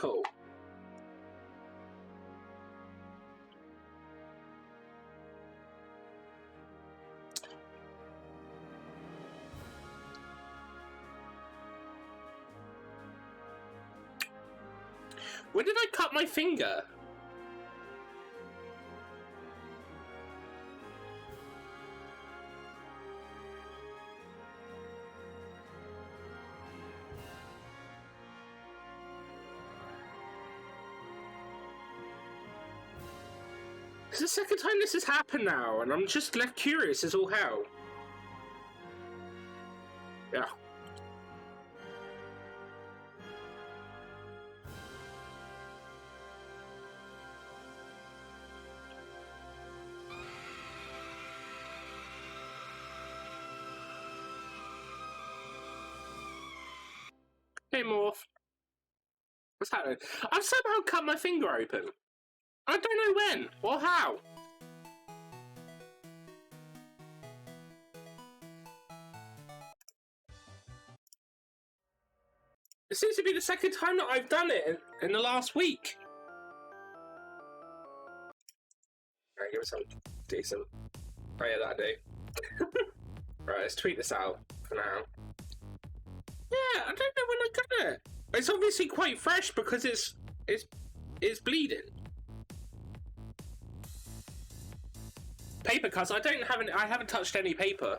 Cool. Where did I cut my finger? It's the second time this has happened now, and I'm just left curious as all hell. Yeah. Hey, Morph. What's happening? I've somehow cut my finger open. I don't know when or how. It seems to be the second time that I've done it in the last week. Alright, give it some decent. Oh yeah, that'll do. Right, let's tweet this out for now. Yeah, I don't know when I got it. It's obviously quite fresh because it's bleeding. Paper cuts. I haven't touched any paper.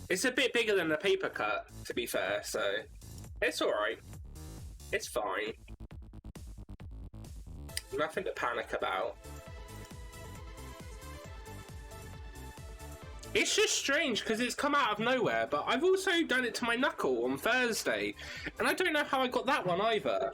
It's a bit bigger than a paper cut, to be fair, so it's alright. It's fine. Nothing to panic about. It's just strange because it's come out of nowhere, but I've also done it to my knuckle on Thursday, and I don't know how I got that one either.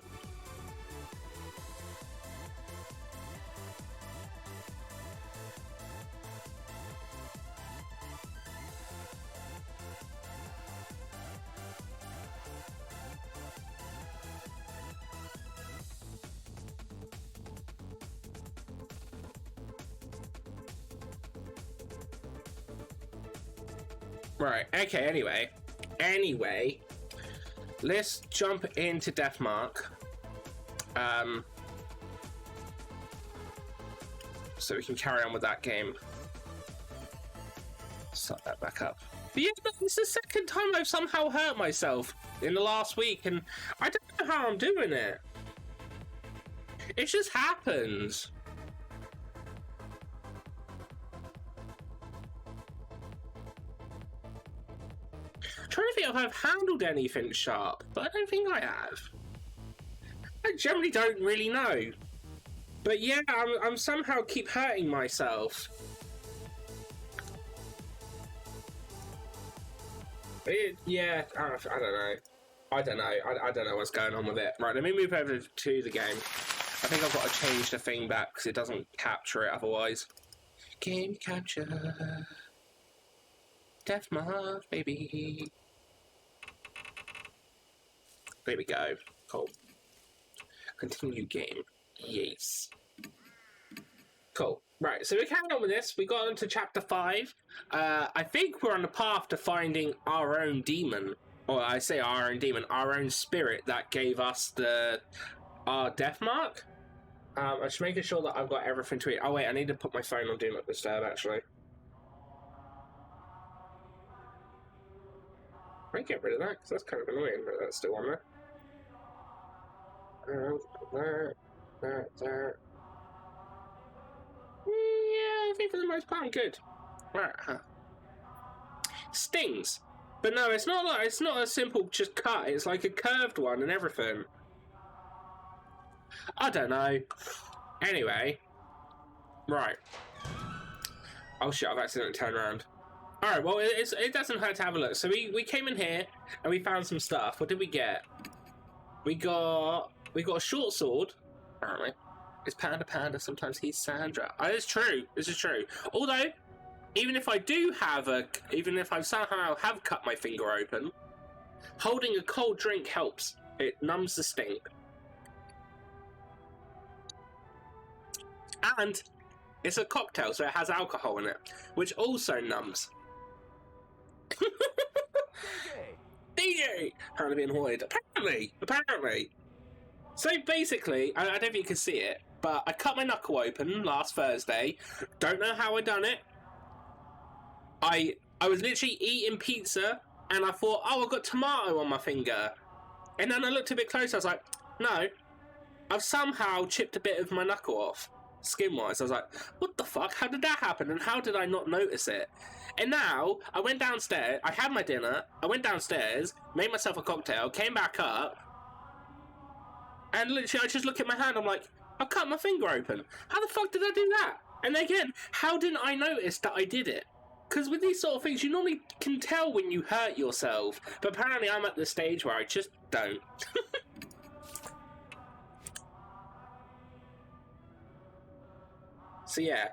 Right, okay, anyway, let's jump into Deathmark. So we can carry on with that game. Start that back up. But yeah, it's the second time I've somehow hurt myself in the last week, and I don't know how I'm doing it. It just happens. Trying to think if I've handled anything sharp, but I don't think I have. I generally don't really know. But yeah, I'm somehow keep hurting myself. Yeah, I don't know. I don't know what's going on with it. Right, let me move over to the game. I think I've got to change the thing back because it doesn't capture it otherwise. Game capture. Deathmark, baby. There we go. Cool. Continue game. Yes. Cool. Right, so we're carrying on with this. We got into chapter 5. I think we're on the path to finding our own demon. Or I say our own demon, our own spirit that gave us our Deathmark. I'm just making sure that I've got everything to it. Oh wait, I need to put my phone on Do Not Disturb actually. I might get rid of that because that's kind of annoying, but that's still on there. There. Yeah, I think for the most part I'm good. Right. Stings, but no, it's not a simple just cut. It's like a curved one and everything. I don't know. Anyway, right. Oh shit! I've accidentally turned around. Alright, well, it doesn't hurt to have a look. So we came in here, and we found some stuff. What did we get? We got a short sword, apparently. It's Panda, sometimes he's Sandra. Oh, it's true. This is true. Although, even if I somehow have cut my finger open, holding a cold drink helps. It numbs the sting. And it's a cocktail, so it has alcohol in it, which also numbs. TJ! Apparently being haunted. Apparently. So basically, I don't know if you can see it, but I cut my knuckle open last Thursday. Don't know how I done it. I was literally eating pizza, and I thought, oh, I've got tomato on my finger. And then I looked a bit closer, I was like, no, I've somehow chipped a bit of my knuckle off, skin-wise. I was like, what the fuck? How did that happen? And how did I not notice it? And now, I went downstairs, I had my dinner, I went downstairs, made myself a cocktail, came back up, and literally I just look at my hand, I'm like, I cut my finger open. How the fuck did I do that? And again, how didn't I notice that I did it? Because with these sort of things, you normally can tell when you hurt yourself. But apparently I'm at the stage where I just don't. So yeah.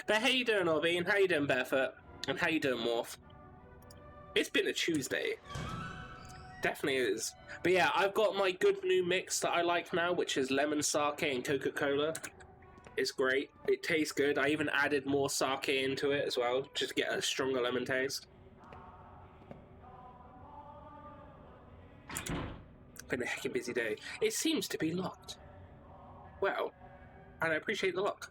But how you doing, Orbine? How you doing, Barefoot? And how you doing, Morph? It's been a Tuesday. Definitely is. But yeah, I've got my good new mix that I like now, which is lemon sake and Coca-Cola. It's great. It tastes good. I even added more sake into it as well, just to get a stronger lemon taste. Been a heckin' busy day. It seems to be locked. Well, and I appreciate the lock.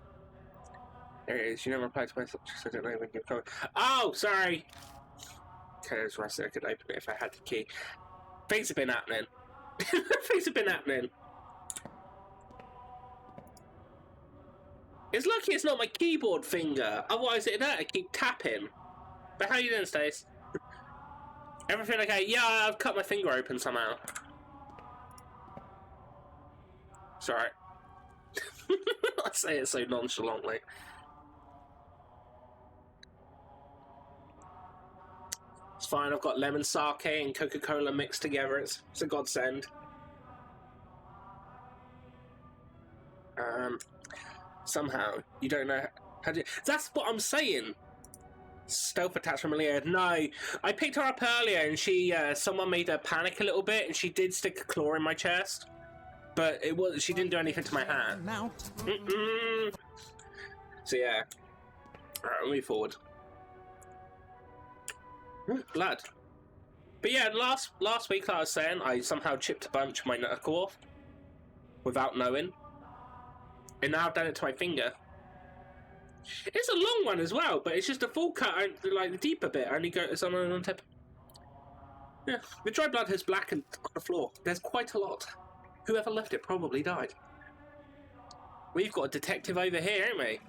There it is. You never replied to my message, so I don't know when you're coming. Oh, sorry! Okay, I was rusty. I could open it if I had the key. Things have been happening. Things have been happening. It's lucky it's not my keyboard finger. Otherwise it'd hurt. I keep tapping. But how you doing, Stace? Everything okay? Yeah, I've cut my finger open somehow. It's alright. I say it so nonchalantly. It's fine, I've got lemon sake and Coca-Cola mixed together. It's a godsend. Somehow, you don't know how to... That's what I'm saying! Stealth attacks from Leah. No, I picked her up earlier and she, someone made her panic a little bit and she did stick a claw in my chest. But it was, she didn't do anything to my hand. Now. So yeah. Alright, we'll move forward. Blood. But yeah, last week, like I was saying, I somehow chipped a bunch of my knuckle off. Without knowing. And now I've done it to my finger. It's a long one as well, but it's just a full cut, like the deeper bit only goes on the tip. Yeah, the dry blood has blackened on the floor. There's quite a lot. Whoever left it probably died. We've got a detective over here, haven't we?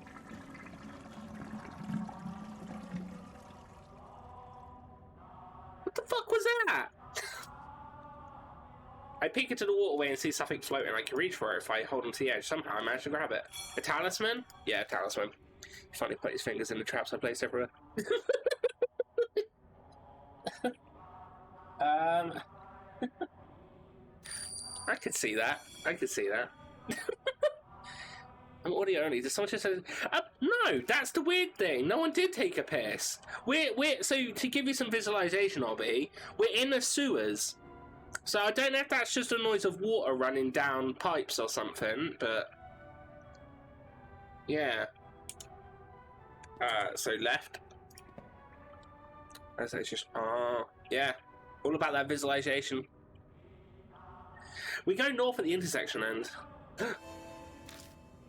What the fuck was that? I peek into the waterway and see something floating. I can reach for it if I hold onto the edge. Somehow I managed to grab it. A talisman? Yeah, a talisman. He finally put his fingers in the traps I placed everywhere. I could see that. I could see that. I'm audio only. Does someone just say... no, that's the weird thing. No one did take a piss. So, to give you some visualization, Obby, we're in the sewers. So I don't know if that's just a noise of water running down pipes or something, but... yeah. So left. As it's just... yeah. All about that visualization. We go north at the intersection and...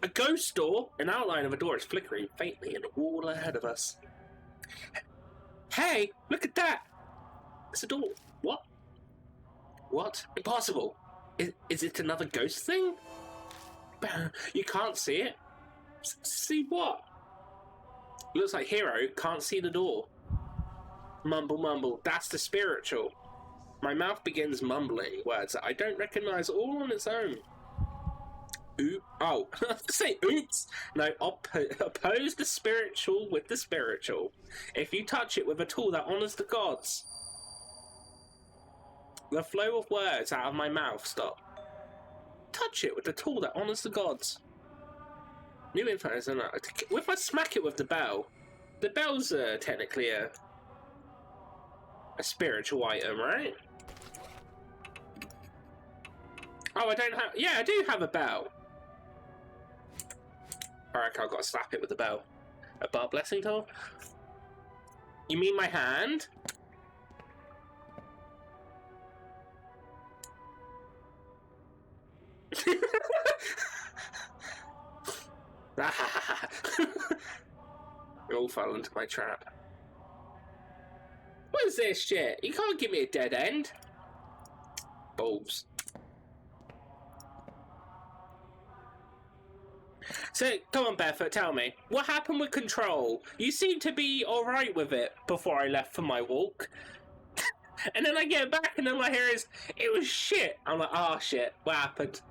a ghost door! An outline of a door is flickering faintly in the wall ahead of us. Hey! Look at that! It's a door. What? What? Impossible! Is it another ghost thing? You can't see it? See what? Looks like Hero can't see the door. Mumble, mumble. That's the spiritual. My mouth begins mumbling words that I don't recognize all on its own. Oop. Oh, say oops. No, oppose the spiritual with the spiritual. If you touch it with a tool that honors the gods. The flow of words out of my mouth stop. Touch it with the tool that honors the gods. New info is enough. If I smack it with the bell's technically a spiritual item, right? Oh, I don't have... yeah, I do have a bell. Alright, I've got to slap it with the bell. A bar blessing tool? You mean my hand? You all fell into my trap. What is this shit? You can't give me a dead end. Balls. So, come on, Barefoot, tell me. What happened with control? You seemed to be alright with it before I left for my walk. And then I get back and all I hear is, it was shit. I'm like, oh shit, what happened?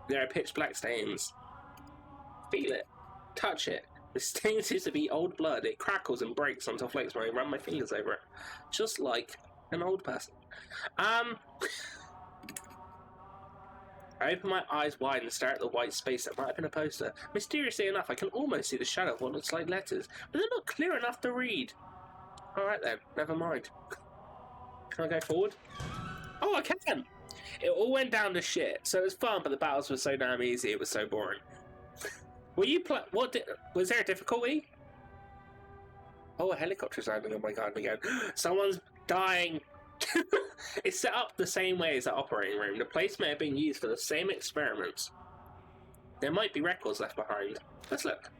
There are pitch black stains. Feel it. Touch it. The stain seems to be old blood. It crackles and breaks onto flakes when I run my fingers over it. Just like an old person. I open my eyes wide and stare at the white space that might have been a poster. Mysteriously enough, I can almost see the shadow of what looks like letters, but they're not clear enough to read. Alright then, never mind. Can I go forward? Oh, I can! It all went down to shit, so it was fun, but the battles were so damn easy, it was so boring. Were you was there a difficulty? Oh, a helicopter's landing on my garden again. Someone's dying! It's set up the same way as the operating room. The place may have been used for the same experiments. There might be records left behind. Let's look.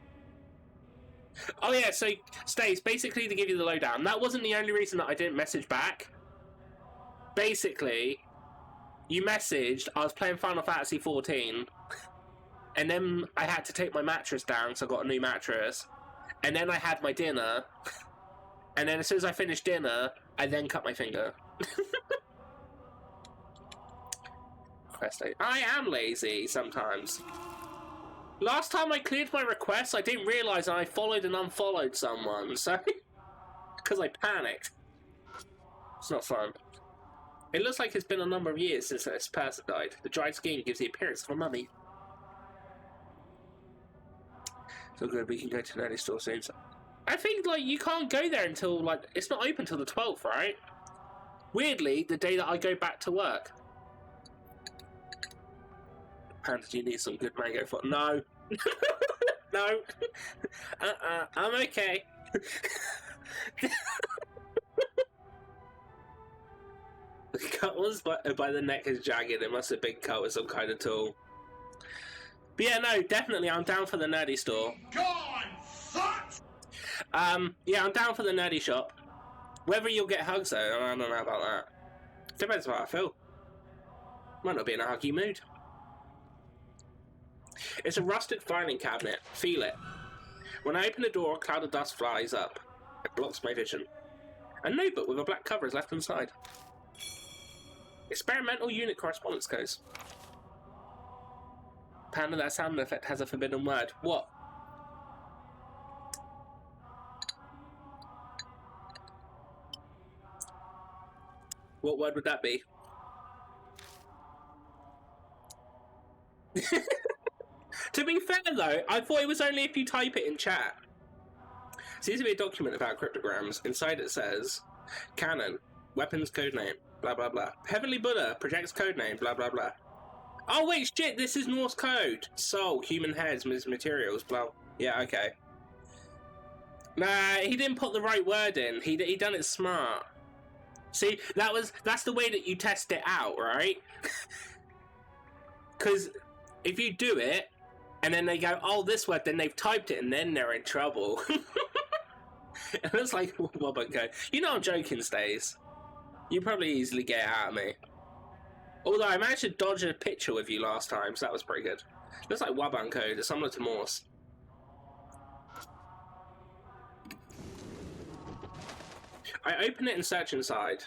Oh yeah, so Stace, basically to give you the lowdown, that wasn't the only reason that I didn't message back. Basically, you messaged, I was playing Final Fantasy XIV, and then I had to take my mattress down, so I got a new mattress, and then I had my dinner, and then as soon as I finished dinner, I then cut my finger. I am lazy sometimes. Last time I cleared my requests, I didn't realise I followed and unfollowed someone, so... because I panicked. It's not fun. It looks like it's been a number of years since this person died. The dried skin gives the appearance of a mummy. So good, we can go to the nerdy store soon. I think, like, you can't go there until, like, it's not open till the 12th, right? Weirdly, the day that I go back to work. Panda, do you need some good mango for? No. No. I'm okay. The cut was by the neck is jagged. It must have been cut with some kind of tool. But yeah, no, definitely, I'm down for the nerdy store. Gone, fuck! Yeah, I'm down for the nerdy shop. Whether you'll get hugs, though, I don't know about that. Depends on how I feel. Might not be in a huggy mood. It's a rusted filing cabinet. Feel it. When I open the door, a cloud of dust flies up. It blocks my vision. A notebook with a black cover is left inside. Experimental unit correspondence codes. Panda, that sound effect has a forbidden word. What? What word would that be? To be fair though, I thought it was only if you type it in chat. Seems to be a document about cryptograms. Inside it says, Canon, weapons codename, blah blah blah. Heavenly Buddha, projects codename, blah blah blah. Oh wait, shit, this is Norse code. Soul, human heads, materials, blah. Yeah, okay. Nah, he didn't put the right word in. He done it smart. See, that's the way that you test it out, right? Because if you do it, and then they go, oh, this word, then they've typed it, and then they're in trouble. And it's like, well, go. You know I'm joking, Stace. You probably easily get it out of me. Although I managed to dodge a picture with you last time, so that was pretty good. Looks like Waban code, it's similar to Morse. I open it and search inside.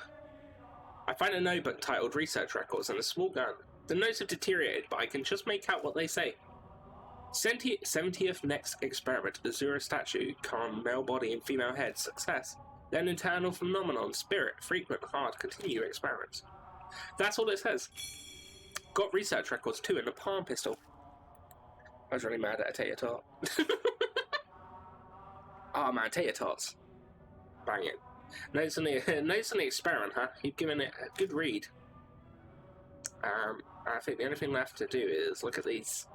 I find a notebook titled Research Records and a small gun. The notes have deteriorated, but I can just make out what they say. 70th next experiment, the Zura statue, calm, male body and female head, success. Then internal phenomenon, spirit, frequent, hard, continue experiments. That's all it says. Got research records too and a palm pistol. I was really mad at a tater tot. Oh man, tater tots. Bang it. Notes on the experiment, huh? You've given it a good read. I think the only thing left to do is look at these.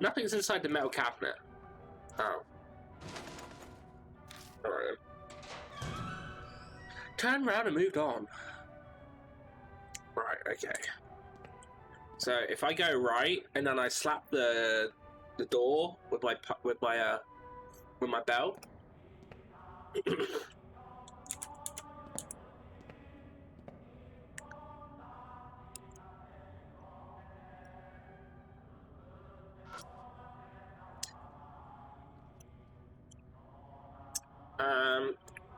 Nothing's inside the metal cabinet. Oh. Alright. Turned round and moved on. Right, okay. So if I go right and then I slap the door with my belt.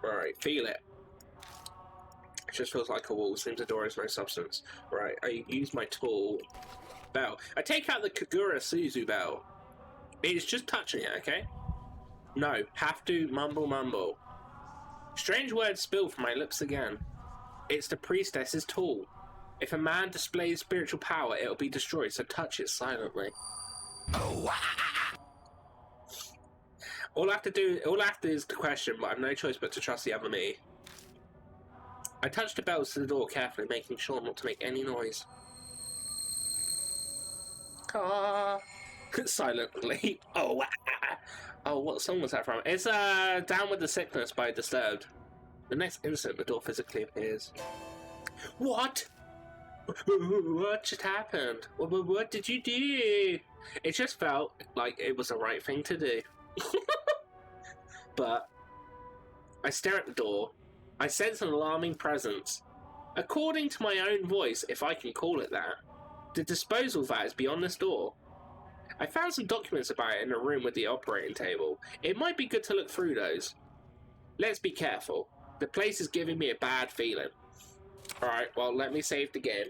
Right, feel it. It just feels like a wall. Seems the door has no substance. Right, I use my tool. Bell. I take out the Kagura Suzu bell. It's just touching it, okay? No, have to mumble. Strange words spill from my lips again. It's the priestess's tool. If a man displays spiritual power, it'll be destroyed, so touch it silently. Oh, all I have to do is to question, but I have no choice but to trust the other me. I touch the bells to the door carefully, making sure not to make any noise. Silently. Oh, what song was that from? It's Down with the Sickness by Disturbed. The next instant, the door physically appears. What? What just happened? What did you do? It just felt like it was the right thing to do. But I stare at the door. I sense an alarming presence. According to my own voice, if I can call it that, the disposal vat is beyond this door. I found some documents about it in a room with the operating table. It might be good to look through those. Let's be careful. The place is giving me a bad feeling. Alright, well, let me save the game.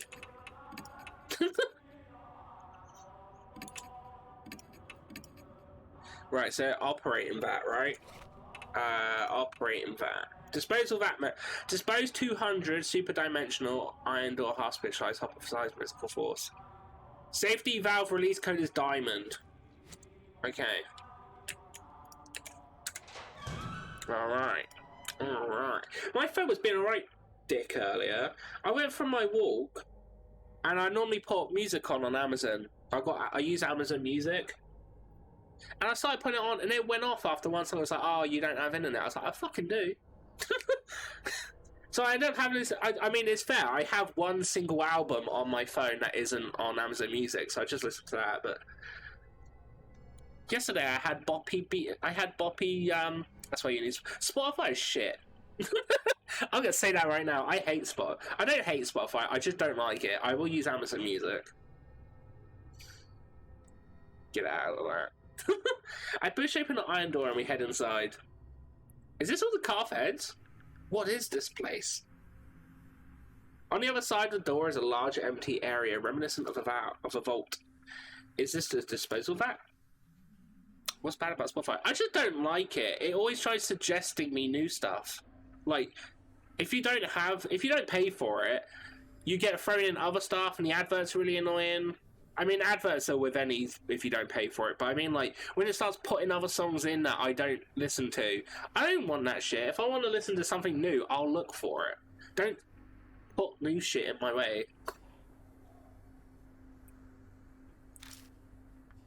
Right, so operating vat, right? Operating vat. Disposal vat. Dispose 200 super-dimensional iron door half specialized hypothesized mystical force. Safety valve release code is diamond. Okay. Alright. My phone was being a right dick earlier. I went for my walk, and I normally put music on Amazon. I use Amazon Music. And I started putting it on, and it went off after one song. I was like, oh, you don't have internet. I was like, I fucking do. So I ended up having this. I mean, it's fair. I have one single album on my phone that isn't on Amazon Music, so I just listened to that. But yesterday I had Boppy. That's why you need Spotify is shit. I'm gonna say that right now. I hate Spotify. I don't hate Spotify. I just don't like it. I will use Amazon Music. Get out of that. I push open the iron door and we head inside. Is this all the calf heads? What is this place? On the other side of the door is a large empty area reminiscent of a vault. Is this the disposal vat? What's bad about Spotify? I just don't like it. It always tries suggesting me new stuff. Like, if you don't pay for it, you get thrown in other stuff and the advert's really annoying. I mean, adverts are with any if you don't pay for it, but I mean, like, when it starts putting other songs in that I don't listen to, I don't want that shit. If I want to listen to something new, I'll look for it. Don't put new shit in my way.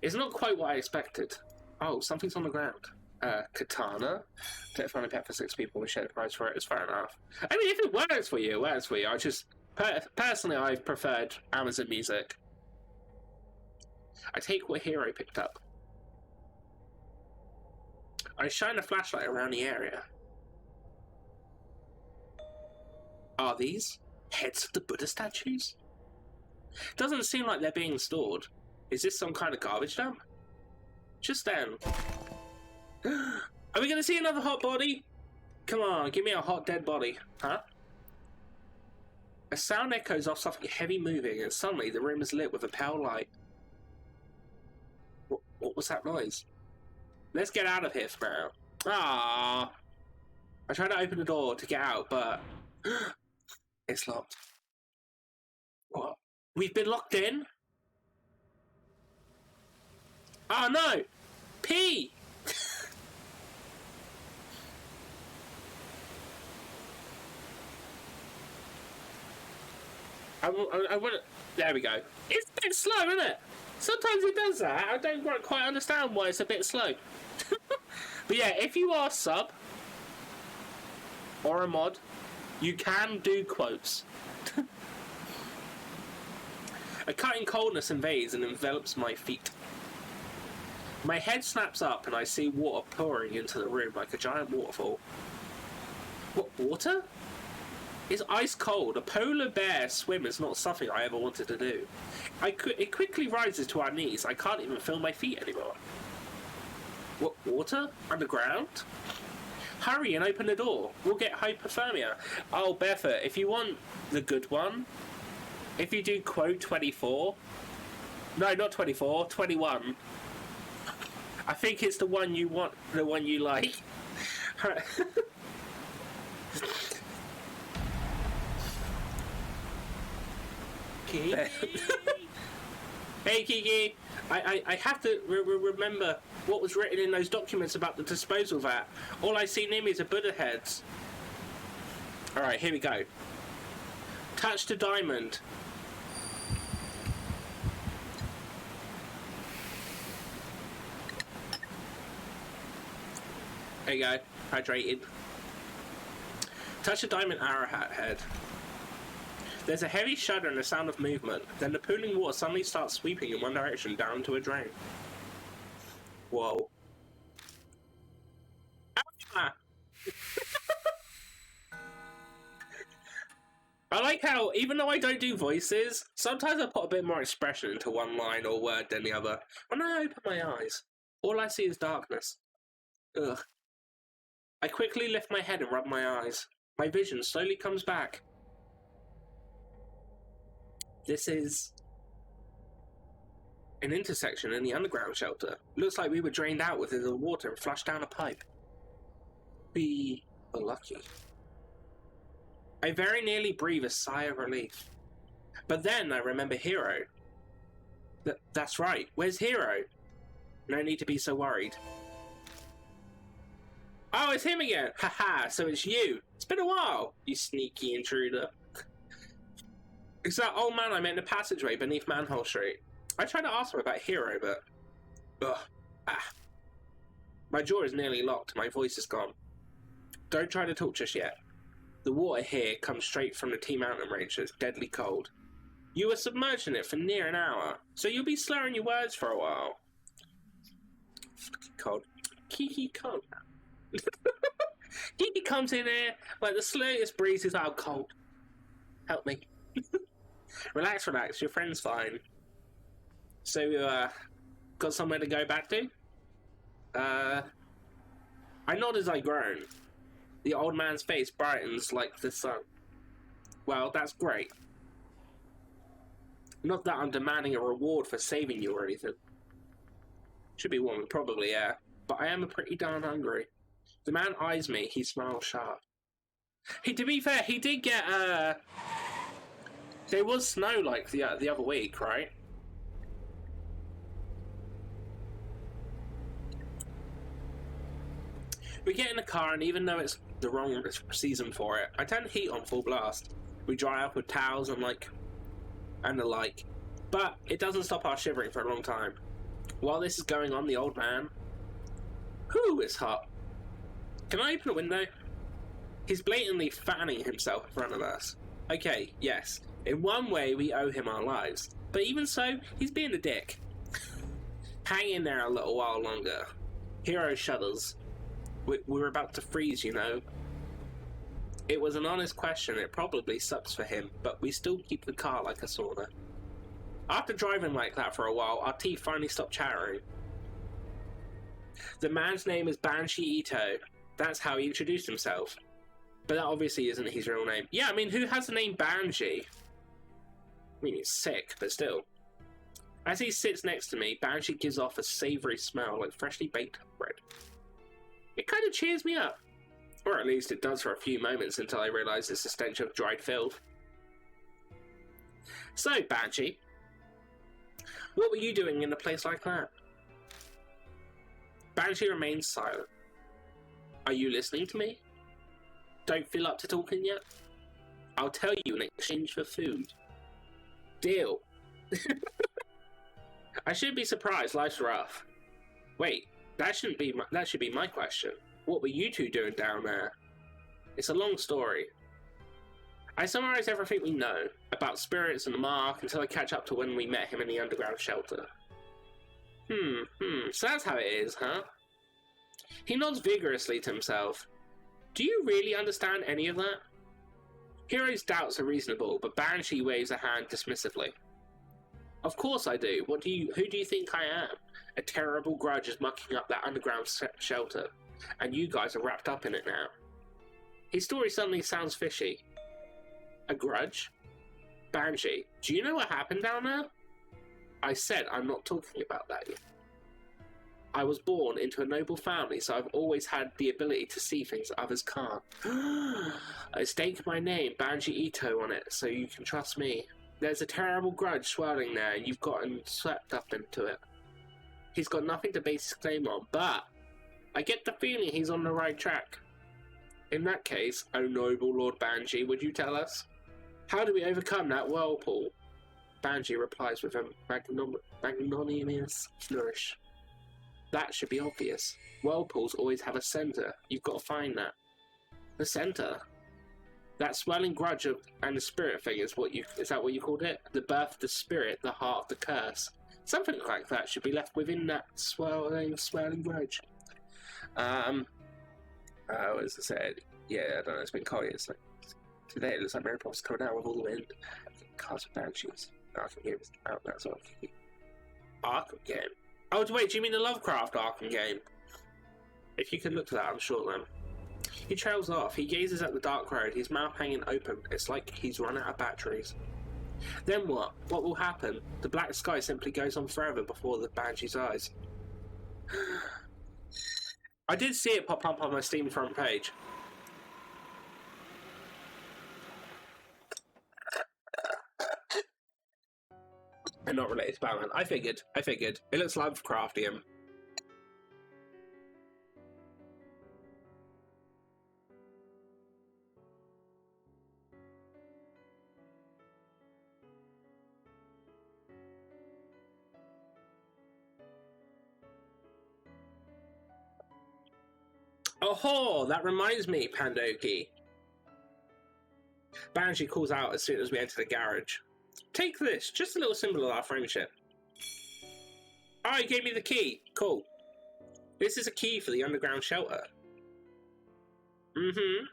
It's not quite what I expected. Oh, something's on the ground. Katana. Don't find a pet for 6 people and share the price for it. It's fair enough. I mean, if it works for you, it works for you. I just, personally, I've preferred Amazon Music. I take what Hero picked up. I shine a flashlight around the area. Are these heads of the Buddha statues? Doesn't seem like they're being stored. Is this some kind of garbage dump? Just then. Are we going to see another hot body? Come on, give me a hot dead body. Huh? A sound echoes off something heavy moving, and suddenly the room is lit with a pale light. What was that noise? Let's get out of here for now. Ah! I tried to open the door to get out, but it's locked. What? We've been locked in? Oh no! P! I want to... There we go. It's a bit slow, isn't it? Sometimes it does that. I don't quite understand why it's a bit slow. But yeah, if you are sub, or a mod, you can do quotes. A cutting coldness invades and envelops my feet. My head snaps up and I see water pouring into the room like a giant waterfall. What, water? It's ice cold. A polar bear swim is not something I ever wanted to do. It quickly rises to our knees. I can't even feel my feet anymore. What, water? Underground? Hurry and open the door. We'll get hypothermia. Oh, Barefoot, if you want the good one, if you do quote 24... No, not 24, 21. I think it's the one you want, the one you like. Kiki. Hey, Kiki. I have to remember what was written in those documents about the disposal vat. All I see near me is a Buddha heads. Alright, here we go. Touch the diamond. There you go. Hydrated. Touch the diamond arrowhead head. There's a heavy shudder and a sound of movement. Then the pooling water suddenly starts sweeping in one direction down to a drain. Whoa. Ah. I like how, even though I don't do voices, sometimes I put a bit more expression into one line or word than the other. When I open my eyes, all I see is darkness. Ugh. I quickly lift my head and rub my eyes. My vision slowly comes back. This is an intersection in the underground shelter. Looks like we were drained out with the water and flushed down a pipe. We were lucky. I very nearly breathe a sigh of relief. But then I remember Hero. That's right, where's Hero? No need to be so worried. Oh, it's him again! Haha, so it's you! It's been a while, you sneaky intruder. It's that old man I met in the passageway beneath Manhole Street. I tried to ask him about Hero, but... Ugh. Ah. My jaw is nearly locked, my voice is gone. Don't try to talk just yet. The water here comes straight from the T-Mountain range, so it's deadly cold. You were submerged in it for near an hour, so you'll be slurring your words for a while. Fucking cold. Kiki cold. Kiki comes in here like the slightest breeze is out cold. Help me. Relax, relax, your friend's fine. So, got somewhere to go back to? I nod as I groan. The old man's face brightens like the sun. Well, that's great. Not that I'm demanding a reward for saving you or anything. Should be warm, probably, yeah. But I am pretty darn hungry. The man eyes me, he smiles sharp. Hey, to be fair, he did get, there was snow, like, the other week, right? We get in the car, and even though it's the wrong season for it, I turn the heat on full blast. We dry up with towels and the like. But it doesn't stop our shivering for a long time. While this is going on, the old man... Whew, it's hot. Can I open a window? He's blatantly fanning himself in front of us. Okay, yes. In one way, we owe him our lives. But even so, he's being a dick. Hang in there a little while longer. Hero shudders. We're about to freeze, you know. It was an honest question. It probably sucks for him, but we still keep the car like a sauna. After driving like that for a while, our teeth finally stopped chattering. The man's name is Banshee Ito. That's how he introduced himself. But that obviously isn't his real name. Yeah, I mean, who has the name Banshee? I mean, it's sick, but still. As he sits next to me, Banshee gives off a savoury smell like freshly baked bread. It kind of cheers me up. Or at least it does for a few moments until I realise it's a stench of dried filth. So, Banshee, what were you doing in a place like that? Banshee remains silent. Are you listening to me? Don't feel up to talking yet? I'll tell you in exchange for food. Deal. I should be surprised life's rough. Wait, that should be my question. What were you two doing down there? It's a long story. I summarize everything we know about spirits and the mark until I catch up to when we met him in the underground shelter. So that's how it is, huh? He nods vigorously to himself. Do you really understand any of that? Hiro's doubts are reasonable, but Banshee waves a hand dismissively. Of course I do. Who do you think I am? A terrible grudge is mucking up that underground shelter, and you guys are wrapped up in it now. His story suddenly sounds fishy. A grudge? Banshee, do you know what happened down there? I said I'm not talking about that yet. I was born into a noble family, so I've always had the ability to see things others can't. I stake my name, Banshee Ito, on it, so you can trust me. There's a terrible grudge swirling there, and you've gotten swept up into it. He's got nothing to base his claim on, but I get the feeling he's on the right track. In that case, O noble Lord Banshee, would you tell us? How do we overcome that whirlpool? Banshee replies with a magnanimous flourish. That should be obvious. Whirlpools always have a centre. You've got to find that. The centre? That swelling grudge and the spirit thing is that what you called it? The birth of the spirit, the heart of the curse. Something like that should be left within that swelling grudge. As I said, yeah, I don't know, it's been cold. It's like, today it looks like Mary Poppins coming out with all the wind. Cast of Banshees. Arkham game is out, that's all. Arkham game? Oh, wait, do you mean the Lovecraft Arkham game? If you can look to that, I'm sure then. He trails off. He gazes at the dark road, his mouth hanging open. It's like he's run out of batteries. Then what? What will happen? The black sky simply goes on forever before the Banshee's eyes. I did see it pop up on my Steam front page. And not related to Batman. I figured. It looks Lovecraftian. Oh, that reminds me, Pandoki. Banshee calls out as soon as we enter the garage. Take this, just a little symbol of our friendship. Oh, he gave me the key. Cool. This is a key for the underground shelter.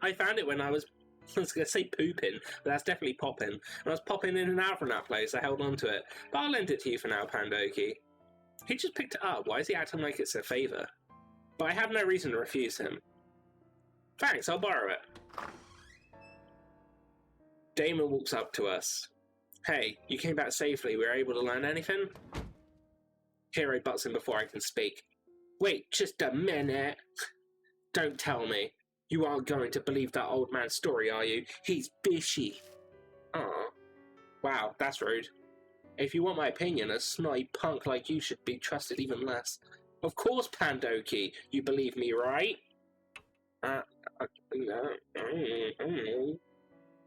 I found it when I was going to say pooping, but that's definitely popping. When I was popping in and out from that place, I held on to it. But I'll lend it to you for now, Pandoki. He just picked it up. Why is he acting like it's a favour? But I have no reason to refuse him. Thanks, I'll borrow it. Damon walks up to us. Hey, you came back safely. We were able to learn anything? Hero butts in before I can speak. Wait, just a minute. Don't tell me. You aren't going to believe that old man's story, are you? He's fishy. Aw. Wow, that's rude. If you want my opinion, a snotty punk like you should be trusted even less. Of course, Pandoki. You believe me, right? No.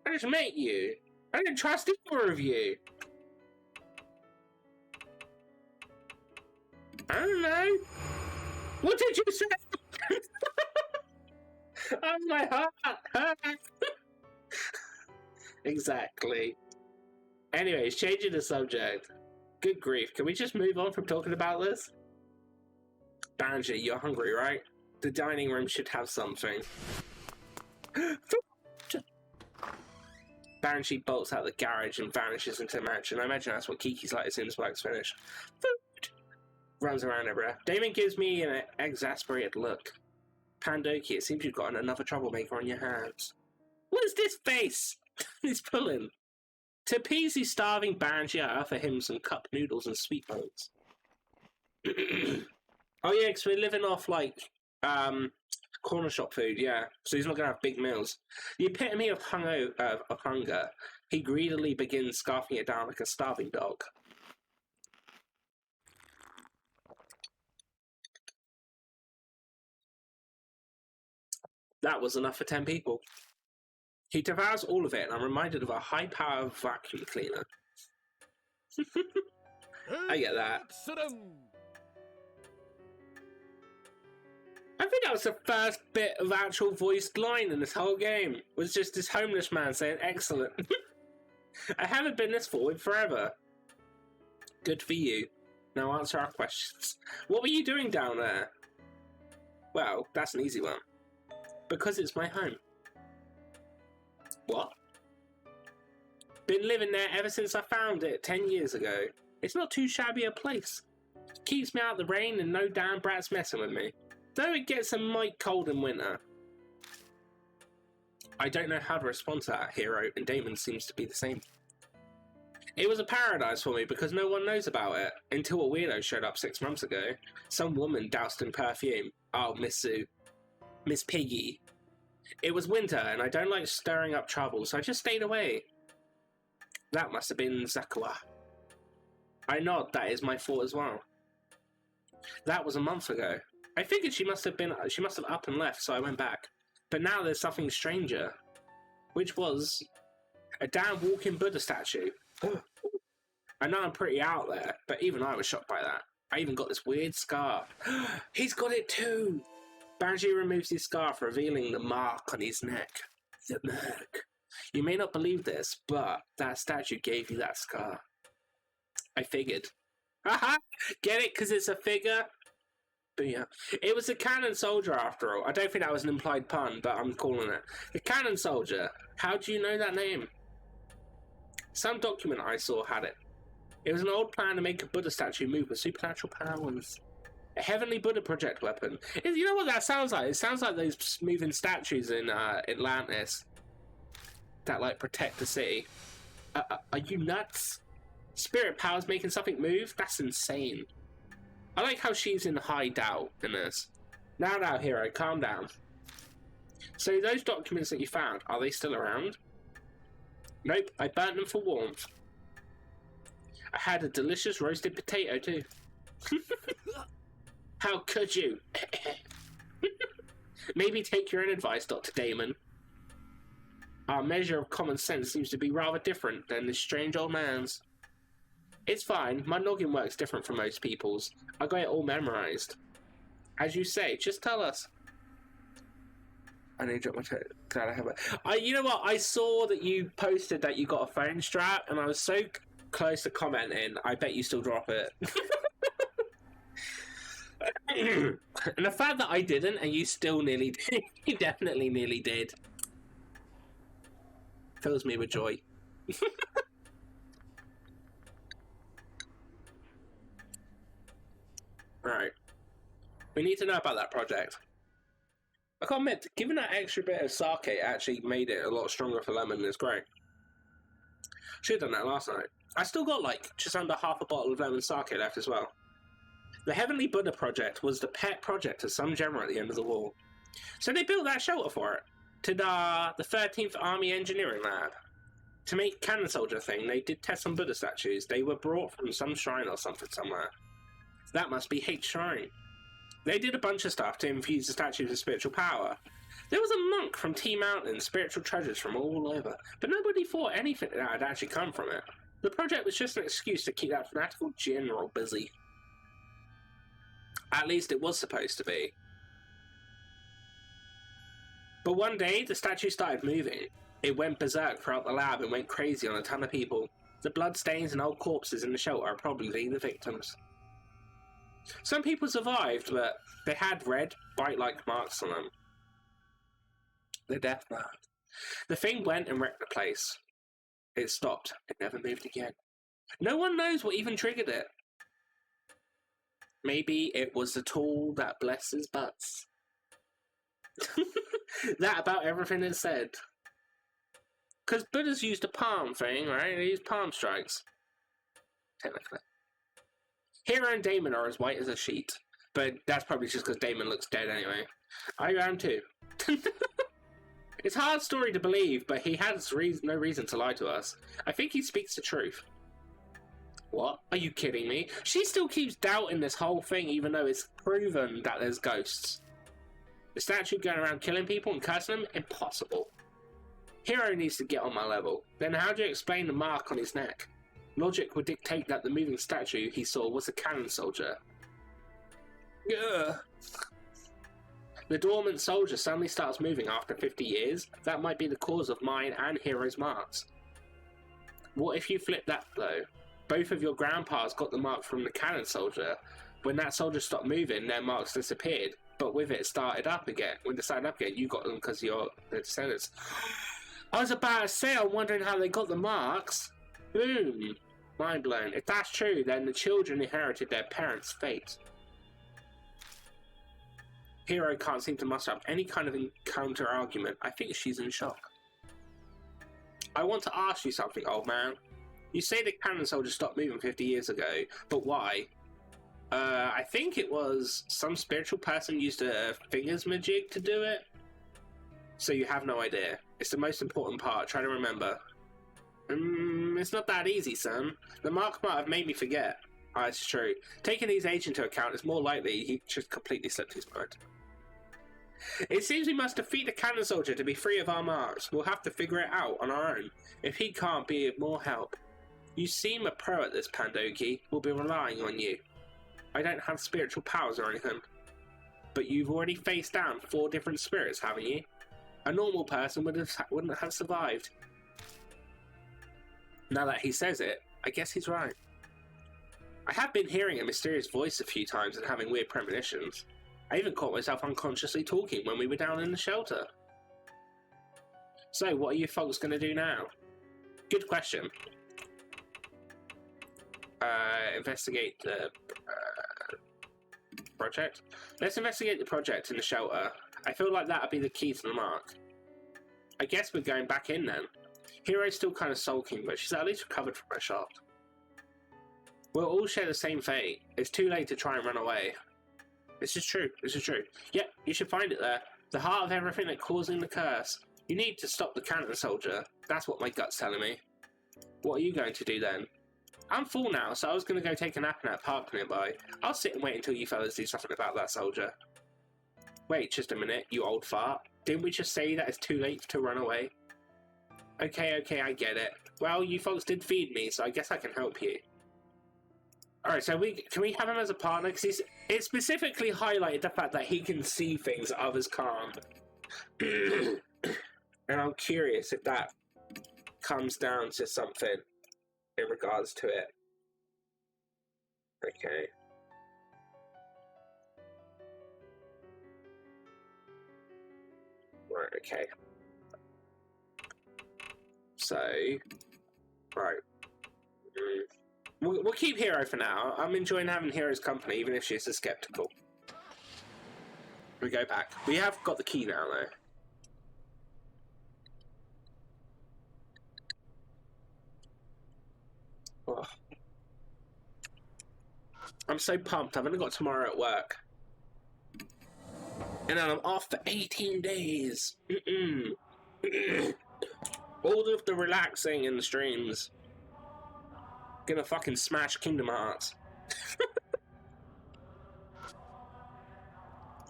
I just met you. I didn't trust either of you. I don't know. What did you say? Oh, my heart. Exactly. Anyways, changing the subject. Good grief. Can we just move on from talking about this? Banshee, you're hungry, right? The dining room should have something. Banshee bolts out the garage and vanishes into the mansion. I imagine that's what Kiki's like as soon as work's finished. Food! Runs around everywhere. Damon gives me an exasperated look. Pandoki, it seems you've got another troublemaker on your hands. What is this face? He's pulling. To appease the starving Banshee, I offer him some cup noodles and sweet bones. Oh yeah, because we're living off, like, corner shop food, yeah. So he's not going to have big meals. The epitome of hunger, he greedily begins scarfing it down like a starving dog. That was enough for 10 people. He devours all of it, and I'm reminded of a high-power vacuum cleaner. I get that. I think that was the first bit of actual voiced line in this whole game. Was just this homeless man saying, "Excellent." I haven't been this forward forever. Good for you. Now answer our questions. What were you doing down there? Well, that's an easy one. Because it's my home. What? Been living there ever since I found it 10 years ago. It's not too shabby a place. Keeps me out of the rain and no damn brats messing with me. Though it gets a mite cold in winter. I don't know how to respond to that, Hero, and Damon seems to be the same. It was a paradise for me because no one knows about it, until a weirdo showed up 6 months ago. Some woman doused in perfume. Oh, Miss Sue. Miss Piggy. It was winter, and I don't like stirring up trouble, so I just stayed away. That must have been Zakua. I nod, that is my fault as well. That was a month ago. I figured she must have up and left, so I went back. But now there's something stranger. Which was a damn walking Buddha statue. I know I'm pretty out there, but even I was shocked by that. I even got this weird scar. He's got it too! Banji removes his scarf, revealing the mark on his neck. The mark. You may not believe this, but that statue gave you that scar. I figured. Haha! Get it? Because it's a figure? But yeah. It was a cannon soldier after all. I don't think that was an implied pun, but I'm calling it. The cannon soldier. How do you know that name? Some document I saw had it. It was an old plan to make a Buddha statue move with supernatural powers. A heavenly Buddha project weapon. You know what that sounds like? It sounds like those moving statues in Atlantis that like protect the city. Are you nuts? Spirit powers making something move? That's insane. I like how she's in hideout in this. Now, Hero, calm down. So those documents that you found, are they still around? Nope, I burnt them for warmth. I had a delicious roasted potato too. How could you? Maybe take your own advice, Dr. Damon. Our measure of common sense seems to be rather different than this strange old man's. It's fine, my noggin works different from most people's. I got it all memorized. As you say, just tell us. I need to drop my toe. Glad I have it. You know what? I saw that you posted that you got a phone strap, and I was so close to commenting. I bet you still drop it. And the fact that I didn't, and you still nearly did, you definitely nearly did, fills me with joy. Right. We need to know about that project. I can't admit, giving that extra bit of sake actually made it a lot stronger for lemon. It's great. Should have done that last night. I still got like just under half a bottle of lemon sake left as well. The Heavenly Buddha project was the pet project of some general at the end of the war. So they built that shelter for it. Ta-da! The 13th Army Engineering Lab. To make cannon soldier thing, they did test some Buddha statues. They were brought from some shrine or something somewhere. That must be H Shrine. They did a bunch of stuff to infuse the statues with spiritual power. There was a monk from Tea Mountain, spiritual treasures from all over, but nobody thought anything that had actually come from it. The project was just an excuse to keep that fanatical general busy. At least it was supposed to be. But one day, the statue started moving. It went berserk throughout the lab and went crazy on a ton of people. The bloodstains and old corpses in the shelter are probably the victims. Some people survived, but they had red, bite-like marks on them. The death mark. The thing went and wrecked the place. It stopped. It never moved again. No one knows what even triggered it. Maybe it was the tool that blesses butts. That about everything it said. Because Buddha's used a palm thing, right? They use palm strikes. Technically. Hero and Damon are as white as a sheet. But that's probably just because Damon looks dead anyway. I am too. It's a hard story to believe, but he has no reason to lie to us. I think he speaks the truth. What? Are you kidding me? She still keeps doubting this whole thing even though it's proven that there's ghosts. The statue going around killing people and cursing them? Impossible. Hero needs to get on my level. Then how do you explain the mark on his neck? Logic would dictate that the moving statue he saw was a cannon soldier. Ugh. The dormant soldier suddenly starts moving after 50 years. That might be the cause of mine and Hero's marks. What if you flip that, though? Both of your grandpas got the mark from the cannon soldier. When that soldier stopped moving, their marks disappeared. But with it started up again. When it started up again, you got them because you're the descendants. I was about to say, I'm wondering how they got the marks. Boom. Mind blown. If that's true, then the children inherited their parents' fate. Hero can't seem to muster up any kind of counter argument. I think she's in shock. I want to ask you something, old man. You say the cannon soldier stopped moving 50 years ago, but why? I think it was some spiritual person used a fingers majig to do it. So you have no idea. It's the most important part. Try to remember. It's not that easy, son. The mark might have made me forget. It's true. Taking his age into account, it's more likely he just completely slipped his mind. It seems we must defeat the cannon soldier to be free of our marks. We'll have to figure it out on our own. If he can't be of more help. You seem a pro at this, Pandoki. We'll be relying on you. I don't have spiritual powers or anything. But you've already faced down 4 different spirits, haven't you? A normal person wouldn't have survived. Now that he says it, I guess he's right. I have been hearing a mysterious voice a few times and having weird premonitions. I even caught myself unconsciously talking when we were down in the shelter. So, what are you folks going to do now? Good question. Investigate the project? Let's investigate the project in the shelter. I feel like that'd be the key to the mark. I guess we're going back in then. Hero's still kind of sulking, but she's at least recovered from her shock. We'll all share the same fate. It's too late to try and run away. This is true. This is true. Yep, you should find it there. The heart of everything that's causing the curse. You need to stop the cannon soldier. That's what my gut's telling me. What are you going to do then? I'm full now, so I was going to go take a nap in that park nearby. I'll sit and wait until you fellas do something about that soldier. Wait just a minute, you old fart. Didn't we just say that it's too late to run away? Okay, I get it. Well, you folks did feed me, so I guess I can help you. Alright, so can we have him as a partner? Because it specifically highlighted the fact that he can see things that others can't. And I'm curious if that comes down to something in regards to it. Okay. Right, okay. So, right. We'll keep Hero for now. I'm enjoying having Hero's company, even if she's skeptical. We go back. We have got the key now, though. Oh. I'm so pumped. I've only got tomorrow at work. And then I'm off for 18 days. All of the relaxing in the streams. Gonna fucking smash Kingdom Hearts.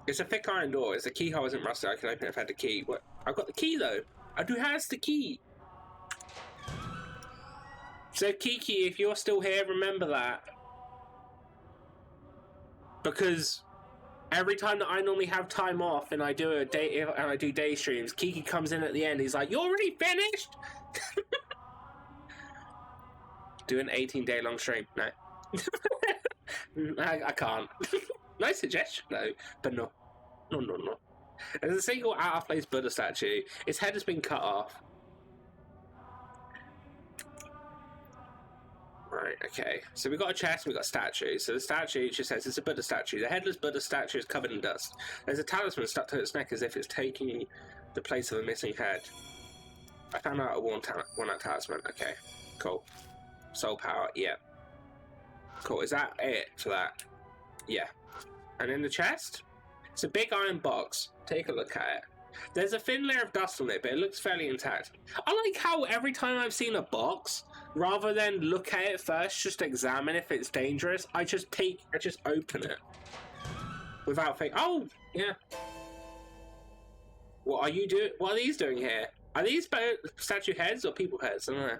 It's a thick iron door. It's the keyhole isn't rusted. I can open it if I had the key. What? I've got the key though. I do has the key. So Kiki, if you're still here, remember that. Because every time that I normally have time off and I do a day and I do day streams, Kiki comes in at the end. He's like, "You're already finished." Do an 18-day long stream? No. I can't. Nice suggestion though, but no. There's a single out-of-place Buddha statue. Its head has been cut off. Right, okay. So we've got a chest, we've got a statue. So the statue just says it's a Buddha statue. The headless Buddha statue is covered in dust. There's a talisman stuck to its neck as if it's taking the place of a missing head. I found out a worn-out talisman. Okay, cool. Soul power, yeah. Cool, is that it for that? Yeah. And in the chest? It's a big iron box. Take a look at it. There's a thin layer of dust on it, but it looks fairly intact. I like how every time I've seen a box, rather than look at it first, just examine if it's dangerous, I just open it. Without thinking, oh, yeah. What are these doing here? Are these statue heads or people heads? I don't know.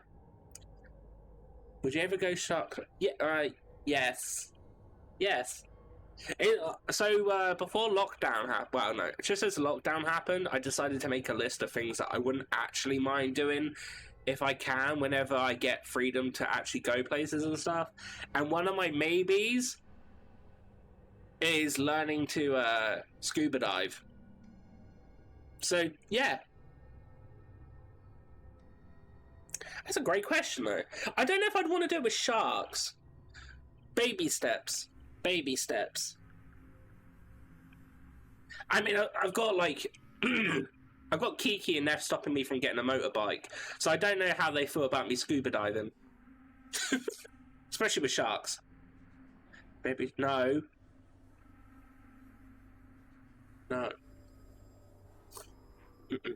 Would you ever go shock? Yeah, yes. Yes. Before lockdown happened, well, no, just as lockdown happened, I decided to make a list of things that I wouldn't actually mind doing if I can, whenever I get freedom to actually go places and stuff. And one of my maybes is learning to scuba dive. So, yeah. That's a great question, though. I don't know if I'd want to do it with sharks. Baby steps. Baby steps. I mean, I've got, like... I've got Kiki and Neff stopping me from getting a motorbike, so I don't know how they feel about me scuba diving. Especially with sharks. Maybe... No. No. Mm-mm.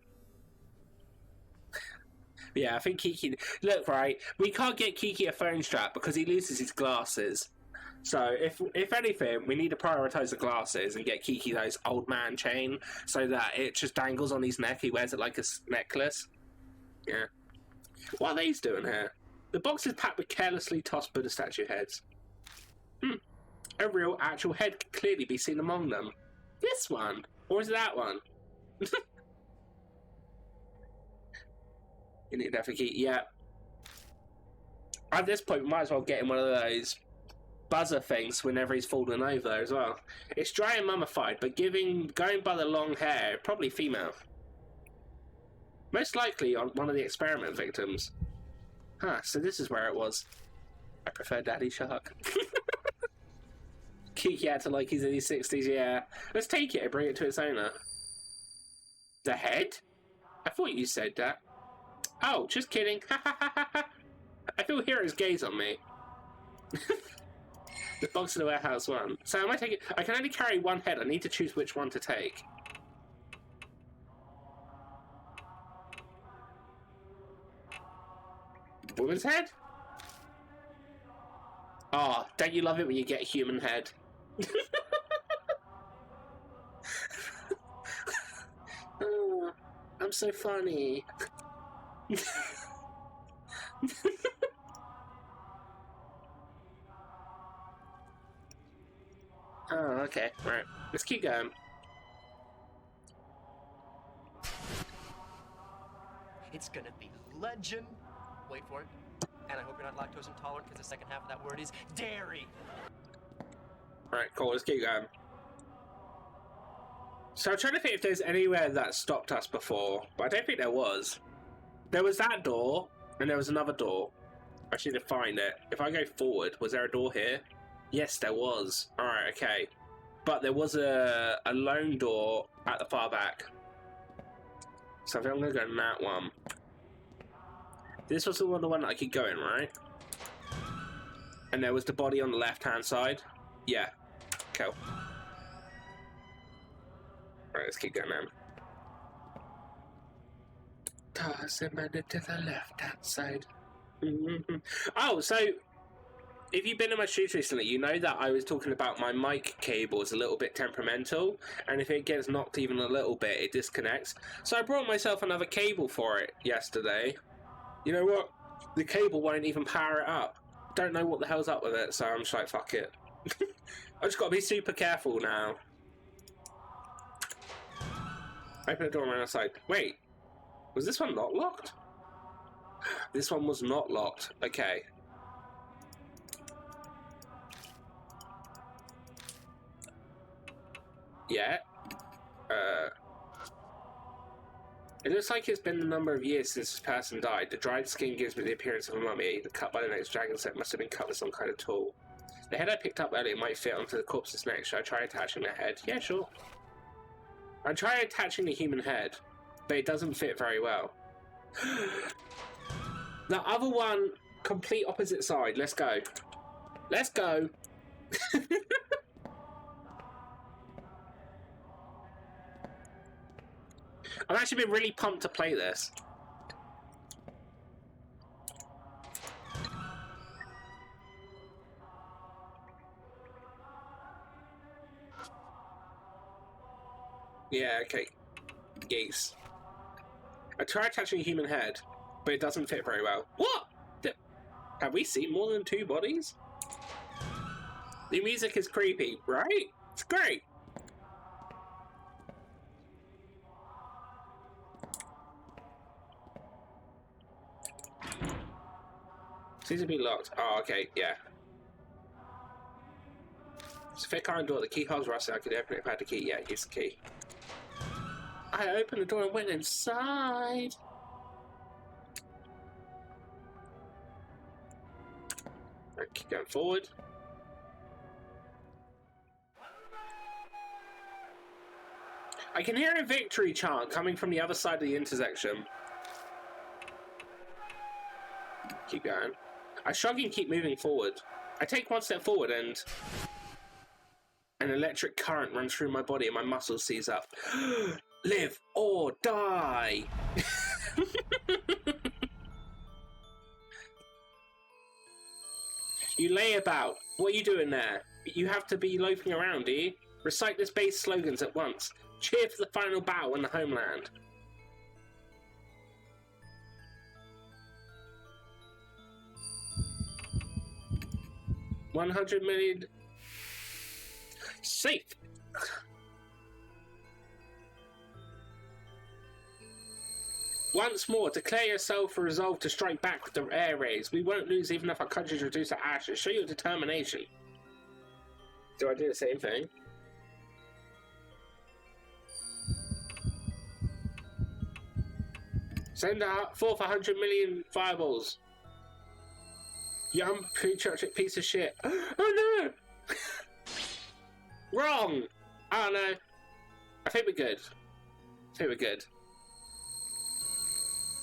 Yeah, I think Kiki... Look, right, we can't get Kiki a phone strap because he loses his glasses. So, if anything, we need to prioritise the glasses and get Kiki those old man chain so that it just dangles on his neck. He wears it like a necklace. Yeah. What are these doing here? The box is packed with carelessly tossed Buddha statue heads. A real, actual head could clearly be seen among them. This one? Or is it that one? You need to key. Yeah. At this point, we might as well get him one of those buzzer things whenever he's fallen over as well. It's dry and mummified, but going by the long hair, probably female. Most likely on one of the experiment victims. Huh, so this is where it was. I prefer Daddy Shark. Kiki had to like he's in his 60s, yeah. Let's take it and bring it to its owner. The head? I thought you said that. Oh, just kidding. I feel Hero's gaze on me. The box in the warehouse one. So am I taking... I can only carry one head. I need to choose which one to take. Woman's head? Oh, don't you love it when you get a human head? Oh, I'm so funny. Oh, okay. Right. Let's keep going. It's gonna be legend. Wait for it. And I hope you're not lactose intolerant because the second half of that word is dairy. Right, cool. Let's keep going. So I'm trying to think if there's anywhere that stopped us before, but I don't think there was. There was that door, and there was another door. I just need to find it. If I go forward, was there a door here? Yes, there was. Alright, okay. But there was a lone door at the far back. So I think I'm going to go in that one. This was the one that I could go in, right? And there was the body on the left-hand side? Yeah. Cool. Alright, let's keep going, man. Toss him to the left-hand side. Oh, so... if you've been in my streams recently, you know that I was talking about my mic cable is a little bit temperamental, and if it gets knocked even a little bit, it disconnects. So I brought myself another cable for it yesterday. You know what? The cable won't even power it up. Don't know what the hell's up with it, so I'm just like, fuck it. I just gotta be super careful now. Open the door on the outside. Wait, was this one not locked? This one was not locked. Okay. Yeah. It looks like it's been a number of years since this person died. The dried skin gives me the appearance of a mummy. The cut by the next dragon's head must have been cut with some kind of tool. The head I picked up earlier might fit onto the corpse's neck. Should I try attaching the head? Yeah, sure. I try attaching the human head, but it doesn't fit very well. The other one, complete opposite side. Let's go. Let's go. I've actually been really pumped to play this. Yeah, okay. Yes. I tried attaching a human head, but it doesn't fit very well. What? Have we seen more than two bodies? The music is creepy, right? It's great. Seems to be locked. Oh, okay, yeah. It's a thick iron door. The keyhole's rusted. I could open it if I had the key. Yeah, use the key. I opened the door and went inside. Right, keep going forward. I can hear a victory chant coming from the other side of the intersection. Keep going. I shrug and keep moving forward. I take one step forward and an electric current runs through my body and my muscles seize up. Live or die! You lay about. What are you doing there? You have to be loafing around, do you? Recite this base slogans at once. Cheer for the final battle in the homeland. $100 million. Safe. Once more, declare yourself resolved to strike back with the air raids. We won't lose even if our country's reduced to ashes. Show your determination. Do I do the same thing? Send out forth 100 million fireballs. You unpatriotic piece of shit. Oh no! Wrong! Oh no. I think we're good.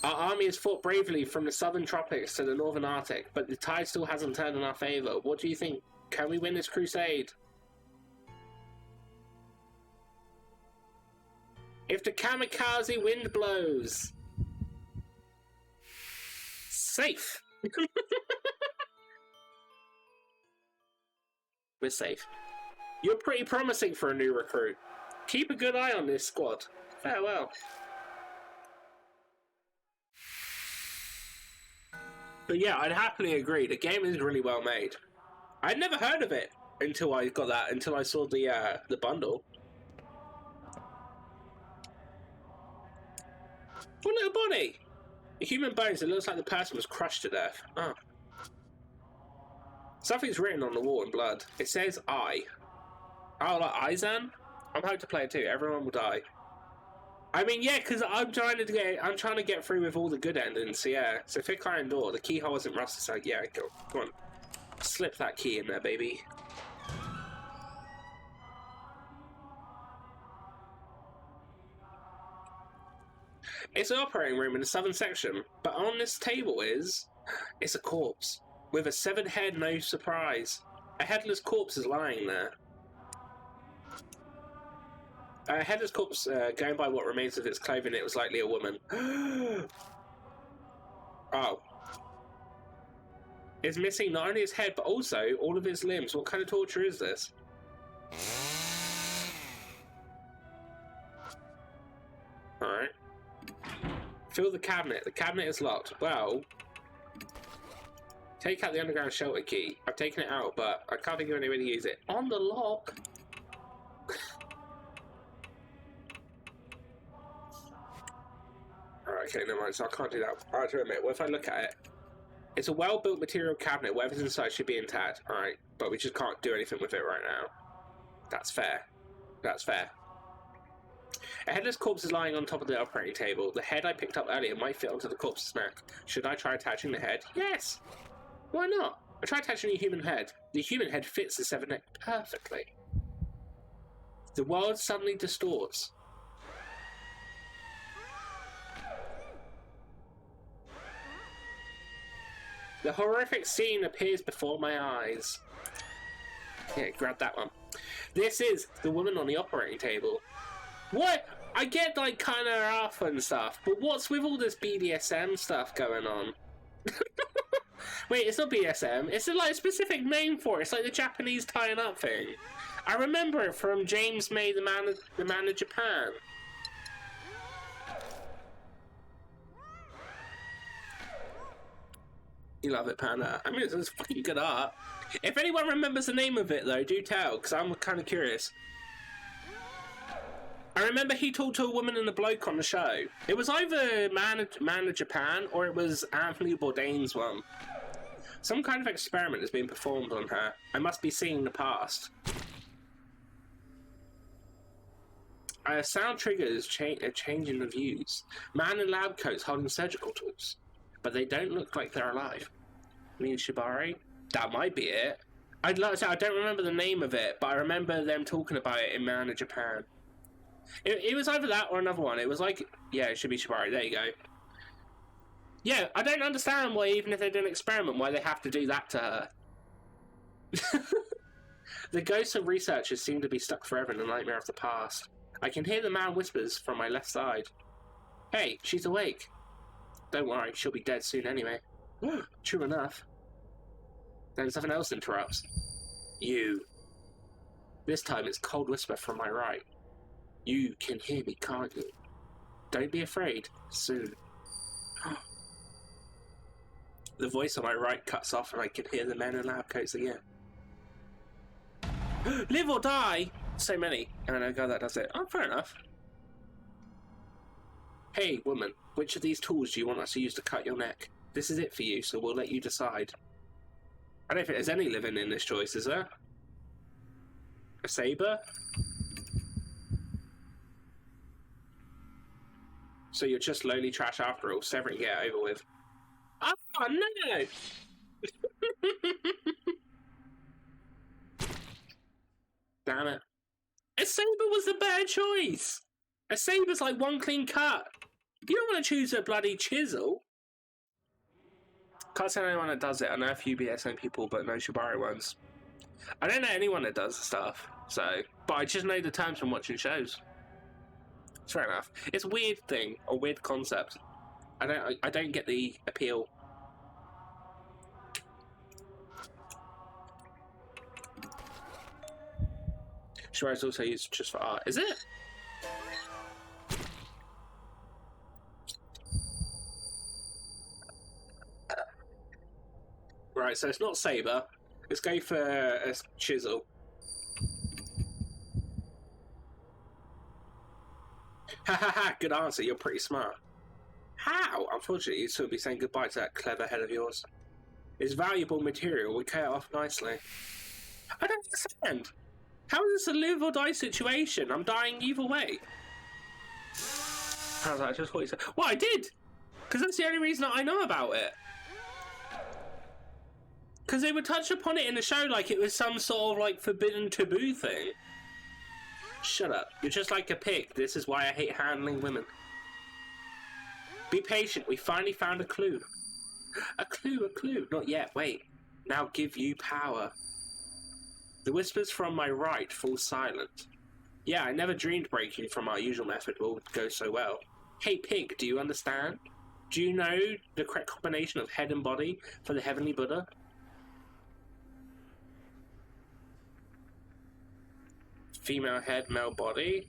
Our army has fought bravely from the southern tropics to the northern Arctic, but the tide still hasn't turned in our favour. What do you think? Can we win this crusade? If the kamikaze wind blows. Safe. We're safe. You're pretty promising for a new recruit. Keep a good eye on this squad. Farewell. But yeah, I'd happily agree. The game is really well made. I'd never heard of it until I got that. Until I saw the bundle. What little body? A human bones. It looks like the person was crushed to death. Oh. Something's written on the wall in blood. It says I. Oh, like Izan? I'm hoping to play it too. Everyone will die. I mean, yeah, because I'm trying to get through with all the good endings. So yeah, so thick iron door. The keyhole isn't rusted. So yeah, go on, slip that key in there, baby. It's an operating room in the southern section, but on this table it's a corpse with a severed head. No surprise, a headless corpse is lying there. A headless corpse, going by what remains of its clothing, it was likely a woman. Oh. It's missing not only its head, but also all of its limbs. What kind of torture is this? Alright. Fill the cabinet. The cabinet is locked. Well, take out the underground shelter key. I've taken it out, but I can't think of any way to use it. On the lock? Alright, okay, never mind, so I can't do that. Alright, to admit, what if I look at it? It's a well-built material cabinet. Whatever's inside should be intact. Alright, but we just can't do anything with it right now. That's fair. That's fair. A headless corpse is lying on top of the operating table. The head I picked up earlier might fit onto the corpse's neck. Should I try attaching the head? Yes! Why not? I tried attaching a human head. The human head fits the severed neck perfectly. The world suddenly distorts. The horrific scene appears before my eyes. Yeah, grab that one. This is the woman on the operating table. What? I get, like, kind of rough and stuff, but what's with all this BDSM stuff going on? Wait, it's not BDSM. It's like a specific name for it. It's like the Japanese tying up thing. I remember it from James May, the Man of Japan. You love it, Panda. I mean, it's fucking good art. If anyone remembers the name of it, though, do tell, because I'm kind of curious. I remember he talked to a woman and a bloke on the show. It was either Man of Japan or it was Anthony Bourdain's one. Some kind of experiment is being performed on her. I must be seeing the past. Sound triggers a change in the views. Man in lab coats holding surgical tools. But they don't look like they're alive. Me Shibari? That might be it. I'd like to say, I don't remember the name of it, but I remember them talking about it in Man of Japan. It was either that or another one. It was like, yeah, it should be Shibari. There you go. Yeah, I don't understand why, even if they did an experiment, why they have to do that to her. The ghosts of researchers seem to be stuck forever in the nightmare of the past. I can hear the man whispers from my left side. Hey, she's awake. Don't worry, she'll be dead soon anyway. True enough. Then something else interrupts. You. This time it's cold whisper from my right. You can hear me, can't you? Don't be afraid. Soon. The voice on my right cuts off and I can hear the men in lab coats again. Live or die! So many. And I go, that does it. Oh, fair enough. Hey, woman, which of these tools do you want us to use to cut your neck? This is it for you, so we'll let you decide. I don't think there's any living in this choice, is there? A saber? So you're just lonely trash after all, sever it and get it over with. Oh, no! Damn it. A saber was the better choice! A saber's like one clean cut. You don't want to choose a bloody chisel. Can't say anyone that does it. I know a few BSN people, but no Shibari ones. I don't know anyone that does stuff, so... But I just know the terms from watching shows. It's fair enough. It's a weird thing, a weird concept. I don't get the appeal. Shibari's also used just for art. Is it? Right, so it's not saber. Let's go for a chisel. Ha ha ha, good answer, you're pretty smart. How? Unfortunately, you'd soon be saying goodbye to that clever head of yours. It's valuable material, we cut it off nicely. I don't understand. How is this a live or die situation? I'm dying either way. How's that? I just thought you said... Well, I did! Because that's the only reason I know about it. Because they would touch upon it in the show like it was some sort of, like, forbidden taboo thing. Shut up. You're just like a pig. This is why I hate handling women. Be patient. We finally found a clue. A clue, a clue. Not yet. Wait. Now give you power. The whispers from my right fall silent. Yeah, I never dreamed breaking from our usual method would go so well. Hey, pig, do you understand? Do you know the correct combination of head and body for the heavenly Buddha? Female head, male body.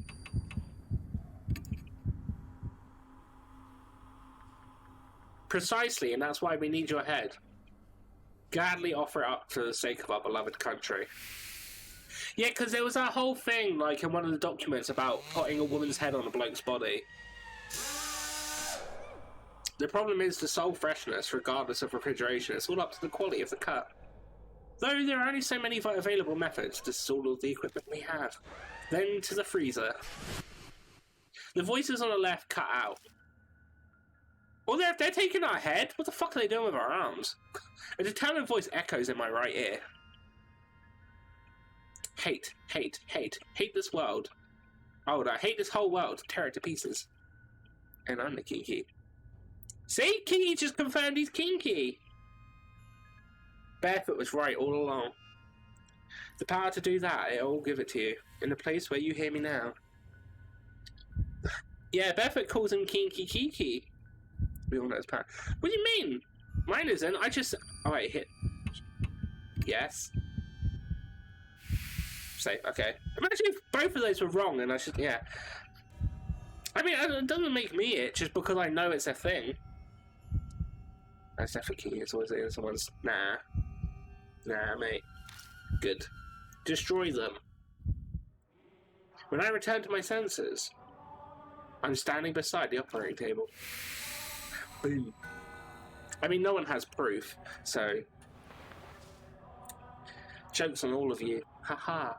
Precisely, and that's why we need your head. Gladly offer it up for the sake of our beloved country. Yeah, because there was that whole thing, like, in one of the documents about putting a woman's head on a bloke's body. The problem is the soul freshness, regardless of refrigeration. It's all up to the quality of the cut. Though there are only so many available methods, this is all of the equipment we have. Then to the freezer. The voices on the left cut out. Well, they're taking our head? What the fuck are they doing with our arms? A determined voice echoes in my right ear. Hate, hate, hate. Hate this world. Oh, I hate this whole world. Tear it to pieces. And I'm the kinky. See? Kinky just confirmed he's kinky. Barefoot was right all along. The power to do that, I'll give it to you. In the place where you hear me now. Yeah, Barefoot calls him Kinky Kiki. We all know his power. What do you mean? Mine isn't. I just... Oh, wait, hit. Yes. Safe, okay. Imagine if both of those were wrong and I should... Yeah. I mean, it doesn't make me it just because I know it's a thing. That's definitely key. It's always in someone's. Nah, mate. Good. Destroy them. When I return to my senses, I'm standing beside the operating table. Boom. I mean, no one has proof, so joke's on all of you. Haha.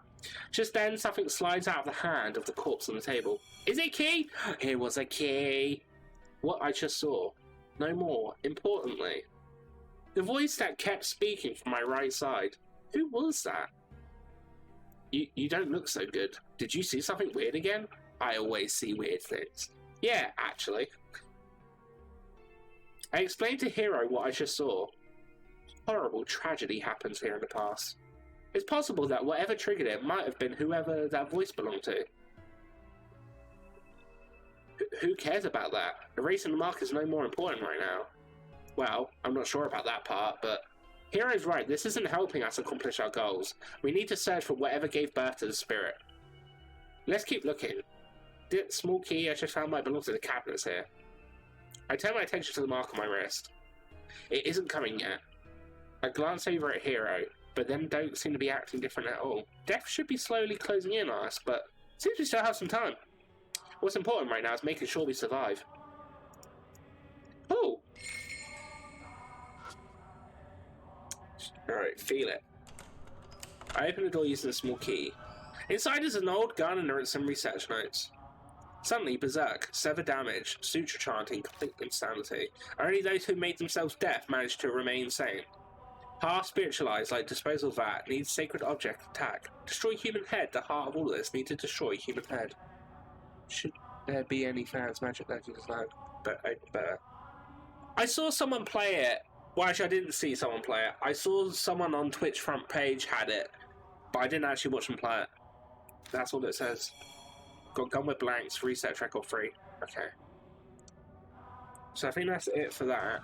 Just then, something slides out of the hand of the corpse on the table. Is it a key? It was a key. What I just saw. No more. Importantly, the voice that kept speaking from my right side. Who was that? You don't look so good. Did you see something weird again? I always see weird things. Yeah, actually. I explained to Hero what I just saw. Horrible tragedy happens here in the past. It's possible that whatever triggered it might have been whoever that voice belonged to. Who cares about that? Erasing the mark is no more important right now. Well, I'm not sure about that part, but Hero's right, this isn't helping us accomplish our goals. We need to search for whatever gave birth to the spirit. Let's keep looking. This small key I just found might belong to the cabinets here. I turn my attention to the mark on my wrist. It isn't coming yet. I glance over at Hero, but then don't seem to be acting different at all. Death should be slowly closing in on us, but seems we still have some time. What's important right now is making sure we survive. Oh! Alright, feel it. I open the door using a small key. Inside is an old gun and some research notes. Suddenly, berserk, severe damage, suture chanting, complete insanity. Only those who made themselves deaf managed to remain sane. Half spiritualized like disposal vat, needs sacred object attack. Destroy human head, the heart of all of this need to destroy human head. Should there be any fans, Magic Legends like, but better. I saw someone play it. Well, actually, I didn't see someone play it. I saw someone on Twitch front page had it, but I didn't actually watch them play it. That's all it says. Got gun with blanks, reset record free. Okay. So I think that's it for that.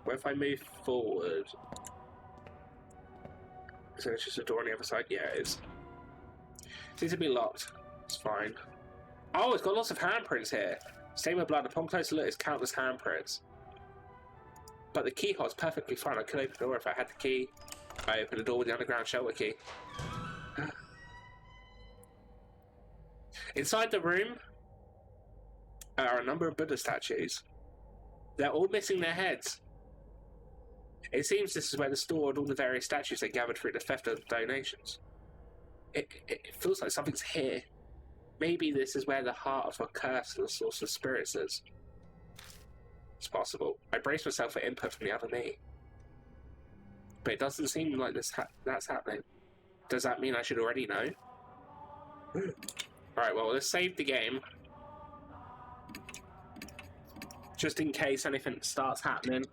What if I move forward? So it's just a door on the other side? Yeah, it is. Seems to be locked. It's fine. Oh, it's got lots of handprints here. Stain with blood. Upon closer look, it's countless handprints. But the keyhold's perfectly fine. I could open the door if I had the key. I opened the door with the underground shelter key. Inside the room are a number of Buddha statues. They're all missing their heads. It seems this is where they stored all the various statues they gathered through the theft of donations. It feels like something's here. Maybe this is where the heart of a curse for the source of spirits is. It's possible. I brace myself for input from the other me. But it doesn't seem like that's happening. Does that mean I should already know? Alright, well, let's save the game. Just in case anything starts happening.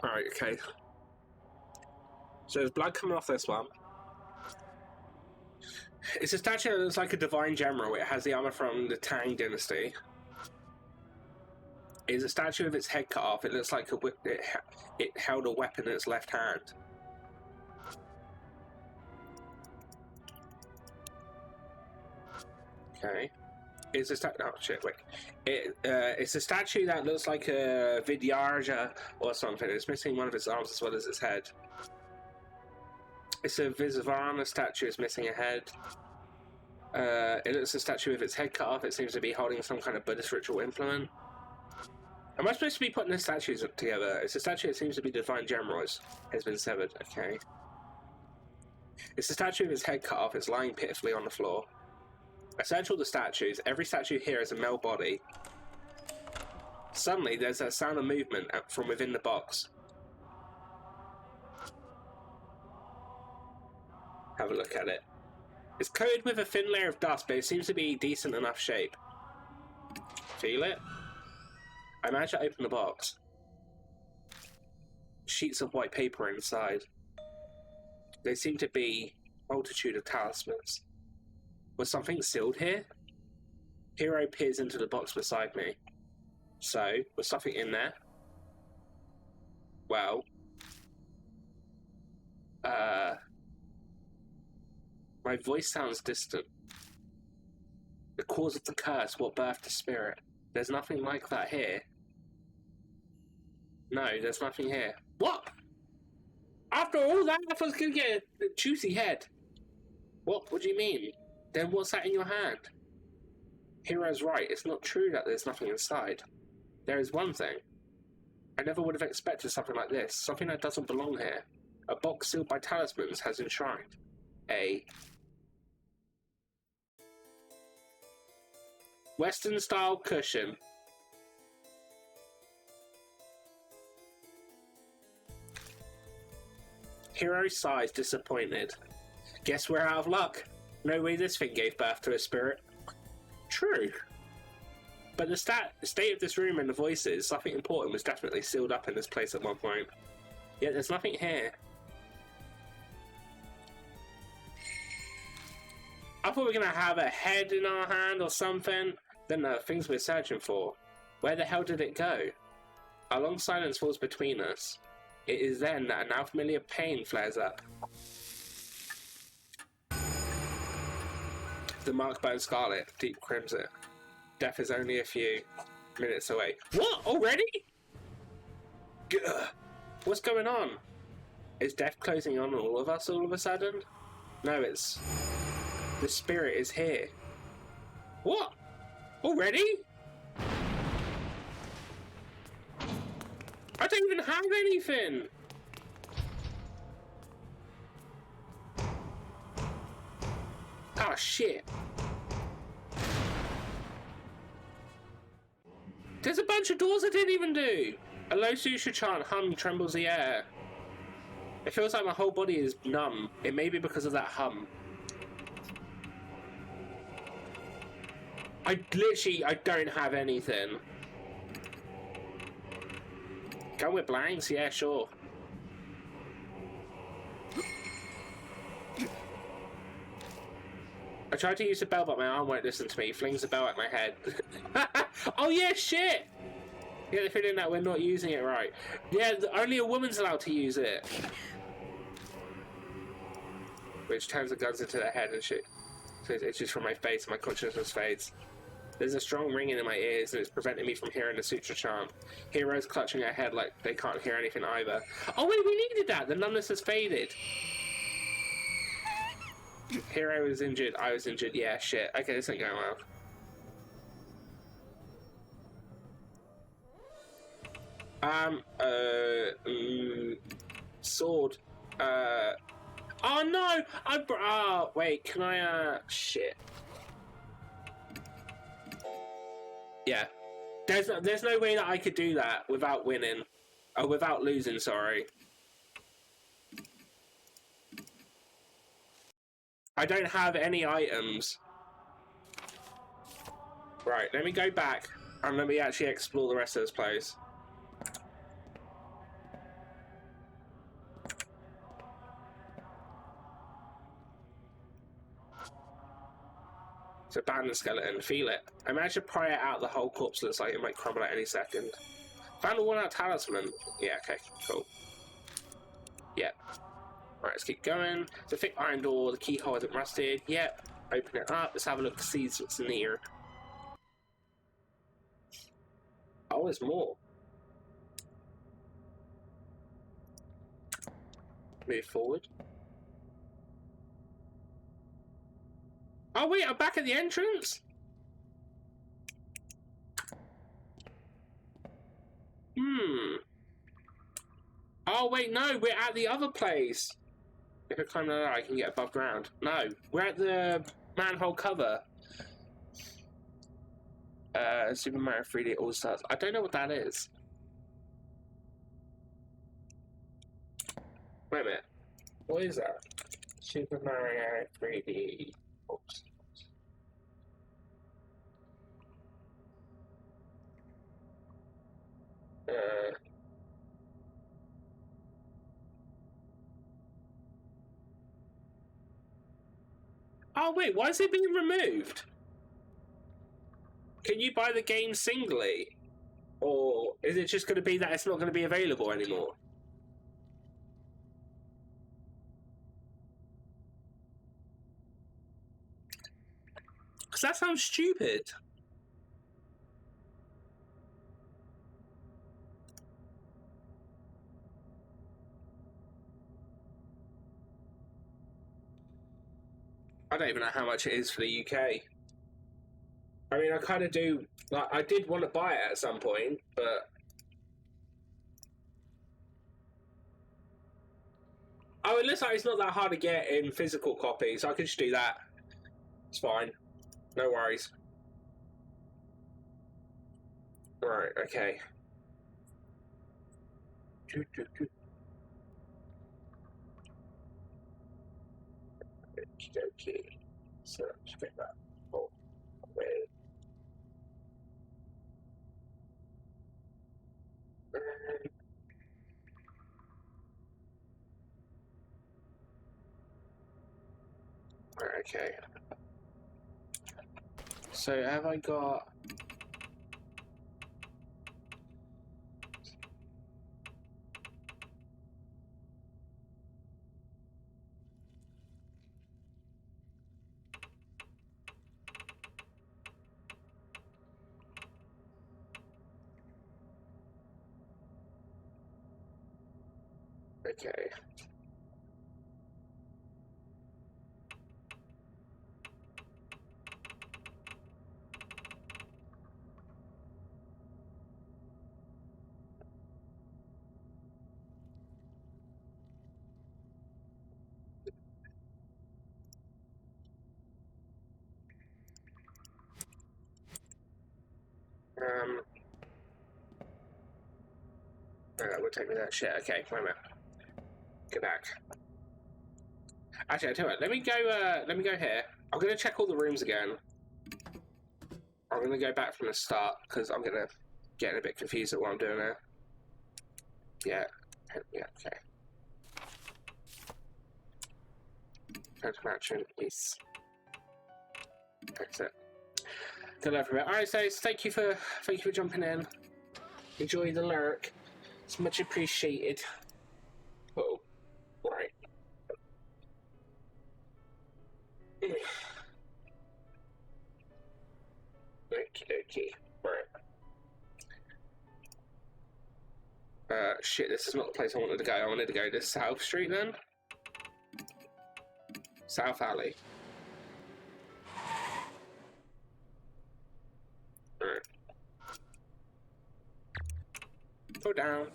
Alright, okay. So there's blood coming off this one. It's a statue that looks like a divine general. It has the armor from the Tang dynasty. It's a statue with its head cut off. It looks like it held a weapon in its left hand. Okay. It's a statue. Oh shit! Wait. It's a statue that looks like a Vidyarja or something. It's missing one of its arms as well as its head. It's a Visvana statue. It's missing a head. It looks a statue with its head cut off. It seems to be holding some kind of Buddhist ritual implement. Am I supposed to be putting the statues together? It's a statue that seems to be the Divine General has been severed. Okay. It's a statue with its head cut off. It's lying pitifully on the floor. I search all the statues. Every statue here is a male body. Suddenly, there's a sound of movement from within the box. Have a look at it. It's coated with a thin layer of dust, but it seems to be decent enough shape. Feel it? I managed to open the box. Sheets of white paper inside. They seem to be a multitude of talismans. Was something sealed here? Hero peers into the box beside me. So, was something in there? Well, my voice sounds distant. The cause of the curse, what birthed the spirit. There's nothing like that here. No, there's nothing here. What? After all that, I was gonna get a juicy head. What? What do you mean? Then what's that in your hand? Hero's right. It's not true that there's nothing inside. There is one thing. I never would have expected something like this. Something that doesn't belong here. A box sealed by talismans has enshrined a Western-style cushion. Hero sighs, disappointed. Guess we're out of luck. No way this thing gave birth to a spirit. True. But the state of this room and the voices, something important was definitely sealed up in this place at one point. Yet there's nothing here. I thought we were going to have a head in our hand or something. Then the things we're searching for. Where the hell did it go? A long silence falls between us. It is then that a now familiar pain flares up. The mark burns scarlet, deep crimson. Death is only a few minutes away. What? Already? Gah. What's going on? Is death closing on all of us all of a sudden? No, it's... The spirit is here. What? Already? I don't even have anything! Ah, shit. There's a bunch of doors I didn't even do! A low sushi chant hum trembles the air. It feels like my whole body is numb. It may be because of that hum. I don't have anything. Go with blanks? Yeah, sure. I tried to use the bell, but my arm won't listen to me. Flings the bell at my head. Oh yeah, shit! Yeah, the feeling that we're not using it right. Yeah, only a woman's allowed to use it. Which turns the guns into their head and shit. So it's just from my face and my consciousness fades. There's a strong ringing in my ears and it's preventing me from hearing the sutra chant. Hero's clutching her head like they can't hear anything either. Oh wait, we needed that! The numbness has faded. Hero was injured, I was injured, yeah, shit. Okay, this ain't going well. Sword. Oh no! Oh, wait, can I, shit. Yeah. There's no way that I could do that without winning. Oh, without losing, sorry. I don't have any items. Right, let me go back and let me actually explore the rest of this place. It's a abandoned skeleton, feel it. I managed to pry it out, the whole corpse looks like it might crumble at any second. Found a worn-out talisman. Yeah, okay, cool. Yeah. Right, let's keep going. It's a thick iron door, the keyhole isn't rusted. Yep. Open it up, let's have a look to see what's in here. Oh, there's more. Move forward. Oh wait, I'm back at the entrance? Oh wait, no, we're at the other place. If I climb that, I can get above ground. No, we're at the manhole cover. Super Mario 3D All Stars. I don't know what that is. Wait a minute. What is that? Super Mario 3D All Stars. Oh wait, why is it being removed? Can you buy the game singly? Or is it just going to be that it's not going to be available anymore? Because that sounds stupid. I don't even know how much it is for the UK. I mean, I kind of do. Like, I did want to buy it at some point, but oh, it looks like it's not that hard to get in physical copies. So I could just do that. It's fine. No worries. Right. Okay. Okay. So let's get that. Oh, wait. Okay. So have I got? Okay. That would take me that shit. Okay, wait a minute. Get back. Actually, I tell you what. Let me go. Let me go here. I'm gonna check all the rooms again. I'm gonna go back from the start because I'm gonna get a bit confused at what I'm doing now. Yeah. Yeah. Okay. Photo matching is. That's it. Good luck for it. All right, so thank you for jumping in. Enjoy the lurk. It's much appreciated. Oh, right. Okay. Right. Shit, this is not the place I wanted to go. I wanted to go to South Street then. South Alley. Alright. Go down.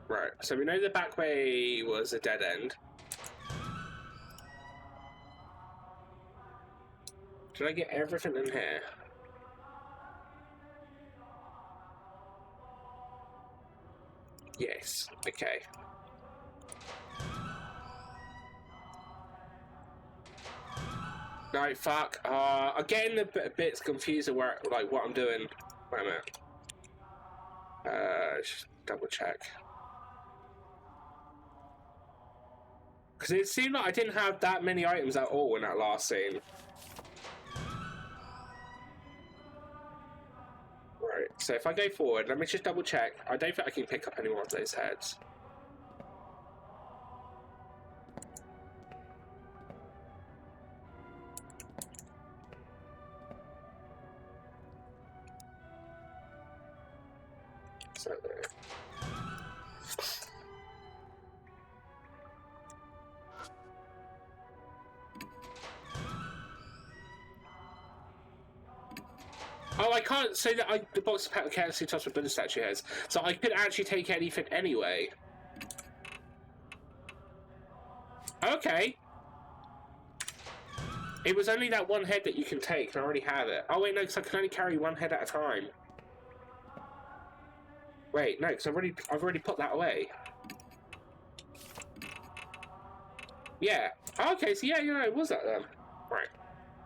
Right, so we know the back way was a dead end. Did I get everything in here? Yes, okay. No, fuck. I'm getting the bits confused of where, like, what I'm doing. Wait a minute. Just double check. Because it seemed like I didn't have that many items at all in that last scene. Right, so if I go forward, let me just double check. I don't think I can pick up any more of those heads. So there. Oh, I can't say that the box of pack carelessly tossed with Buddha statue heads, so I could actually take anything anyway. Okay. It was only that one head that you can take, and I already have it. Oh wait, no, because I can only carry one head at a time. Wait, no, because I've already put that away. Yeah. Oh, okay, so yeah, it was that then. Right.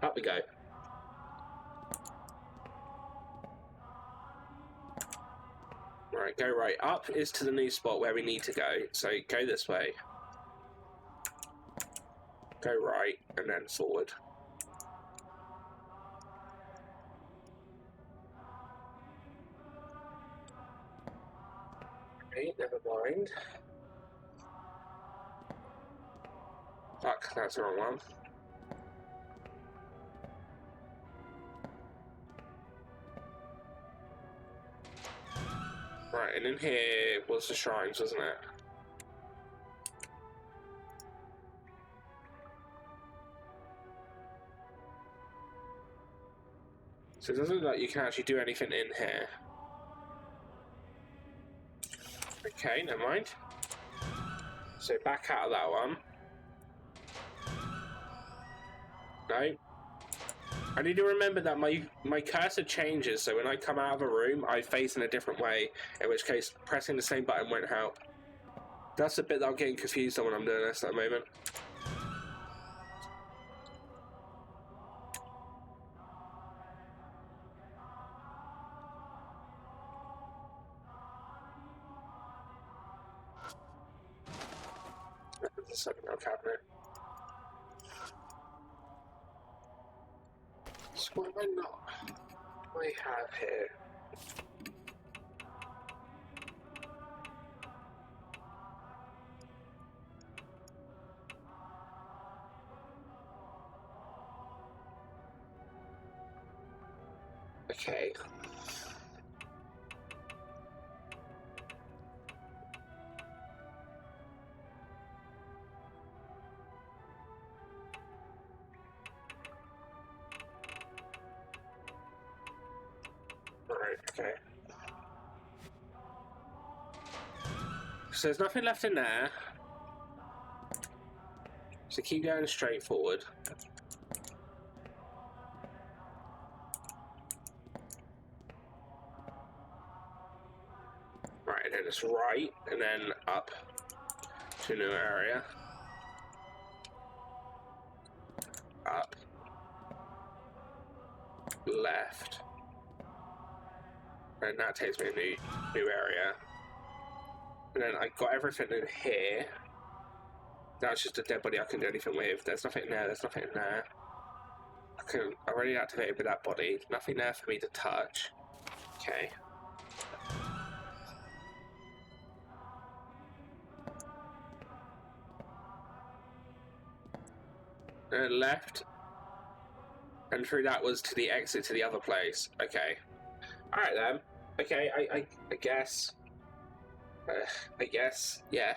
Up we go. Right, go right. Up is to the new spot where we need to go. So go this way. Go right, and then forward. Okay, never mind. Fuck, that's the wrong one. Right, and in here was the shrines, wasn't it? So it doesn't look like you can actually do anything in here. Okay, never mind. So back out of that one. No. I need to remember that my cursor changes, so when I come out of a room, I face in a different way, in which case pressing the same button won't help. That's the bit that I'm getting confused on when I'm doing this at the moment. There's a second cabinet. So what am I not? What do I have here? Okay. Right, okay. So there's nothing left in there. So keep going straight forward. Right, and then it's right, and then up to a new area. Up. Left. And that takes me to a new area. And then I got everything in here. That's just a dead body I can do anything with. There's nothing in there, there's nothing in there. I already activated with that body. Nothing there for me to touch. Okay. And left. And through that was to the exit to the other place. Okay. Alright then. Okay, I guess. I guess, yeah.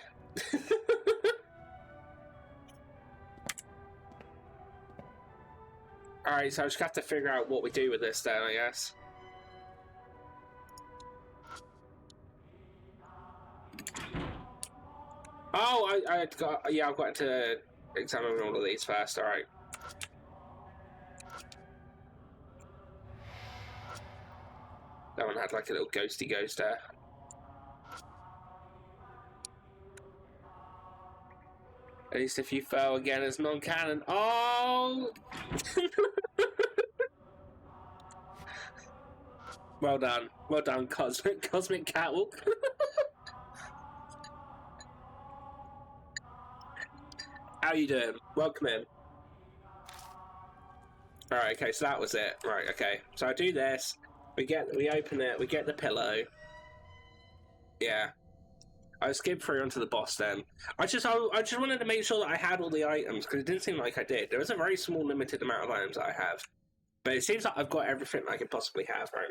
Alright, so I just have to figure out what we do with this then, I guess. Oh, I've got to examine all of these first, alright. That one had like a little ghosty ghost there. At least if you fell again as non-canon. Oh! Well done, Cosmic Catwalk. How you doing? Welcome in. Alright, okay, so that was it. Right, okay. So I do this, we open it, we get the pillow. Yeah. I skipped through onto the boss then. I just wanted to make sure that I had all the items, because it didn't seem like I did. There was a very small limited amount of items that I have. But it seems like I've got everything I can possibly have right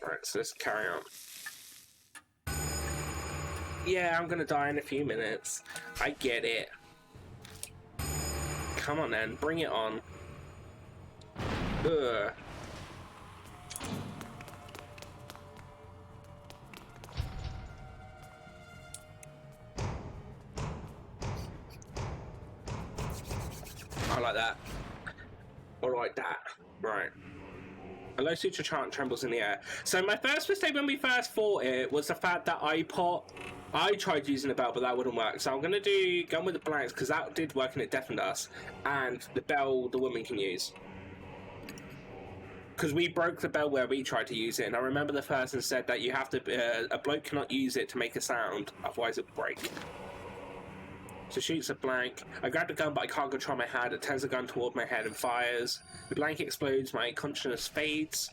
now. Right, so let's carry on. Yeah, I'm gonna die in a few minutes. I get it. Come on then, bring it on. Ugh. I like that. Or like that. Right. A low suture chant trembles in the air. So my first mistake when we first fought it was the fact that I tried using the bell, but that wouldn't work. So I'm going to do Gun with the Blanks, because that did work and it deafened us. And the bell the woman can use. Because we broke the bell where we tried to use it, and I remember the person said that you have to, a bloke cannot use it to make a sound, otherwise it will break. So shoots a blank. I grab the gun, but I can't control my hand. It turns the gun toward my head and fires. The blank explodes, my consciousness fades.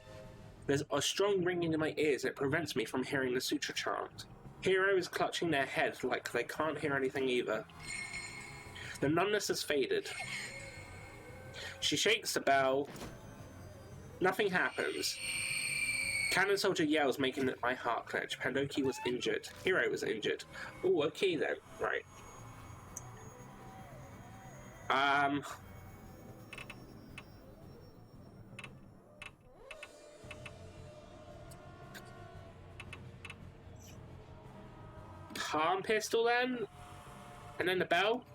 There's a strong ringing in my ears, and it prevents me from hearing the sutra chant. Hero is clutching their head like they can't hear anything either. The numbness has faded. She shakes the bell. Nothing happens. Cannon soldier yells, making my heart clench. Pandoki was injured. Hero was injured. Oh, okay then. Right. Palm pistol then? And then the bell?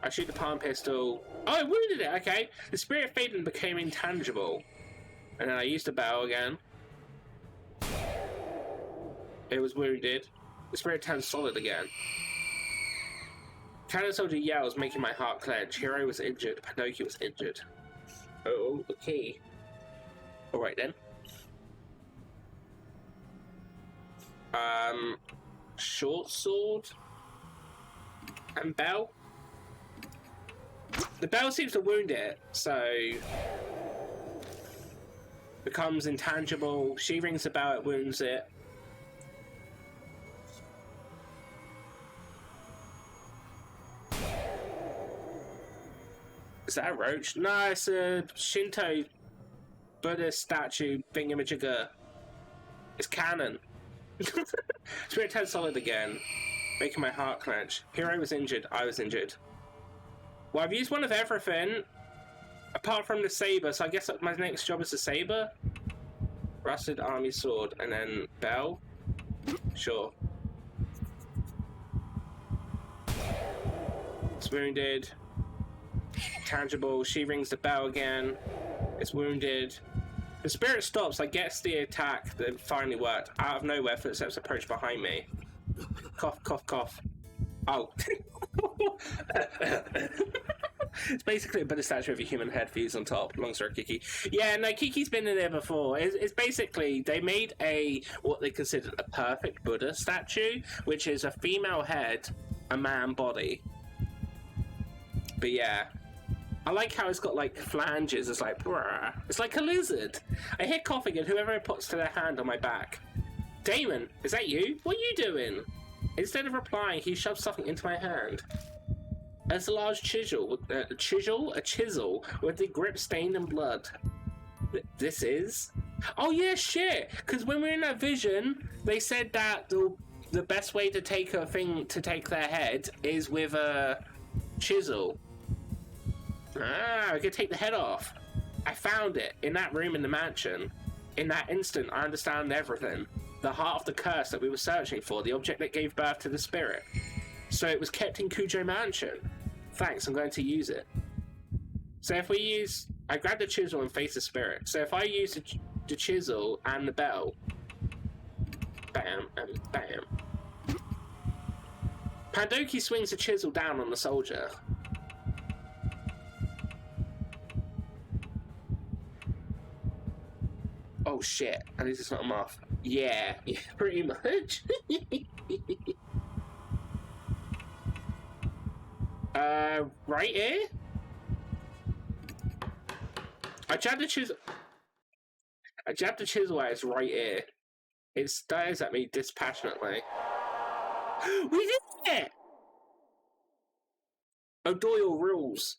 I shoot the palm pistol. Oh, I wounded it, okay. The spirit faded and became intangible. And then I used the bell again. It was wounded. The spirit turned solid again. Cannon soldier yells, making my heart clench. Hero was injured. Pandoki was injured. Oh, okay. Alright then. Short sword and bell. The bell seems to wound it, so becomes intangible. She rings the bell, it wounds it. Is that a roach? No, it's a Shinto Buddhist statue thingamajigger. It's canon. Spirit turns solid again, making my heart clench. Hero was injured, I was injured. Well, I've used one of everything, apart from the saber, so I guess my next job is the saber? Rusted army sword, and then bell? Sure. It's wounded. Tangible, she rings the bell again. It's wounded. The spirit stops, I guess the attack that finally worked. Out of nowhere, footsteps approach behind me. Cough, cough, cough. Oh. It's basically a Buddha statue with a human head fused on top. Long story, Kiki. Yeah, no, Kiki's been in there before. It's basically, they made what they considered a perfect Buddha statue, which is a female head, a man body. But yeah. I like how it's got like flanges. It's like, brah. It's like a lizard. I hear coughing and whoever puts their hand on my back. Damon, is that you? What are you doing? Instead of replying, he shoves something into my hand. It's a large chisel. A chisel with the grip stained in blood. This is? Oh yeah, shit. Because when we were in that vision, they said that the best way to take a thing to take their head is with a chisel. Ah, I could take the head off. I found it in that room in the mansion. In that instant, I understand everything. The heart of the curse that we were searching for, the object that gave birth to the spirit. So it was kept in Kujo Mansion. Thanks, I'm going to use it. So if we use... I grab the chisel and face the spirit. So if I use the chisel and the bell... Bam, and bam. Pandoki swings the chisel down on the soldier. Oh shit, at least it's not a moth. Yeah, pretty much. Right here? I jabbed the chisel out, it's right here. It stares at me dispassionately. We did it! O'Doyle rules.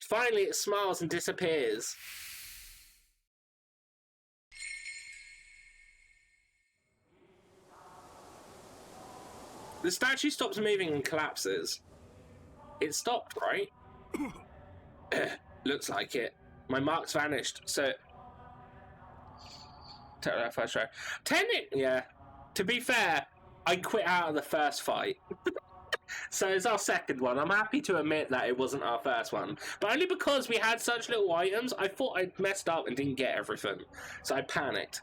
Finally it smiles and disappears. The statue stops moving and collapses. It stopped, right? Looks like it. My marks vanished, so... Take that first try. Yeah. To be fair, I quit out of the first fight. So it's our second one. I'm happy to admit that it wasn't our first one. But only because we had such little items, I thought I'd messed up and didn't get everything. So I panicked.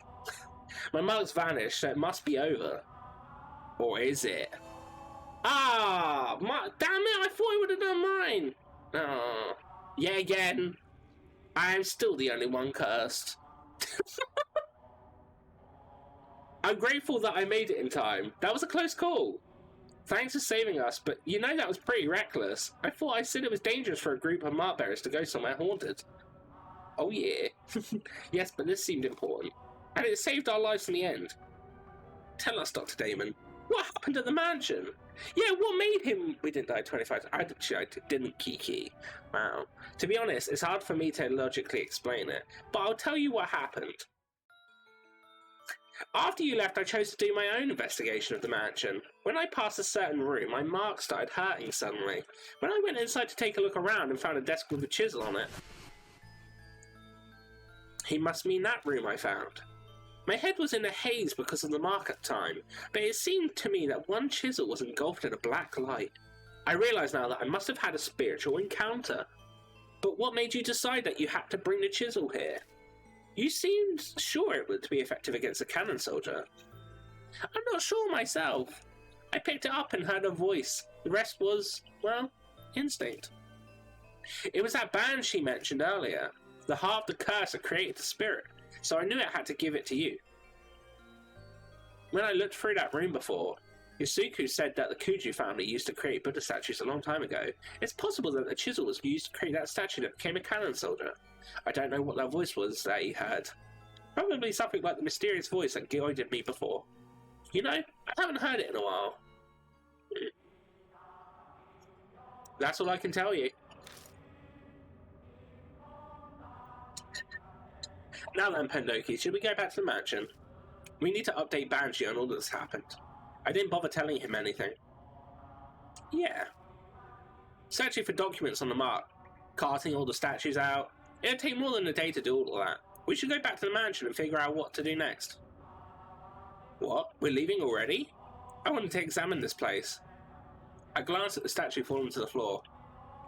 My marks vanished, so it must be over. Or is it? Damn it, I thought I would have done mine. Oh, yeah, again. I am still the only one cursed. I'm grateful that I made it in time. That was a close call. Thanks for saving us, but you know that was pretty reckless. I thought I said it was dangerous for a group of mark bearers to go somewhere haunted. Oh yeah. Yes, but this seemed important. And it saved our lives in the end. Tell us, Dr. Damon, what happened at the mansion? Yeah, what made him... We didn't die 25 I didn't, Kiki. Wow. To be honest, it's hard for me to logically explain it, but I'll tell you what happened. After you left, I chose to do my own investigation of the mansion. When I passed a certain room, my mark started hurting suddenly. When I went inside to take a look around and found a desk with a chisel on it. He must mean that room I found. My head was in a haze because of the mark at the time, but it seemed to me that one chisel was engulfed in a black light. I realise now that I must have had a spiritual encounter. But what made you decide that you had to bring the chisel here? You seemed sure it would be effective against a cannon soldier. I'm not sure myself. I picked it up and heard a voice. The rest was, well, instinct. It was that band she mentioned earlier. The heart of the curse that created the spirit, so I knew I had to give it to you. When I looked through that room before, Yasuku said that the Kuju family used to create Buddha statues a long time ago. It's possible that the chisel was used to create that statue that became a cannon soldier. I don't know what that voice was that he heard. Probably something like the mysterious voice that guided me before. You know, I haven't heard it in a while. That's all I can tell you. Now then, Pendoki, should we go back to the mansion? We need to update Banshee on all that's happened. I didn't bother telling him anything. Yeah. Searching for documents on the mark, carting all the statues out. It'll take more than a day to do all of that. We should go back to the mansion and figure out what to do next. What? We're leaving already? I wanted to examine this place. I glanced at the statue falling to the floor.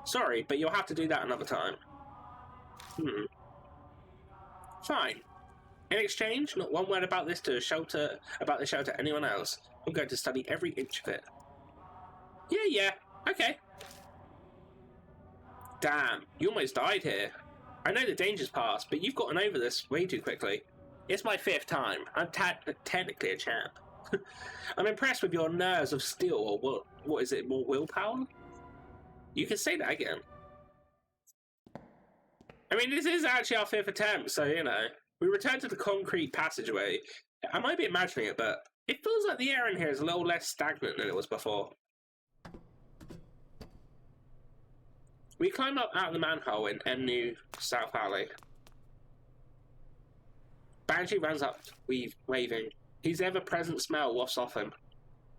Sorry, but you'll have to do that another time. Fine. In exchange, not one word about this to the shelter to anyone else. I'm going to study every inch of it. Yeah, okay. Damn, you almost died here. I know the danger's past, but you've gotten over this way too quickly. It's my 5th time. I'm technically a champ. I'm impressed with your nerves of steel, or what is it, more willpower? You can say that again. I mean, this is actually our 5th attempt, so, you know. We return to the concrete passageway. I might be imagining it, but it feels like the air in here is a little less stagnant than it was before. We climb up out of the manhole in New South Alley. Banshee runs up, waving. His ever-present smell wafts off him.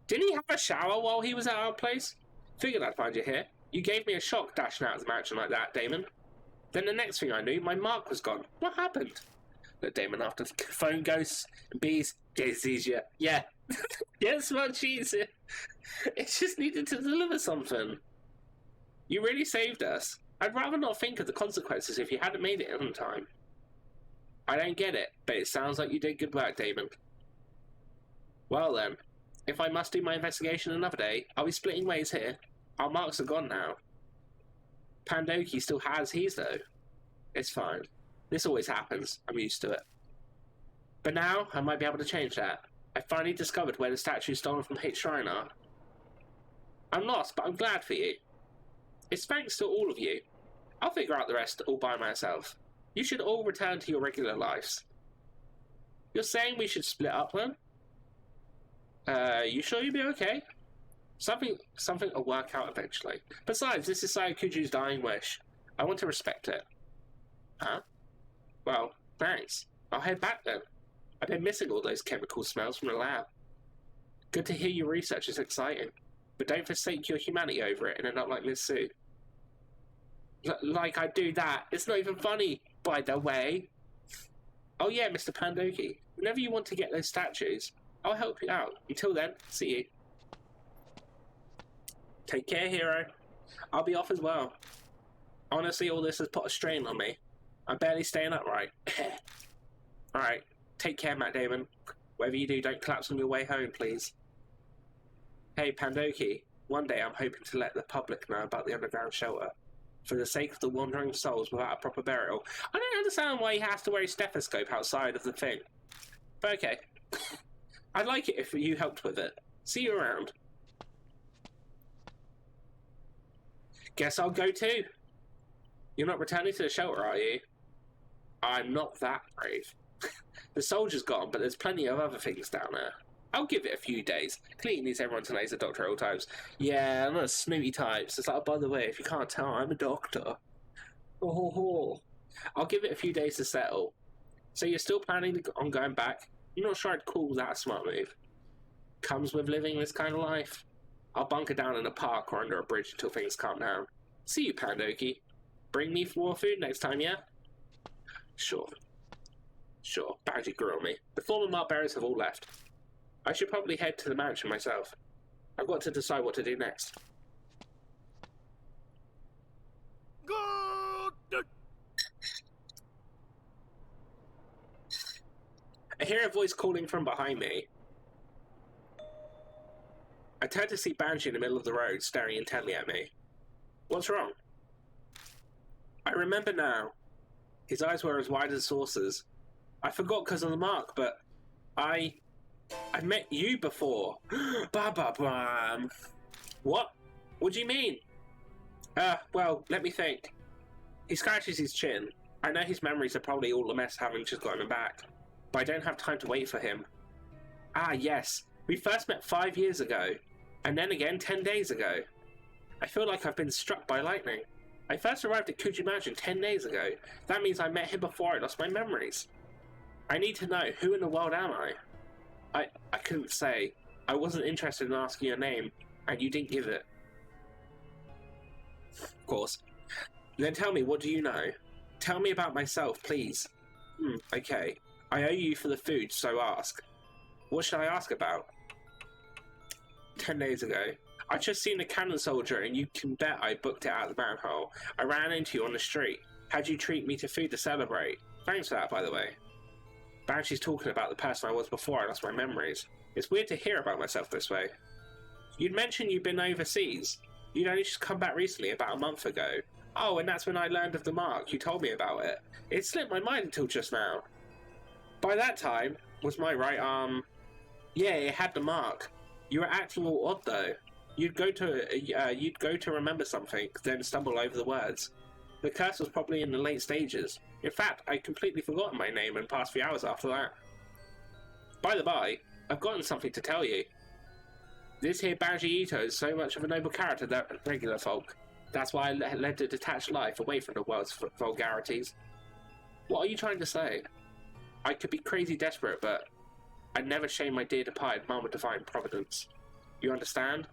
Didn't he have a shower while he was at our place? Figured I'd find you here. You gave me a shock dashing out of the mansion like that, Damon. Then the next thing I knew, my mark was gone. What happened? Look, Damon, after the phone ghosts and bees, it's easier. Yeah. Yeah, it's much easier. It just needed to deliver something. You really saved us. I'd rather not think of the consequences if you hadn't made it in time. I don't get it, but it sounds like you did good work, Damon. Well then, if I must do my investigation another day, I'll be splitting ways here. Our marks are gone now. Pandoki still has his though. It's fine. This always happens. I'm used to it. But now, I might be able to change that. I finally discovered where the statues stolen from Hate Shrine are. I'm lost, but I'm glad for you. It's thanks to all of you. I'll figure out the rest all by myself. You should all return to your regular lives. You're saying we should split up then? You sure you'll be okay? Something will work out eventually. Besides, this is Sayakuju's dying wish. I want to respect it. Huh? Well, thanks. I'll head back then. I've been missing all those chemical smells from the lab. Good to hear your research is exciting, but don't forsake your humanity over it and end up like Miss Sue. Like I do that. It's not even funny, by the way. Oh yeah, Mr. Pandoki. Whenever you want to get those statues, I'll help you out. Until then, see you. Take care, hero. I'll be off as well. Honestly, all this has put a strain on me. I'm barely staying upright. Alright, take care, Matt Damon. Whatever you do, don't collapse on your way home, please. Hey, Pandoki. One day I'm hoping to let the public know about the underground shelter. for the sake of the wandering souls without a proper burial. I don't understand why he has to wear his stethoscope outside of the thing. But okay. I'd like it if you helped with it. See you around. Guess I'll go too. You're not returning to the shelter, are you? I'm not that brave. The soldier's gone, but there's plenty of other things down there. I'll give it a few days. Clearly needs everyone to know he's a doctor at all times. Yeah, I'm not a snooty type. So it's like, oh, by the way, if you can't tell, I'm a doctor. Oh. I'll give it a few days to settle. So you're still planning on going back? I'm not sure I'd call that a smart move. Comes with living this kind of life. I'll bunker down in a park or under a bridge until things calm down. See you, Pandoki. Bring me more food next time, yeah? Sure. Bounty grew on me. The former mark bearers have all left. I should probably head to the mansion myself. I've got to decide what to do next. I hear a voice calling from behind me. I turn to see Banshee in the middle of the road, staring intently at me. What's wrong? I remember now. His eyes were as wide as saucers. I forgot because of the mark, but I've met you before. Ba-ba-bam. What? What do you mean? Well, let me think. He scratches his chin. I know his memories are probably all a mess having just gotten him back, but I don't have time to wait for him. Ah, yes. We first met 5 years ago, and then again 10 days ago. I feel like I've been struck by lightning. I first arrived at Kuji Mansion 10 days ago. That means I met him before I lost my memories. I need to know, who in the world am I? I couldn't say. I wasn't interested in asking your name, and you didn't give it. Of course. Then tell me, what do you know? Tell me about myself, please. Okay. I owe you for the food, so ask. What should I ask about? 10 days ago. I'd just seen a cannon soldier, and you can bet I booked it out of the manhole. I ran into you on the street. How'd you treat me to food to celebrate? Thanks for that, by the way. Banshee's talking about the person I was before I lost my memories. It's weird to hear about myself this way. You'd mentioned you'd been overseas. You'd only just come back recently, about a month ago. Oh, and that's when I learned of the mark. You told me about it. It slipped my mind until just now. By that time, was my right arm... Yeah, it had the mark. You were acting all odd, though. You'd go to remember something, then stumble over the words. The curse was probably in the late stages. In fact, I'd completely forgotten my name and passed few hours after that. By the by, I've gotten something to tell you. This here Banji Ito is so much of a noble character than regular folk. That's why I led a detached life away from the world's vulgarities. What are you trying to say? I could be crazy desperate, but I'd never shame my dear departed mum with divine providence. You understand?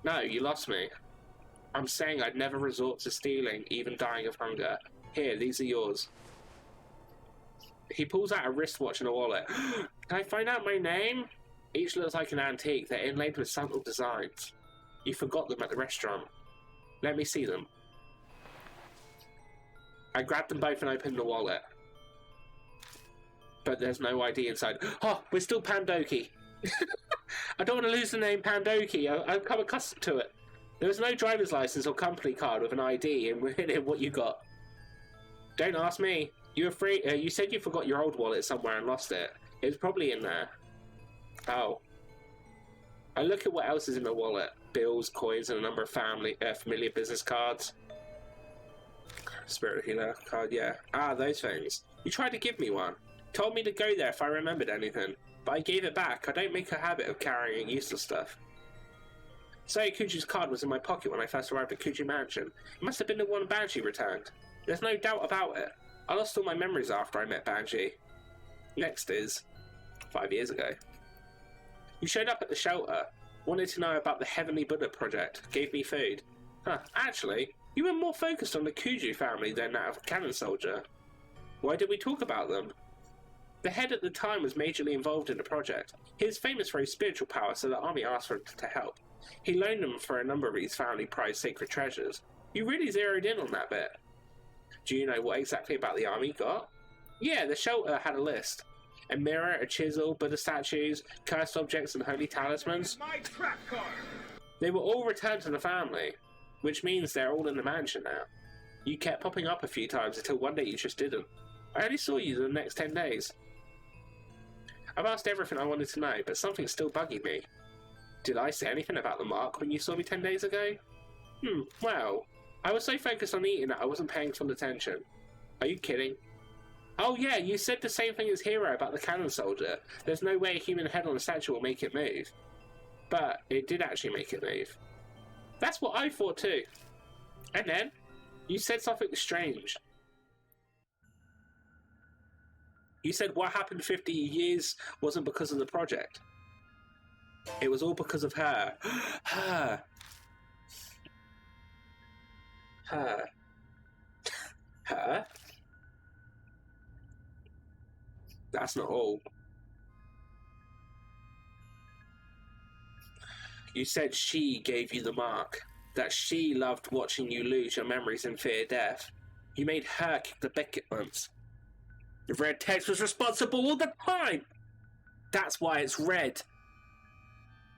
No, you lost me. I'm saying I'd never resort to stealing, even dying of hunger. Here, these are yours. He pulls out a wristwatch and a wallet. Can I find out my name? Each looks like an antique. They're inlaid with subtle designs. You forgot them at the restaurant. Let me see them. I grabbed them both and opened the wallet. But there's no ID inside. Oh, we're still Pandoki. I don't want to lose the name Pandoki. I've become accustomed to it. There was no driver's license or company card with an ID in what you got. Don't ask me. You said you forgot your old wallet somewhere and lost it. It was probably in there. Oh. I look at what else is in the wallet. Bills, coins, and a number of familiar business cards. Spirit healer card, yeah. Ah, those things. You tried to give me one. Told me to go there if I remembered anything. But I gave it back. I don't make a habit of carrying useless stuff. So Kuji's card was in my pocket when I first arrived at Kuji Mansion. It must have been the one Banshee returned. There's no doubt about it. I lost all my memories after I met Banshee. Next is 5 years ago. You showed up at the shelter, wanted to know about the Heavenly Buddha project, gave me food. Actually, you were more focused on the Kuju family than that of the Cannon Soldier. Why did we talk about them? The head at the time was majorly involved in the project. He was famous for his spiritual power, so the army asked for him to help. He loaned them for a number of his family prized sacred treasures. You really zeroed in on that bit. Do you know what exactly about the army got? Yeah, the shelter had a list. A mirror, a chisel, Buddha statues, cursed objects and holy talismans. My trap card! They were all returned to the family, which means they're all in the mansion now. You kept popping up a few times until one day you just didn't. I only saw you the next 10 days. I've asked everything I wanted to know, but something's still bugging me. Did I say anything about the mark when you saw me 10 days ago? Well, I was so focused on eating that I wasn't paying full attention. Are you kidding? Oh yeah, you said the same thing as Hero about the cannon soldier. There's no way a human head on a statue will make it move. But it did actually make it move. That's what I thought too. And then, you said something strange. You said what happened 50 years wasn't because of the project. It was all because of her. Her. Her. Her? That's not all. You said she gave you the mark. That she loved watching you lose your memories and fear death. You made her kick the bucket once. The red text was responsible all the time! That's why it's red.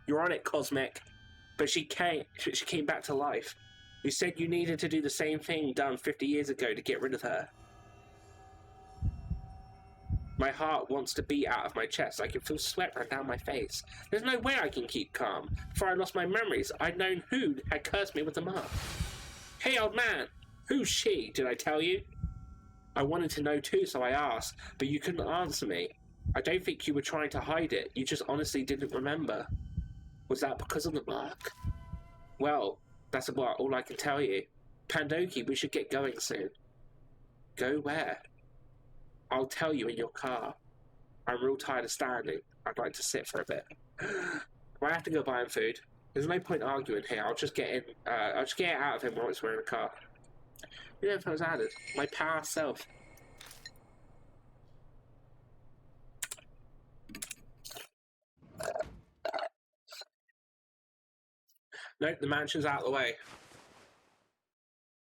You're on it, Cosmic. But she came back to life. You said you needed to do the same thing done 50 years ago to get rid of her. My heart wants to beat out of my chest. I can feel sweat run down my face. There's no way I can keep calm. Before I lost my memories, I'd known who had cursed me with the mark. Hey, old man! Who's she? Did I tell you? I wanted to know too, so I asked, but you couldn't answer me. I don't think you were trying to hide it. You just honestly didn't remember. Was that because of the mark? Well, that's about all I can tell you. Pandoki, we should get going soon. Go where? I'll tell you in your car. I'm real tired of standing. I'd like to sit for a bit. I have to go buy him food. There's no point arguing here. I'll just get in. I'll just get it out of him once we're in the car. You know if I was added. My past self. Nope, the mansion's out of the way.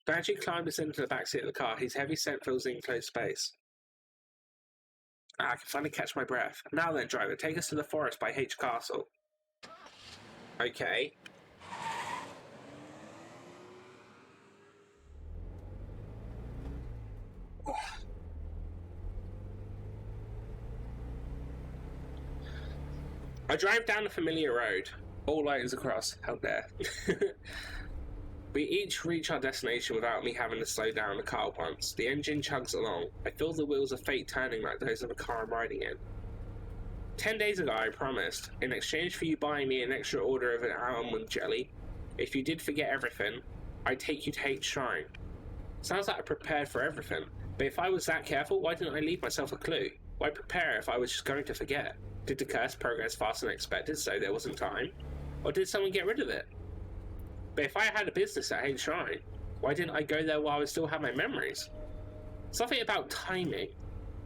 Banshee climbed us into the backseat of the car. His heavy scent fills the enclosed space. I can finally catch my breath. Now then, driver, take us to the forest by H Castle. Okay. I drive down a familiar road. All lanes across. How dare. We each reach our destination without me having to slow down the car once. The engine chugs along. I feel the wheels of fate turning like those of a car I'm riding in. 10 days ago I promised, in exchange for you buying me an extra order of an almond jelly, if you did forget everything, I'd take you to H Shrine. Sounds like I prepared for everything, but if I was that careful, why didn't I leave myself a clue? Why prepare if I was just going to forget? Did the curse progress faster than expected, so there wasn't time? Or did someone get rid of it? But if I had a business at H Shrine, why didn't I go there while I still had my memories? Something about timing,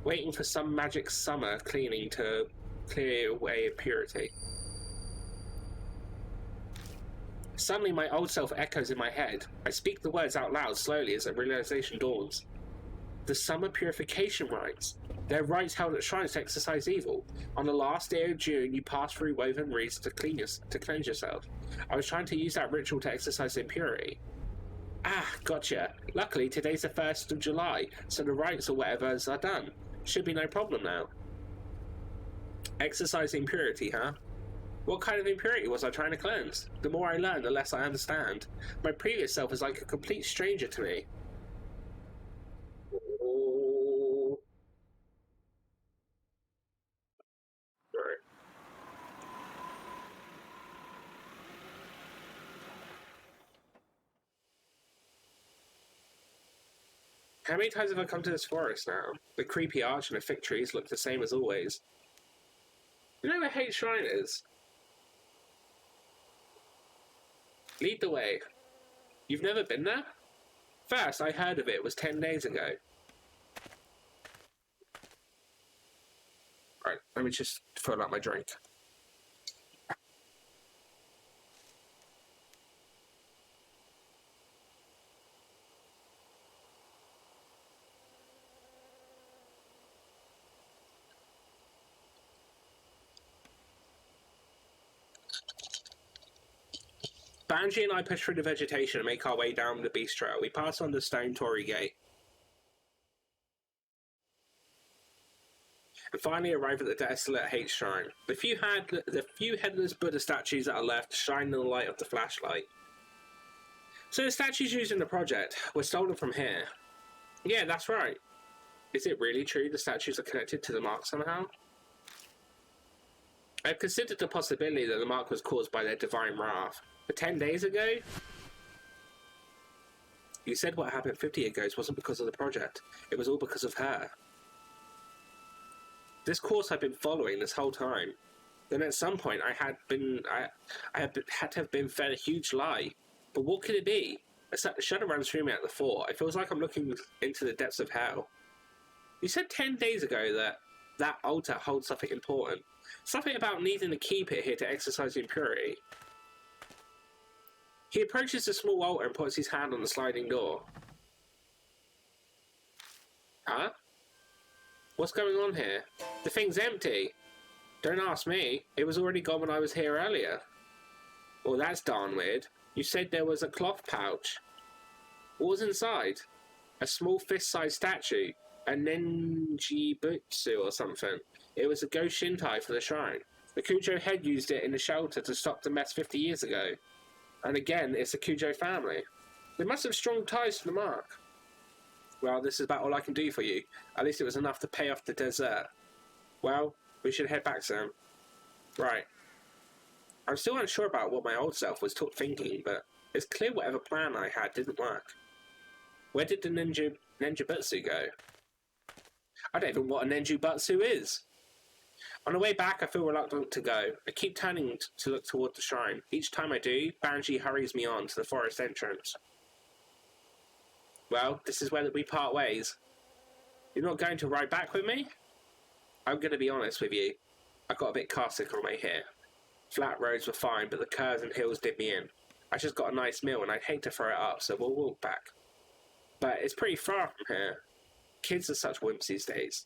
waiting for some magic summer cleaning to clear away impurity. Suddenly my old self echoes in my head. I speak the words out loud slowly as a realization dawns. The summer purification rites. They're rites held at shrines to exorcise evil. On the last day of June, you pass through woven reeds to cleanse yourself. I was trying to use that ritual to exorcise impurity. Ah, gotcha. Luckily, today's the 1st of July, so the rites or whatever's are done. Should be no problem now. Exorcise impurity, huh? What kind of impurity was I trying to cleanse? The more I learn, the less I understand. My previous self is like a complete stranger to me. Right. How many times have I come to this forest now? The creepy arch and the fig trees look the same as always. You know where Hate Shrine is? Lead the way. You've never been there? First I heard of it was 10 days ago. Right, let me just fill out my drink. Banji and I push through the vegetation and make our way down the beast trail. We pass on the stone Torii gate. And finally arrive at the desolate Hate Shrine. The few headless Buddha statues that are left shine in the light of the flashlight. So the statues used in the project were stolen from here. Yeah, that's right. Is it really true the statues are connected to the mark somehow? I've considered the possibility that the mark was caused by their divine wrath. But 10 days ago? You said what happened 50 years ago wasn't because of the project. It was all because of her. This course I've been following this whole time. Then at some point I had to have been fed a huge lie. But what could it be? A shudder runs through me at the thought. It feels like I'm looking into the depths of hell. You said 10 days ago that altar holds something important. Something about needing to keep it here to exercise impurity. He approaches the small altar and puts his hand on the sliding door. Huh? What's going on here? The thing's empty. Don't ask me. It was already gone when I was here earlier. Well, that's darn weird. You said there was a cloth pouch. What was inside? A small fist-sized statue. A Nenjibutsu or something. It was a Go Shintai for the shrine. The Kujo head used it in the shelter to stop the mess 50 years ago. And again, it's the Kujo family. They must have strong ties to the mark. Well, this is about all I can do for you. At least it was enough to pay off the dessert. Well, we should head back soon. Right. I'm still unsure about what my old self was thinking, but it's clear whatever plan I had didn't work. Where did the Nenjibutsu go? I don't even know what a Nenjibutsu is. On the way back, I feel reluctant to go. I keep turning to look toward the shrine. Each time I do, Banji hurries me on to the forest entrance. Well, this is where we part ways. You're not going to ride back with me? I'm going to be honest with you. I got a bit car sick on the way here. Flat roads were fine, but the curves and hills did me in. I just got a nice meal and I'd hate to throw it up, so we'll walk back. But it's pretty far from here. Kids are such wimps these days.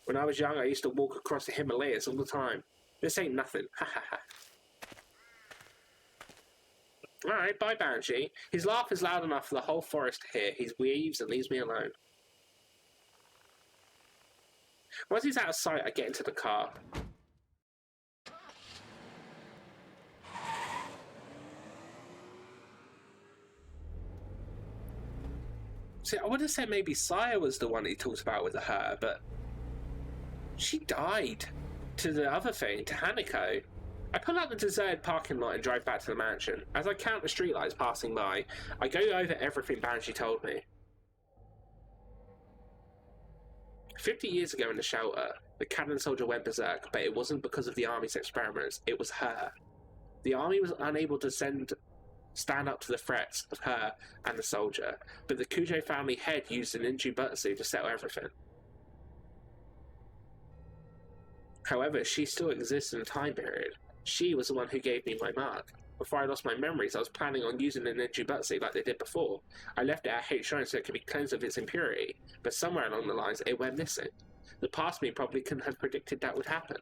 When I was young, I used to walk across the Himalayas all the time. This ain't nothing. Ha ha ha. Alright, bye Banshee. His laugh is loud enough for the whole forest to hear. He weaves and leaves me alone. Once he's out of sight, I get into the car. See, I would have said maybe Saya was the one he talked about with her, but she died to the other thing, to Hanako. I pull out the deserted parking lot and drive back to the mansion. As I count the streetlights passing by, I go over everything Banshee told me. 50 years ago in the shelter, the cannon soldier went berserk, but it wasn't because of the army's experiments, it was her. The army was unable to stand up to the threats of her and the soldier, but the Kujo family head used an Ninjutsu to settle everything. However, she still exists in a time period. She was the one who gave me my mark. Before I lost my memories, I was planning on using the Ninjutsu like they did before. I left it at Hate Shrine so it could be cleansed of its impurity, but somewhere along the lines it went missing. The past me probably couldn't have predicted that would happen.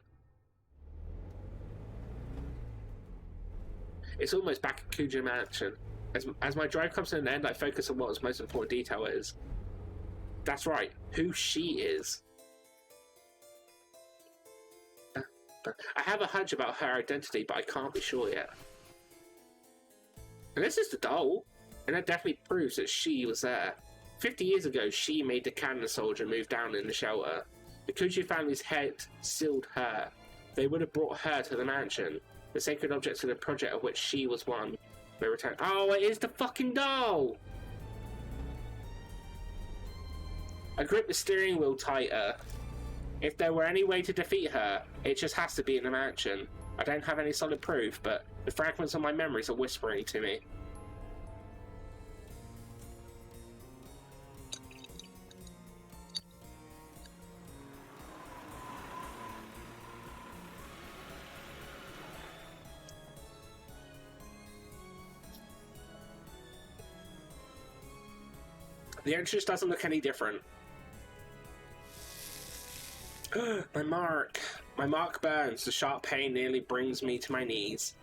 It's almost back at Kujo Mansion. As my drive comes to an end, I focus on what its most important detail is. That's right, who she is. I have a hunch about her identity, but I can't be sure yet. And this is the doll, and that definitely proves that she was there. 50 years ago, she made the cannon soldier move down in the shelter. The Kujo family's head sealed her. They would have brought her to the mansion. The sacred objects of the project of which she was one. They returned. Oh, it is the fucking doll! I grip the steering wheel tighter. If there were any way to defeat her, it just has to be in the mansion. I don't have any solid proof, but the fragments of my memories are whispering to me. The entrance doesn't look any different. My mark. My mark burns. The sharp pain nearly brings me to my knees.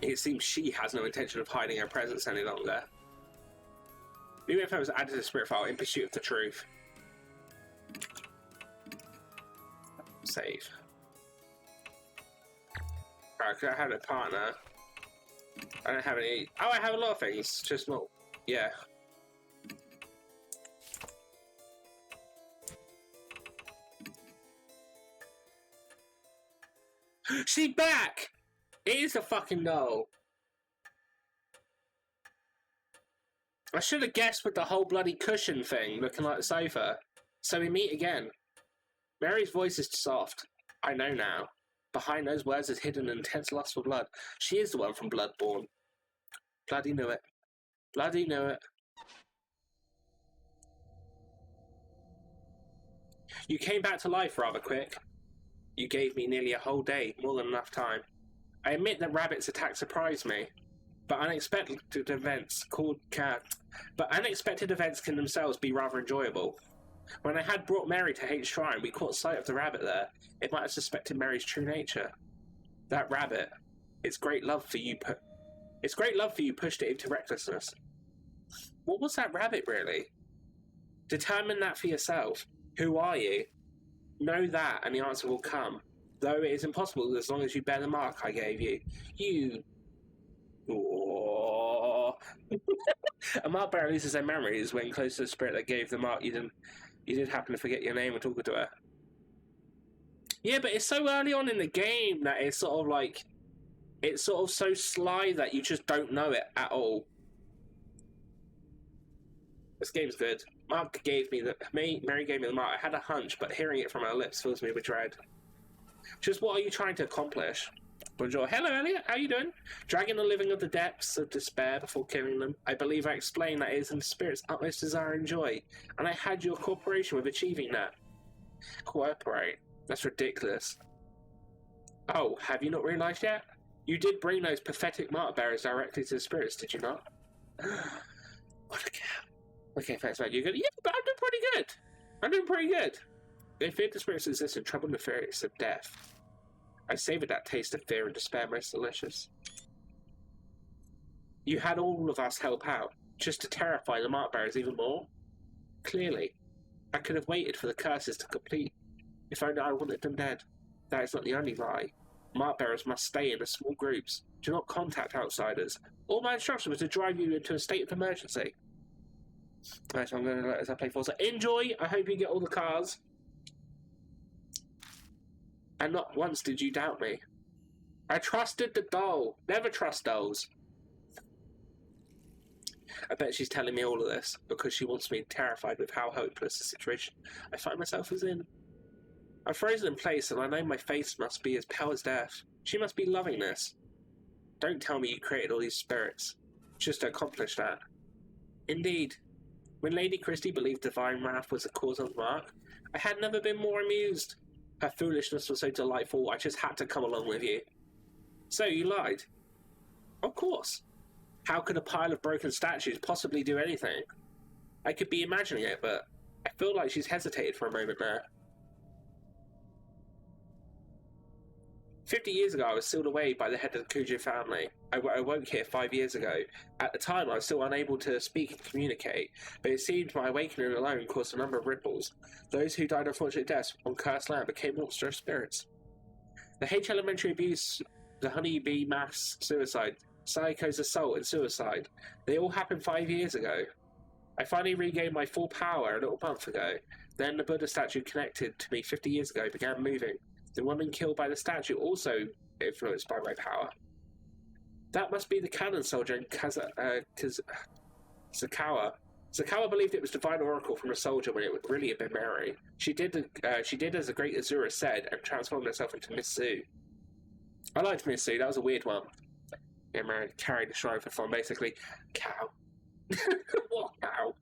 It seems she has no intention of hiding her presence any longer. Even if I was added to the spirit file in pursuit of the truth. Save. Right, I had a partner. I don't have any. Oh, I have a lot of things. Just not. Yeah. She's back! It is a fucking no. I should have guessed with the whole bloody cushion thing looking like the sofa. So we meet again. Mary's voice is soft. I know now. Behind those words is hidden an intense lust for blood. She is the one from Bloodborne. Bloody knew it. Bloody knew it. You came back to life rather quick. You gave me nearly a whole day, more than enough time. I admit that Rabbit's attack surprised me, but unexpected events can themselves be rather enjoyable. When I had brought Mary to H Shrine, we caught sight of the rabbit there. It might have suspected Mary's true nature. That rabbit, its great love for you pushed it into recklessness. What was that rabbit really? Determine that for yourself. Who are you? Know that, and the answer will come. Though it is impossible as long as you bear the mark I gave you. You. A mark bearer loses their memories when close to the spirit that gave the mark. You did happen to forget your name when talking to her. Yeah, but it's so early on in the game that it's sort of like, it's sort of so sly that you just don't know it at all. This game's good. Mary gave me the mark. I had a hunch, but hearing it from her lips fills me with dread. Just what are you trying to accomplish? Bonjour. Hello, Elliot. How you doing? Dragging the living of the depths of despair before killing them. I believe I explained that it is in the spirit's utmost desire and joy, and I had your cooperation with achieving that. Cooperate? That's ridiculous. Oh, have you not realised yet? You did bring those pathetic mark bearers directly to the spirits, did you not? What a cow. Okay, thanks, mate. You good? Yeah, but I'm doing pretty good. They feared the spirits exist and troubled the furious of death. I savoured that taste of fear and despair most delicious. You had all of us help out, just to terrify the mark bearers even more? Clearly. I could have waited for the curses to complete. If only I wanted them dead. That is not the only lie. Mark bearers must stay in small groups. Do not contact outsiders. All my instructions were to drive you into a state of emergency. Right, so I'm going to let us play Forza. Enjoy! I hope you get all the cars. And not once did you doubt me. I trusted the doll. Never trust dolls. I bet she's telling me all of this because she wants me terrified with how hopeless the situation I find myself is in. I'm frozen in place and I know my face must be as pale as death. She must be loving this. Don't tell me you created all these spirits just to accomplish that. Indeed. When Lady Christie believed divine wrath was the cause of the mark, I had never been more amused. Her foolishness was so delightful, I just had to come along with you. So, you lied? Of course. How could a pile of broken statues possibly do anything? I could be imagining it, but I feel like she's hesitated for a moment there. 50 years ago, I was sealed away by the head of the Kujo family. I woke here 5 years ago. At the time, I was still unable to speak and communicate, but it seemed my awakening alone caused a number of ripples. Those who died unfortunate deaths on cursed land became monstrous spirits. The H elementary abuse, the honeybee mass suicide, Saiko's assault and suicide, they all happened 5 years ago. I finally regained my full power a little month ago. Then the Buddha statue connected to me 50 years ago began moving. The woman killed by the statue also influenced by my power. That must be the cannon soldier in Sakawa. Sakawa believed it was divine oracle from a soldier when it would really have been Mary. She did as the great Azura said and transformed herself into Miss Sue. I liked Miss Sue, that was a weird one. Yeah, Mary carried the shrine for fun, basically. Cow. What cow?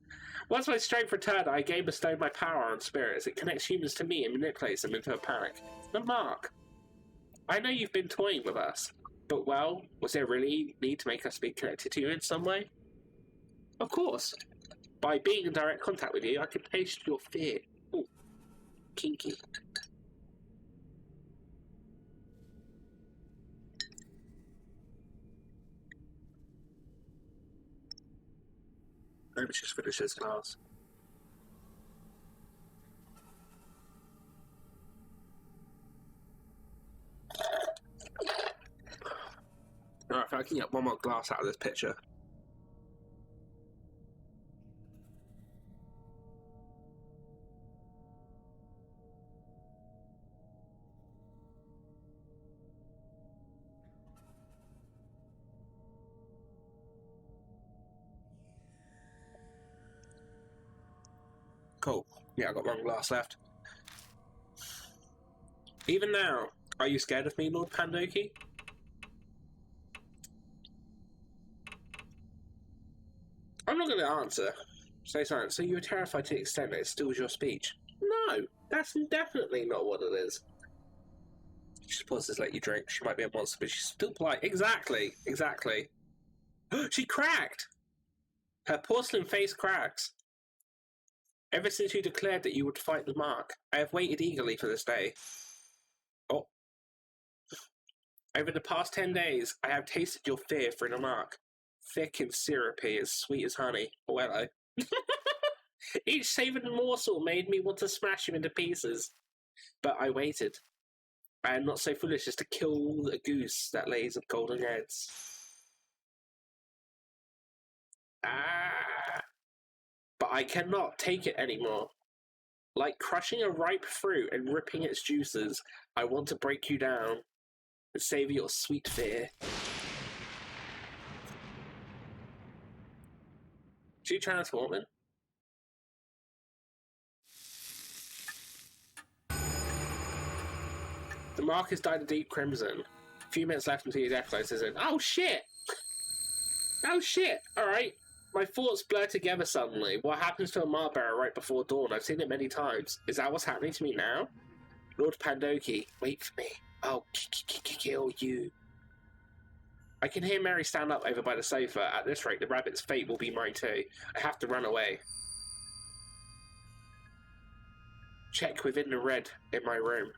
Once my strength returned, I again bestowed my power on spirits. It connects humans to me and manipulates them into a panic. The mark. I know you've been toying with us, but well, was there really need to make us be connected to you in some way? Of course. By being in direct contact with you, I can taste your fear. Ooh, kinky. Maybe just finish this class. Alright, if I can get one more glass out of this picture. Cool. Yeah, I've got one glass left. Even now, are you scared of me, Lord Pandoki? I'm not going to answer. Say something. So you were terrified to the extent that it stills your speech? No, that's definitely not what it is. She just pauses to let you drink. She might be a monster, but she's still polite. Exactly. Exactly. She cracked! Her porcelain face cracked. Ever since you declared that you would fight the mark, I have waited eagerly for this day. Oh. Over the past 10 days, I have tasted your fear for the mark. Thick and syrupy, as sweet as honey. Oh, hello. Each savoured morsel made me want to smash you into pieces. But I waited. I am not so foolish as to kill a goose that lays golden eggs. But I cannot take it anymore. Like crushing a ripe fruit and ripping its juices, I want to break you down and savour your sweet fear. She transforming? The mark has dyed a deep crimson. A few minutes left until your death closes in. Oh shit! Oh shit! Alright. My thoughts blur together suddenly. What happens to a mark bearer right before dawn? I've seen it many times. Is that what's happening to me now? Lord Pandoki, wait for me. I'll kill you. I can hear Mary stand up over by the sofa. At this rate, the rabbit's fate will be mine too. I have to run away. Check within the red in my room.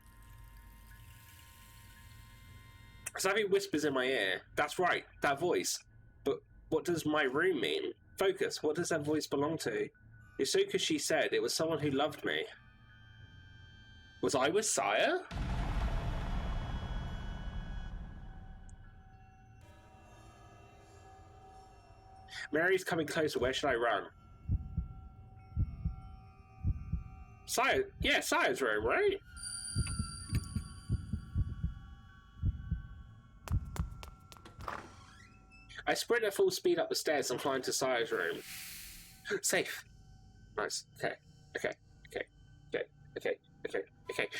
Savvy whispers in my ear. That's right, that voice. But what does my room mean? Focus, what does that voice belong to? Yasuka, she said, it was someone who loved me. Was I with Sire? Mary's coming closer, where should I run? Sire, yeah, Sire's room, right? I sprint at full speed up the stairs and fly into Sire's room. Safe. Nice. Okay.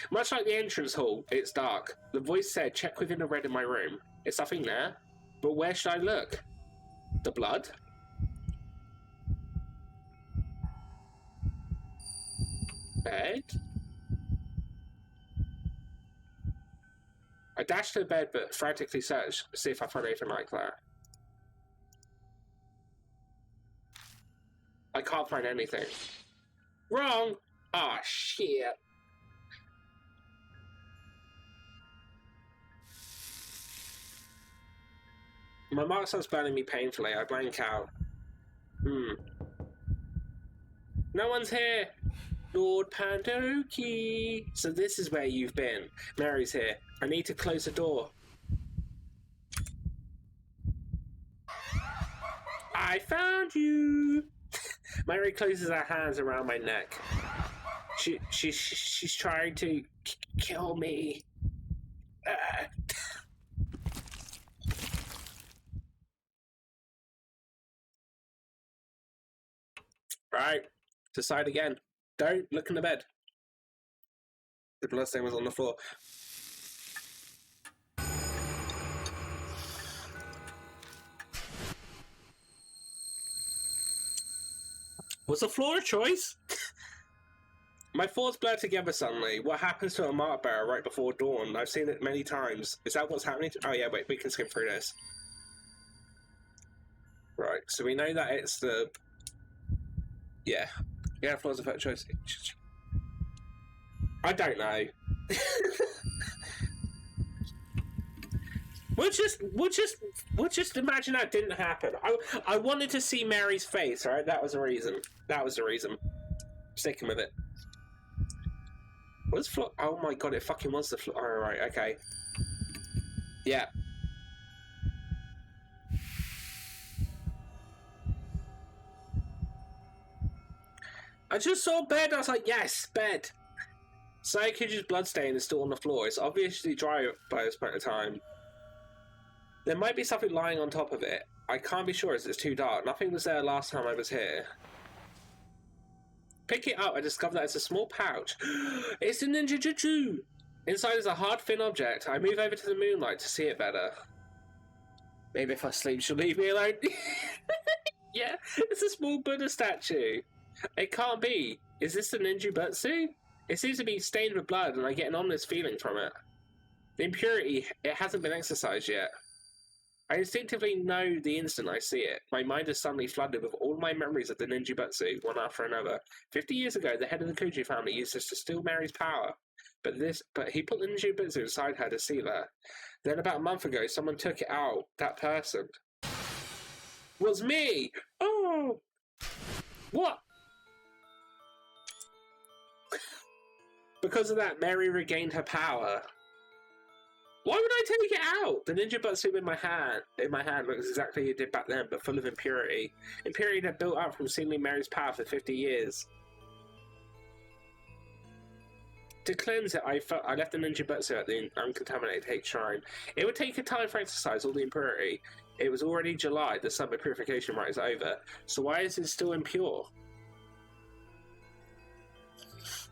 Much like the entrance hall, it's dark. The voice said, check within the red in my room. Is something there? But where should I look? The blood? Bed? I dash to the bed but frantically search to see if I find anything like that. I can't find anything. Wrong! Ah, shit. My mark starts burning me painfully. I blank out. No one's here! Lord Pandoki! So this is where you've been. Mary's here. I need to close the door. I found you! Mary closes her hands around my neck. She's trying to kill me. Right. Decide again. Don't look in the bed. The bloodstain was on the floor. Was the floor a choice? My thoughts blur together suddenly. What happens to a mark bearer right before dawn? I've seen it many times. Is that what's happening? Oh yeah, wait, we can skip through this. Right, so we know that it's the... Yeah. Yeah, floor's a first choice. I don't know. We'll just imagine that didn't happen. I wanted to see Mary's face, right? That was the reason. Sticking with it. Was floor? Oh my god! It fucking was the floor. All right, okay. Yeah. I just saw bed. I was like, yes, bed. Sayakij's bloodstain is still on the floor. It's obviously dry by this point in time. There might be something lying on top of it. I can't be sure as it's too dark. Nothing was there last time I was here. Pick it up, I discover that it's a small pouch. It's a ninjutsu! Inside is a hard, thin object. I move over to the moonlight to see it better. Maybe if I sleep, she'll leave me alone. Yeah, it's a small Buddha statue. It can't be. Is this the ninjutsu? It seems to be stained with blood, and I get an ominous feeling from it. The impurity, it hasn't been exorcised yet. I instinctively know the instant I see it. My mind is suddenly flooded with all my memories of the ninjutsu, one after another. 50 years ago, the head of the Kuji family used this to steal Mary's power. But he put the ninjutsu inside her to seal her. Then about a month ago, someone took it out. That person was me! Oh! What? Because of that, Mary regained her power. Why would I take it out? The ninjutsu in my hand looks exactly like it did back then, but full of impurity. Impurity that built up from sealing Mary's power for 50 years. To cleanse it, I left the ninjutsu at the uncontaminated Hate Shrine. It would take a time for exercise all the impurity. It was already July, the summer purification rite is over. So why is it still impure?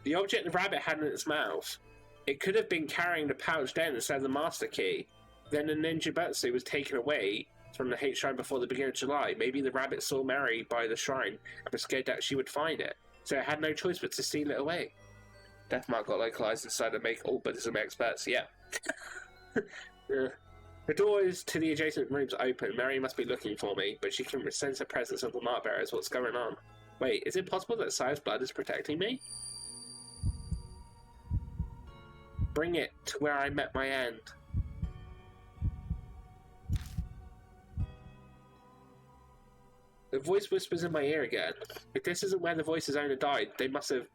The object the rabbit had in its mouth. It could have been carrying the pouch then instead of the master key. Then the ninjutsu was taken away from the Hate Shrine before the beginning of July. Maybe the rabbit saw Mary by the shrine and was scared that she would find it, so it had no choice but to steal it away. Death Mark got localized inside to make all Buddhism experts, yeah. The doors to the adjacent rooms are open. Mary must be looking for me, but she can sense the presence of the mark bearers. What's going on? Wait, is it possible that Saya's blood is protecting me? Bring it to where I met my end. The voice whispers in my ear again. If this isn't where the voice's owner died, they must have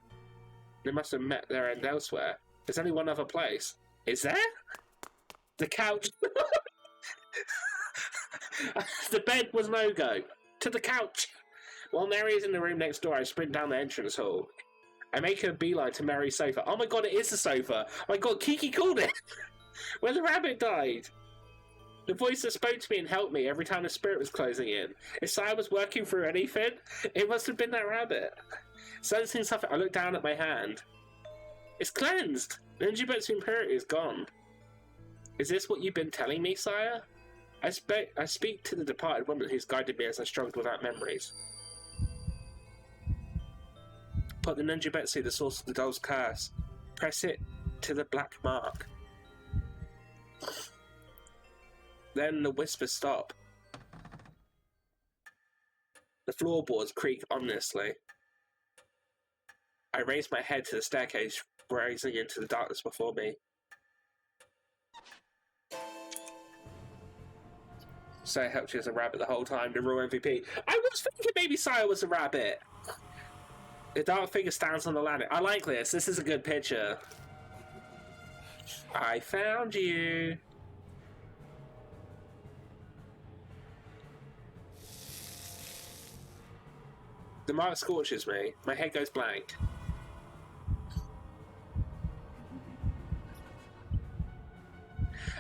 met their end elsewhere. There's only one other place. Is there? The couch. The bed was no-go. To the couch. While Mary is in the room next door, I sprint down the entrance hall. I make a beeline to Mary's sofa. Oh my god, it is the sofa! Oh my god, Kiki called it! Where the rabbit died! The voice that spoke to me and helped me every time the spirit was closing in. If Saya was working through anything, it must have been that rabbit. Sensing something, I look down at my hand. It's cleansed! The ninjutsu impurity is gone. Is this what you've been telling me, Saya? I speak to the departed woman who's guided me as I struggled without memories. Put the ninjutsu, the source of the doll's curse. Press it to the black mark. Then the whispers stop. The floorboards creak ominously. I raise my head to the staircase, rising into the darkness before me. Saya helped you as a rabbit the whole time, the real MVP. I was thinking maybe Saya was a rabbit. The dark figure stands on the landing. I like this. This is a good picture. I found you. The mark scorches me. My head goes blank.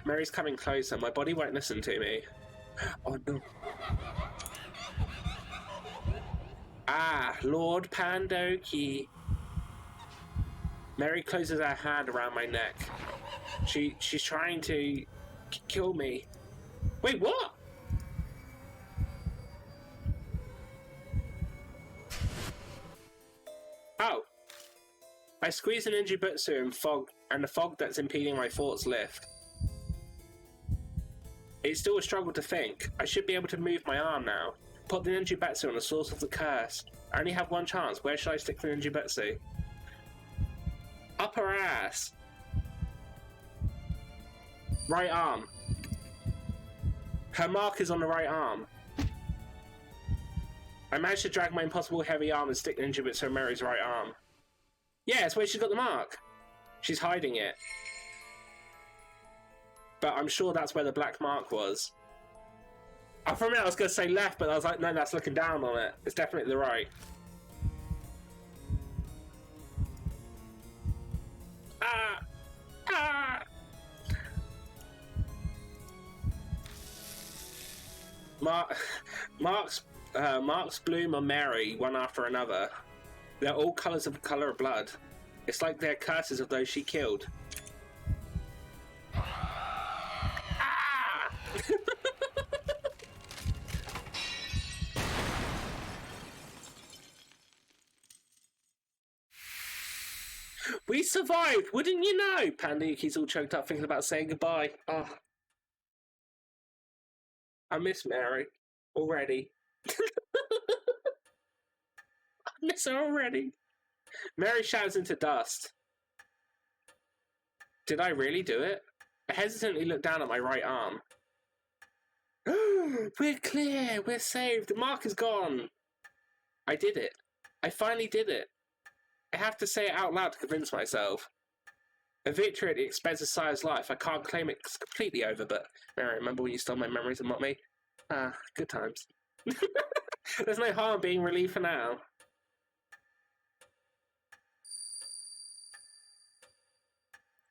Mary's coming closer. My body won't listen to me. Oh no. Ah, Lord Pandoki. Mary closes her hand around my neck. She's trying to kill me. Wait, what? Oh. I squeeze an ninjutsu and the fog that's impeding my thoughts lift. It's still a struggle to think. I should be able to move my arm now. Put the ninjutsu on the source of the curse. I only have one chance. Where should I stick the ninjutsu? Up her ass. Right arm. Her mark is on the right arm. I managed to drag my impossible heavy arm and stick the ninja bits to Mary's right arm. Yeah, it's where she's got the mark. She's hiding it. But I'm sure that's where the black mark was. For a minute I was going to say left, but I was like, no, that's looking down on it. It's definitely the right. Ah! Ah! Marks bloom on Mary, one after another. They're all colours of the colour of blood. It's like they're curses of those she killed. Ah! We survived, wouldn't you know? Panduki's all choked up thinking about saying goodbye. Oh. I miss Mary already. I miss her already. Mary shouts into dust. Did I really do it? I hesitantly looked down at my right arm. We're clear! We're saved! The mark is gone! I did it. I finally did it. I have to say it out loud to convince myself. A victory at the expense of Sire's life. I can't claim it's completely over, but Mary, remember when you stole my memories and mocked me? Ah, good times. There's no harm being relieved for now.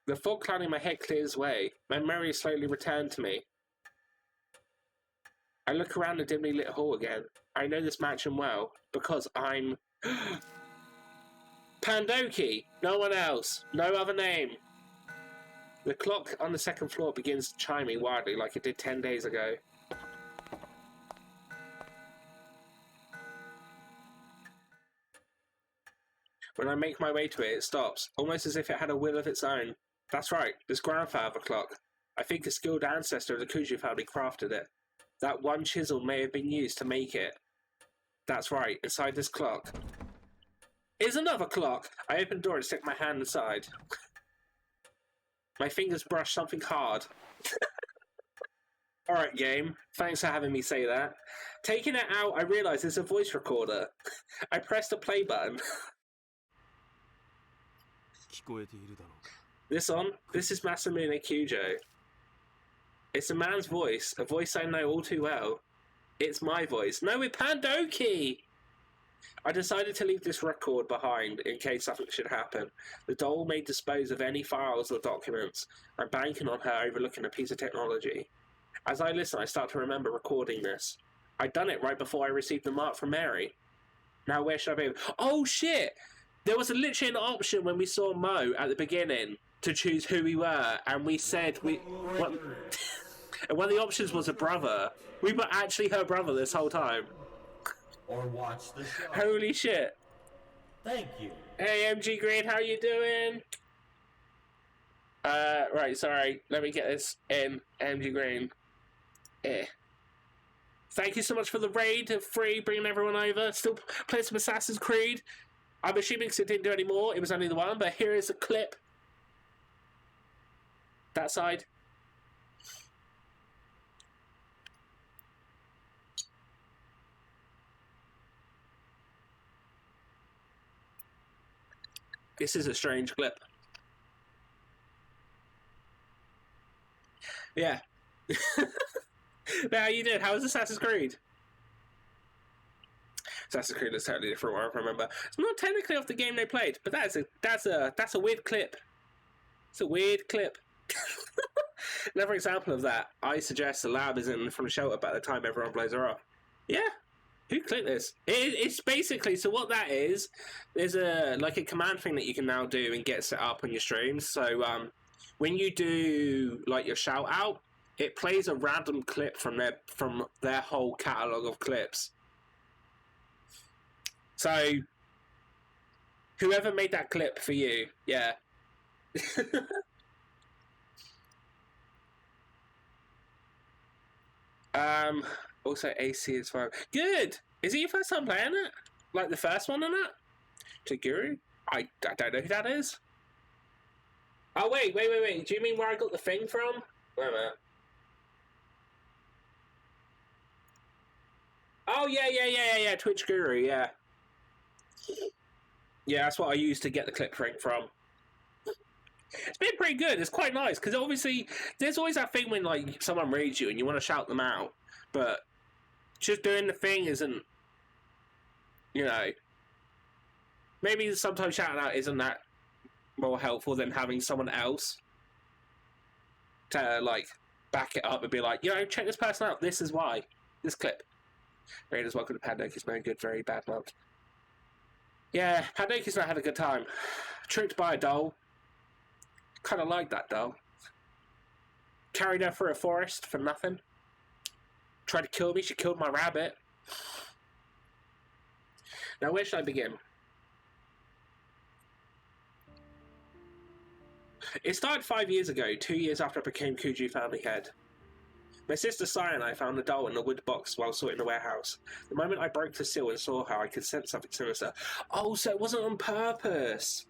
The fog clouding my head clears away. My memory slowly returned to me. I look around the dimly lit hall again. I know this mansion well, because I'm... Pandoki! No one else. No other name. The clock on the second floor begins chiming wildly like it did 10 days ago. When I make my way to it, it stops, almost as if it had a will of its own. That's right, this grandfather clock. I think a skilled ancestor of the Kuju family crafted it. That one chisel may have been used to make it. That's right, inside this clock is another clock. I open the door and stick my hand inside. My fingers brush something hard. Alright, game. Thanks for having me say that. Taking it out, I realise it's a voice recorder. I press the play button. This on? This is Masamune Kujo. It's a man's voice, a voice I know all too well. It's my voice. No, it's Pandoki! I decided to leave this record behind in case something should happen. The doll may dispose of any files or documents. I'm banking on her overlooking a piece of technology. As I listen, I start to remember recording this. I'd done it right before I received the mark from Mary. Now where should I be? Oh shit! There was literally an option when we saw Mo at the beginning to choose who we were, and we said and one of the options was a brother. We were actually her brother this whole time. Or watch the show. Holy shit. Thank you. Hey MG Green, how you doing? Right, sorry. Let me get this in. MG Green. Thank you so much for the raid of free, bringing everyone over. Still playing some Assassin's Creed. I'm assuming because it didn't do any more, it was only the one, but here is a clip. That side. This is a strange clip. Yeah. Now, how you did? How was Assassin's Creed? Assassin's Creed is totally different what I remember. It's not technically off the game they played, but that's a weird clip. It's a weird clip. Another example of that, I suggest the lab is in from the shelter by the time everyone blows her off. Yeah. Who clicked this? It's basically, so what that is, there's a command thing that you can now do and get set up on your streams. So when you do like your shout out, it plays a random clip from their whole catalogue of clips. So whoever made that clip for you, yeah. Also AC is fine. Good! Is it your first time playing it? Like the first one in that? Taguru? I don't know who that is. Oh, wait. Do you mean where I got the thing from? Wait a minute. Oh, yeah. Twitch Guru, yeah. Yeah, that's what I used to get the clip ring from. It's been pretty good. It's quite nice because obviously there's always that thing when like someone reads you and you want to shout them out, but just doing the thing isn't, you know. Maybe sometimes shouting out isn't that more helpful than having someone else to like back it up and be like, check this person out. This is why. This clip. Raiders, welcome to Pandoki's very good, very bad month. Yeah, Pandoki's not had a good time. Tricked by a doll. Kind of like that doll. Carried her through a forest for nothing. Tried to kill me. She killed my rabbit. Now, where should I begin? It started 5 years ago, 2 years after I became Kuju family head. My sister Sai and I found the doll in the wood box while sorting the warehouse. The moment I broke the seal and saw her, I could sense something sinister. Oh, so it wasn't on purpose!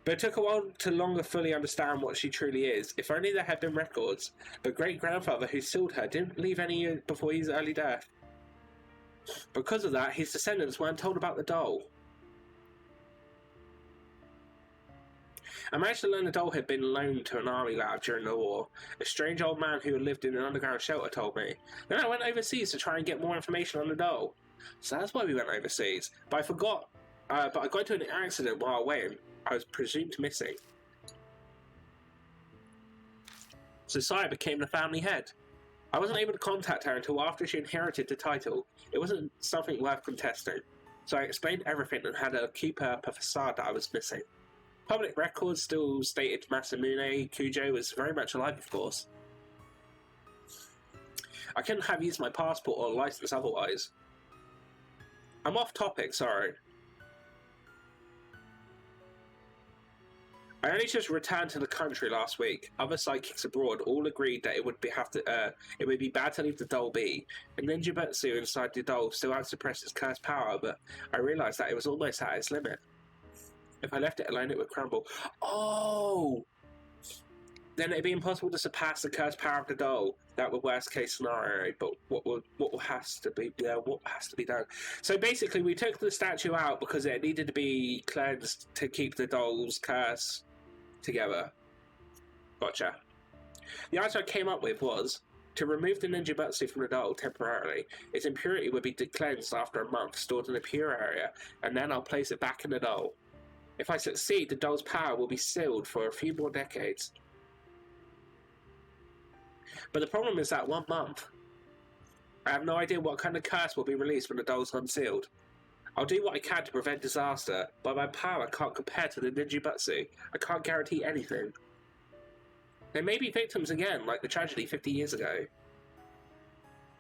But it took a while to longer fully understand what she truly is. If only there had been records. But great-grandfather who sealed her didn't leave any before his early death. Because of that, his descendants weren't told about the doll. I managed to learn the doll had been loaned to an army lab during the war. A strange old man who had lived in an underground shelter told me. Then I went overseas to try and get more information on the doll. So that's why we went overseas. But I forgot. But I got into an accident while away. I was presumed missing. So Saya became the family head. I wasn't able to contact her until after she inherited the title. It wasn't something worth contesting. So I explained everything and had her keep up a facade that I was missing. Public records still stated Masamune Kujo was very much alive, of course. I couldn't have used my passport or license otherwise. I'm off topic, sorry. I only just returned to the country last week. Other psychics abroad all agreed that it would be bad to leave the doll be. And ninjutsu inside the doll still had suppressed its cursed power, but I realised that it was almost at its limit. If I left it alone, it would crumble. Oh! Then it'd be impossible to surpass the cursed power of the doll. That would worst case scenario. But what has to be done? So basically, we took the statue out because it needed to be cleansed to keep the doll's curse together. Gotcha. The answer I came up with was to remove the ninjutsu from the doll temporarily. Its impurity would be cleansed after a month, stored in a pure area, and then I'll place it back in the doll. If I succeed, the doll's power will be sealed for a few more decades. But the problem is that 1 month. I have no idea what kind of curse will be released when the doll's unsealed. I'll do what I can to prevent disaster, but my power can't compare to the ninjutsu. I can't guarantee anything. There may be victims again, like the tragedy 50 years ago.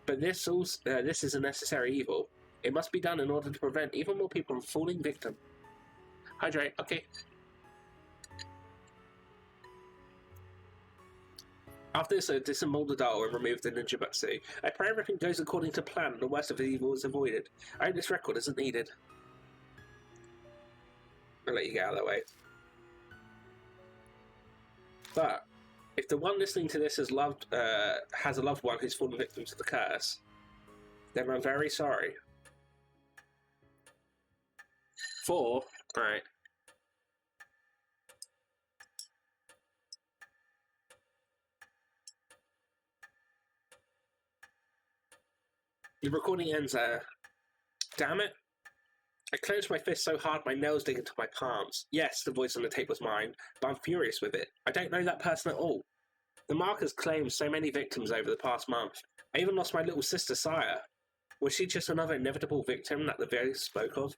But this is a necessary evil. It must be done in order to prevent even more people from falling victim. Hydrate, okay. After this, I disassembled the doll and removed the ninjutsu. I pray everything goes according to plan and the worst of the evil is avoided. I hope this record isn't needed. I'll let you get out of that way. But if the one listening to this has a loved one who's fallen victim to the curse, then I'm very sorry. Right. The recording ends there. Damn it. I clenched my fist so hard my nails dig into my palms. Yes, the voice on the tape was mine, but I'm furious with it. I don't know that person at all. The markers claimed so many victims over the past month. I even lost my little sister, Saya. Was she just another inevitable victim that the videos spoke of?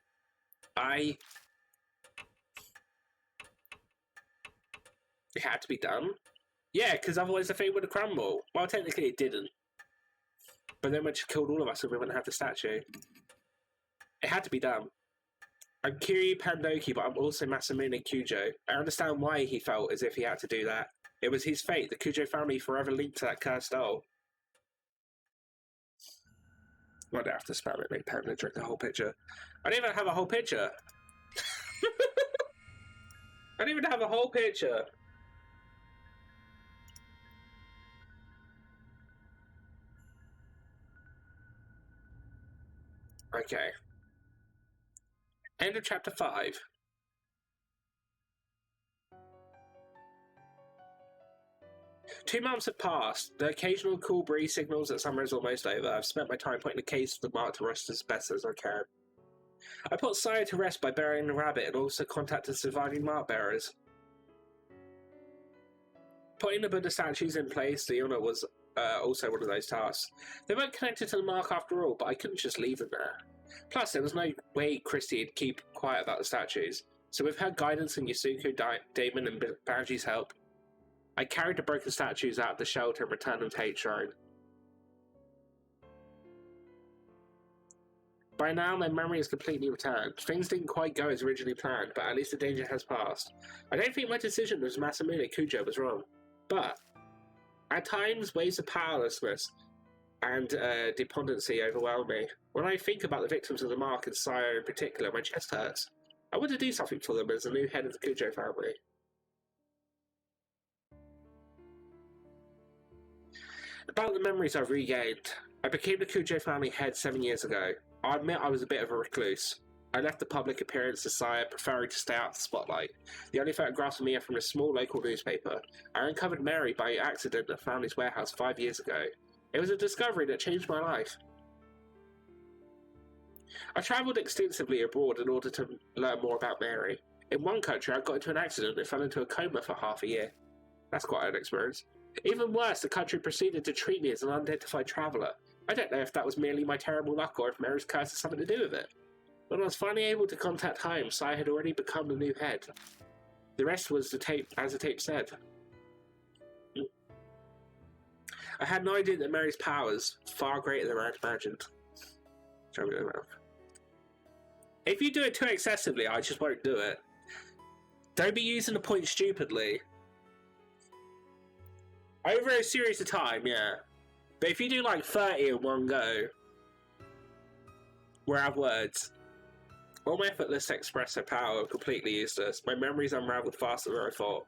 It had to be done? Yeah, because otherwise the thing would have crumbled. Well, technically it didn't. But then when she killed all of us and we wouldn't have the statue. It had to be done. I'm Kiryu Pandoki, but I'm also Masamune Kujo. I understand why he felt as if he had to do that. It was his fate. The Kujo family forever linked to that cursed doll. Why do I have to spam it? Make Panda drink the whole picture. I don't even have a whole picture. I don't even have a whole picture. Okay. End of chapter 5. Two months have passed. The occasional cool breeze signals that summer is almost over. I've spent my time putting the case of the mark to rest as best as I can. I put Saya to rest by burying the rabbit and also contacted surviving mark bearers. Putting the Buddha statues in place, the honor was also one of those tasks. They weren't connected to the mark after all, but I couldn't just leave them there. Plus, there was no way Christie'd keep quiet about the statues, so with her guidance and Yasuko, Damon, and Banji's help, I carried the broken statues out of the shelter and returned them to Hate Shrine. By now, my memory is completely returned. Things didn't quite go as originally planned, but at least the danger has passed. I don't think my decision as Masamune Kujo was wrong, but at times, waves of powerlessness and despondency overwhelm me. When I think about the victims of the mark and Saya in particular, my chest hurts. I want to do something for them as the new head of the Kujo family. About the memories I've regained. I became the Kujo family head 7 years ago. I admit I was a bit of a recluse. I left the public appearance to Saya, preferring to stay out of the spotlight. The only photographs of me are from a small local newspaper. I uncovered Mary by accident at the family's warehouse 5 years ago. It was a discovery that changed my life. I travelled extensively abroad in order to learn more about Mary. In one country, I got into an accident and fell into a coma for half a year. That's quite an experience. Even worse, the country proceeded to treat me as an unidentified traveller. I don't know if that was merely my terrible luck or if Mary's curse has something to do with it. When I was finally able to contact home, Saya had already become the new head. The rest was as the tape said. I had no idea that Mary's powers far greater than I had imagined. If you do it too excessively, I just won't do it. Don't be using the point stupidly. Over a series of time, yeah. But if you do like 30 in one go, we're out of words. All my effortless expressive power are completely useless. My memories unraveled faster than I thought.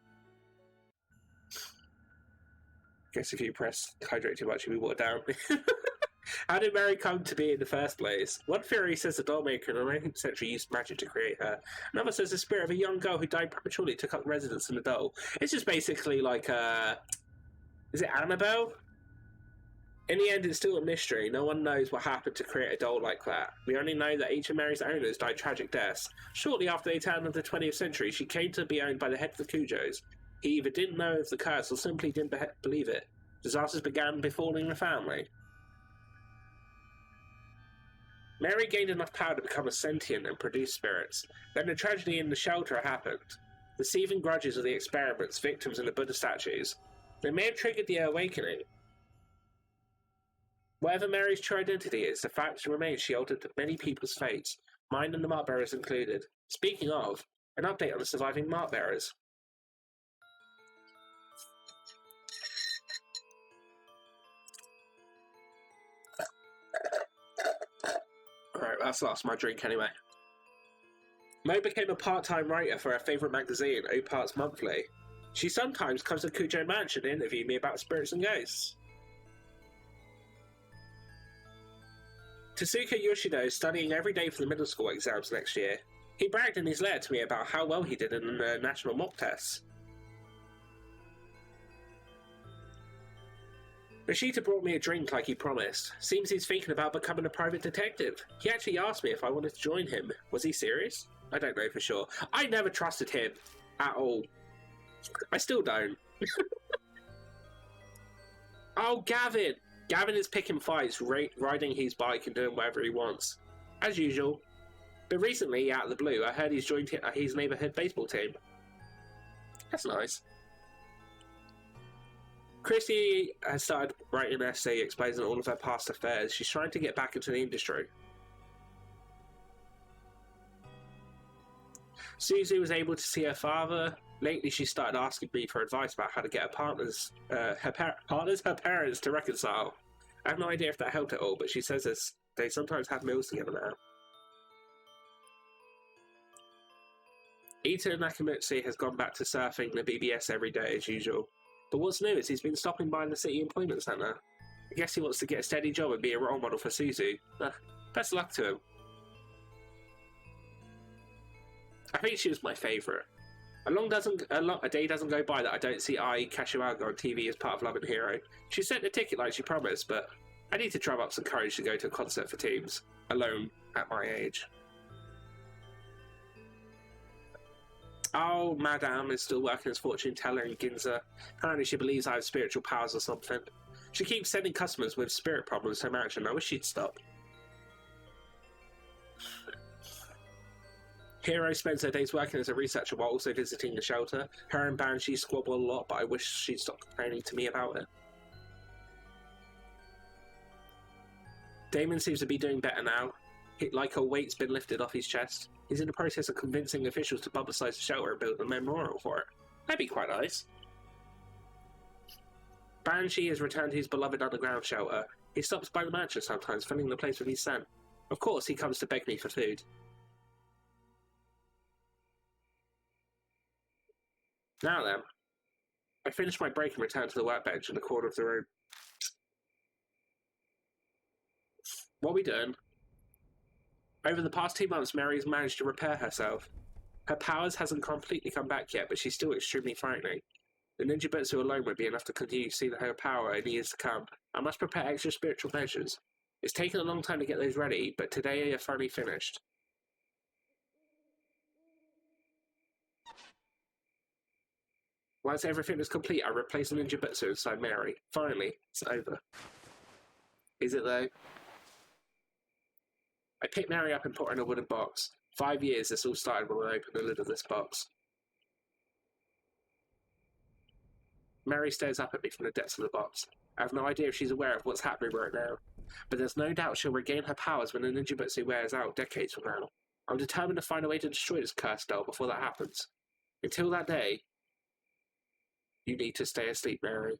Guess if you press hydrate too much, you'll be watered down. How did Mary come to be in the first place? One theory says the dollmaker in the 19th century used magic to create her. Another says the spirit of a young girl who died prematurely took up residence in the doll. It's just basically like, is it Annabelle? In the end, it's still a mystery. No one knows what happened to create a doll like that. We only know that each of Mary's owners died tragic deaths. Shortly after the turn of the 20th century, she came to be owned by the head of the Kujos. He either didn't know of the curse or simply didn't believe it. Disasters began befalling the family. Mary gained enough power to become a sentient and produce spirits. Then the tragedy in the shelter happened. The seething grudges of the experiments, victims, and the Buddha statues. They may have triggered the awakening. Whatever Mary's true identity is, the fact remains she altered many people's fates, mine and the mark bearers included. Speaking of, an update on the surviving mark bearers. Alright, that's lost my drink anyway. Mo became a part-time writer for her favourite magazine, Opart's Monthly. She sometimes comes to Kujo Mansion to interview me about spirits and ghosts. Tasuka Yoshida is studying every day for the middle school exams next year. He bragged in his letter to me about how well he did in the national mock tests. Rashida brought me a drink like he promised. Seems he's thinking about becoming a private detective. He actually asked me if I wanted to join him. Was he serious? I don't know for sure. I never trusted him. At all. I still don't. Oh, Gavin! Gavin is picking fights, riding his bike and doing whatever he wants. As usual. But recently, out of the blue, I heard he's joined his neighbourhood baseball team. That's nice. Chrissy has started writing an essay explaining all of her past affairs. She's trying to get back into the industry. Suzu was able to see her father. Lately, she started asking me for advice about how to get her parents to reconcile. I have no idea if that helped at all, but she says they sometimes have meals together now. Ito Nakamutsu has gone back to surfing the BBS every day as usual. But what's new is he's been stopping by the City Employment Centre. I guess he wants to get a steady job and be a role model for Suzu. Best of luck to him. I think she was my favourite. A day doesn't go by that I don't see Ai Kashiwagi on TV as part of Love and Hero. She sent the ticket like she promised, but I need to drum up some courage to go to a concert for teams, alone at my age. Oh, Madame is still working as fortune teller in Ginza. Apparently she believes I have spiritual powers or something. She keeps sending customers with spirit problems so much, and I wish she'd stop. Hero spends her days working as a researcher while also visiting the shelter. Her and Banshee squabble a lot, but I wish she'd stop complaining to me about it. Damon seems to be doing better now. Like a weight's been lifted off his chest. He's in the process of convincing officials to publicise the shelter and build a memorial for it. That'd be quite nice. Banshee has returned to his beloved underground shelter. He stops by the mansion sometimes, filling the place with his scent. Of course, he comes to beg me for food. Now then, I finish my break and return to the workbench in the corner of the room. What are we doing? Over the past 2 months, Mary's managed to repair herself. Her powers hasn't completely come back yet, but she's still extremely frightening. The ninjutsu alone won't be enough to continue to see her power in the years to come. I must prepare extra spiritual measures. It's taken a long time to get those ready, but today they are finally finished. Once everything is complete, I replace the ninjutsu inside Mary. Finally, it's over. Is it though? I pick Mary up and put her in a wooden box. 5 years this all started when I opened the lid of this box. Mary stares up at me from the depths of the box. I have no idea if she's aware of what's happening right now, but there's no doubt she'll regain her powers when the ninjutsu wears out decades from now. I'm determined to find a way to destroy this cursed doll before that happens. Until that day, you need to stay asleep, Mary.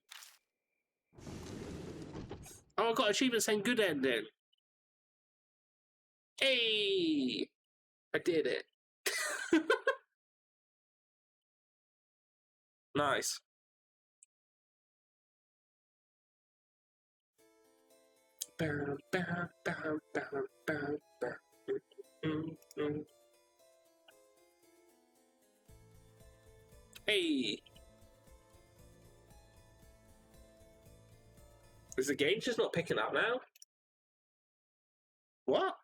Oh, I got achievement saying good ending. Hey! I did it. Nice. Bow, bow, bow, bow, bow, bow. Hey! Is the game just not picking up now? What?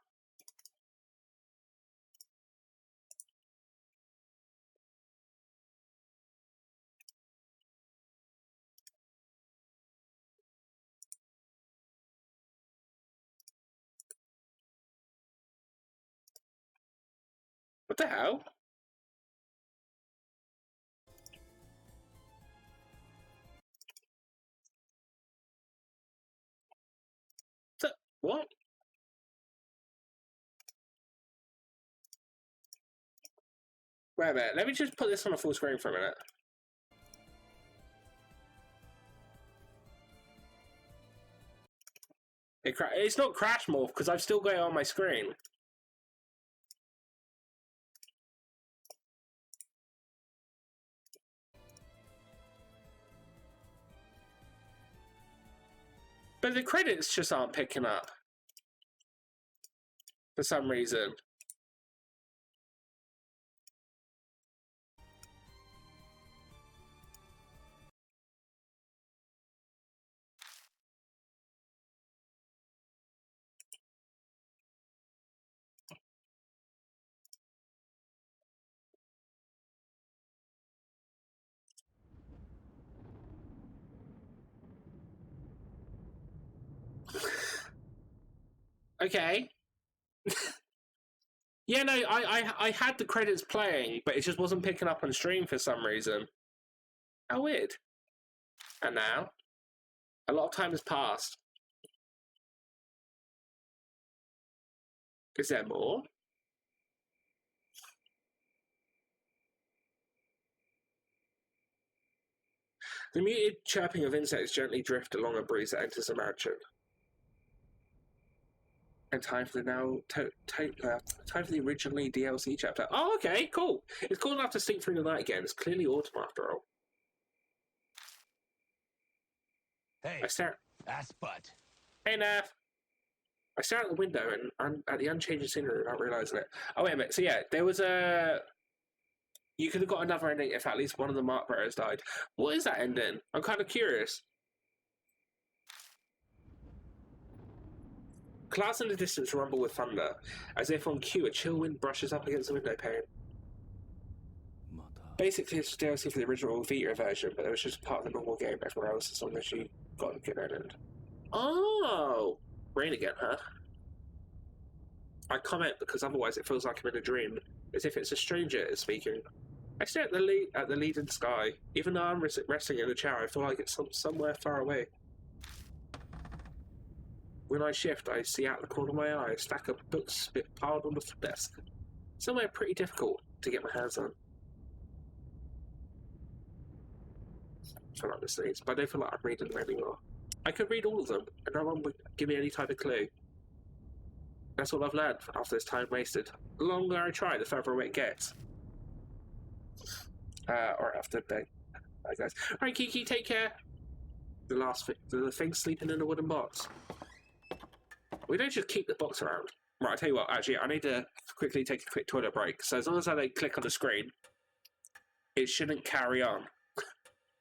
What the hell? What? Wait a minute, let me just put this on a full screen for a minute. It's not crash morph because I've still got it on my screen. But the credits just aren't picking up. For some reason. Okay. Yeah, no, I had the credits playing, but it just wasn't picking up on stream for some reason. How weird. And now, a lot of time has passed. Is there more? The muted chirping of insects gently drift along a breeze that enters the mansion. And time for the time for the originally DLC chapter. Oh, okay, cool. It's cool enough to sink through the night again. It's clearly autumn after all. Hey, I stare. ass butt. Hey, Nav. I stare out the window and at the unchanging scenery without realising it. Oh, wait a minute. So yeah, there was a You could have got another ending if at least one of the Mark Bearers died. What is that ending? I'm kind of curious. Clouds in the distance rumble with thunder, as if on cue a chill wind brushes up against the window pane. Basically, it's DLC for the original Vita version, but it was just part of the normal game everywhere else as long as you got a good end. Oh! Rain again, huh? I comment because otherwise it feels like I'm in a dream, as if it's a stranger speaking. I stare at the leaden sky. Even though I'm resting in a chair, I feel like it's somewhere far away. When I shift, I see out the corner of my eye a stack of books piled on the desk. Somewhere pretty difficult to get my hands on. I feel like this needs, but I don't feel like I'm reading them anymore. I could read all of them, and no one would give me any type of clue. That's all I've learned after this time wasted. The longer I try, the further away it gets. Or after bed. Bye, guys. Alright, Kiki, take care. The thing sleeping in a wooden box. We don't just keep the box around. Right, I'll tell you what, actually, I need to quickly take a quick toilet break. So as long as I don't click on the screen, it shouldn't carry on.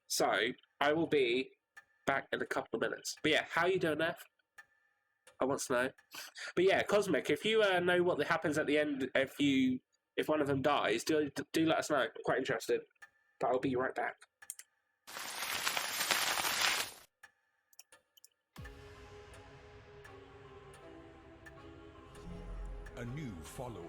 So, I will be back in a couple of minutes. But yeah, how you doing, Neff? I want to know. But yeah, Cosmic, if you know what happens at the end, if one of them dies, do let us know. I'm quite interested. But I'll be right back. A new follower.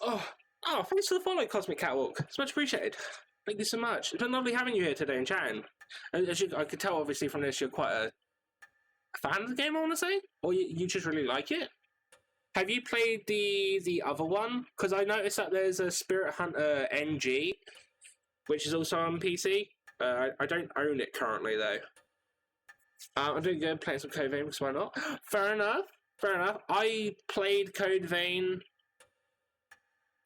Oh, thanks for the follow, Cosmic Catwalk. It's much appreciated. Thank you so much. It's been lovely having you here today and chatting. And I could tell, obviously, from this, you're quite a fan of the game, I want to say? Or you just really like it? Have you played the other one? Because I noticed that there's a Spirit Hunter NG, which is also on PC. I don't own it currently, though. I'm doing good, playing some Code Vein, because why not? Fair enough. I played Code Vein.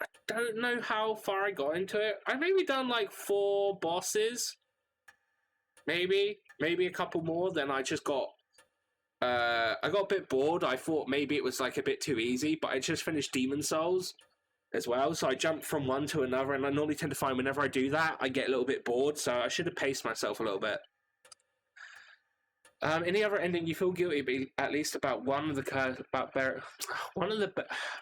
I don't know how far I got into it. I've maybe done like 4 bosses. Maybe a couple more. Then I just got... I got a bit bored. I thought maybe it was like a bit too easy, but I just finished Demon Souls as well. So I jumped from one to another, and I normally tend to find whenever I do that, I get a little bit bored. So I should have paced myself a little bit. Any other ending you feel guilty at least about one of the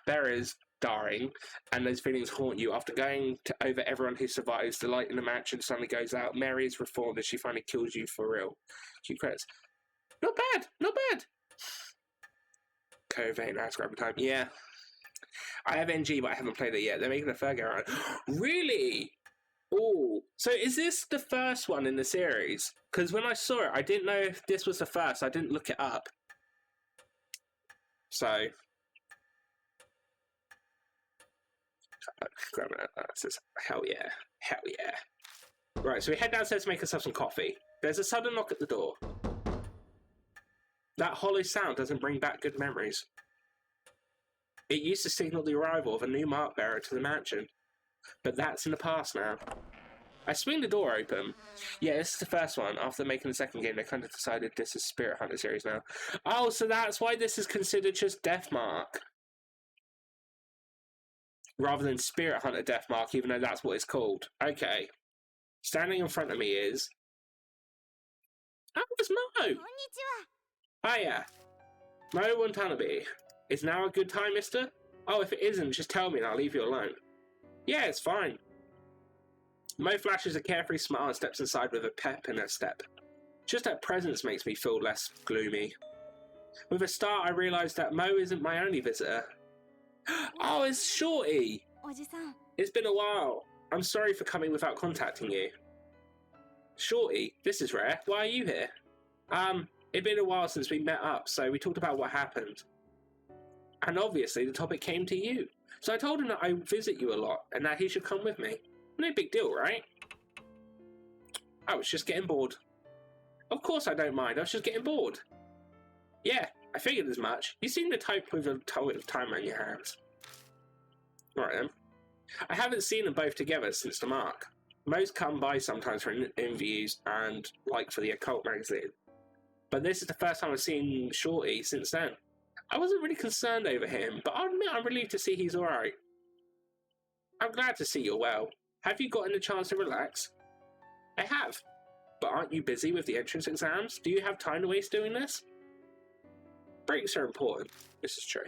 bearers dying, and those feelings haunt you after going over everyone who survives. The light in the mansion suddenly goes out. Mary is reformed as she finally kills you for real. She credits. Not bad. Code Vein, that's grabbing time. Yeah. I have NG, but I haven't played it yet. They're making a third go around. Really? Oh, so is this the first one in the series? Because when I saw it, I didn't know if this was the first. I didn't look it up. So, grab that. Says, hell yeah, hell yeah. Right, so we head downstairs to make ourselves some coffee. There's a sudden knock at the door. That hollow sound doesn't bring back good memories. It used to signal the arrival of a new mark bearer to the mansion, but that's in the past now. I swing the door open. Yeah, this is the first one. After making the second game, they kind of decided this is Spirit Hunter series now. Oh, so that's why this is considered just Deathmark. Rather than Spirit Hunter Deathmark, even though that's what it's called. Okay. Standing in front of me is... Oh, it's Mo! Hiya. Mo Watanabe. Is now a good time, mister? Oh, if it isn't, just tell me and I'll leave you alone. Yeah, it's fine. Mo flashes a carefree smile and steps inside with a pep in her step. Just her presence makes me feel less gloomy. With a start, I realise that Mo isn't my only visitor. Oh, it's Shorty! It's been a while. I'm sorry for coming without contacting you. Shorty, this is rare. Why are you here? It'd been a while since we met up, so we talked about what happened. And obviously, the topic came to you. So I told him that I visit you a lot, and that he should come with me. No big deal, right? I was just getting bored. Of course I don't mind, I was just getting bored. Yeah, I figured as much. You seem the type with a ton of time on your hands. Alright then. I haven't seen them both together since the mark. Most come by sometimes for interviews and like for the Occult magazine. But this is the first time I've seen Shorty since then. I wasn't really concerned over him, but I'll admit I'm relieved to see he's alright. I'm glad to see you're well. Have you gotten a chance to relax? I have. But aren't you busy with the entrance exams? Do you have time to waste doing this? Breaks are important. This is true.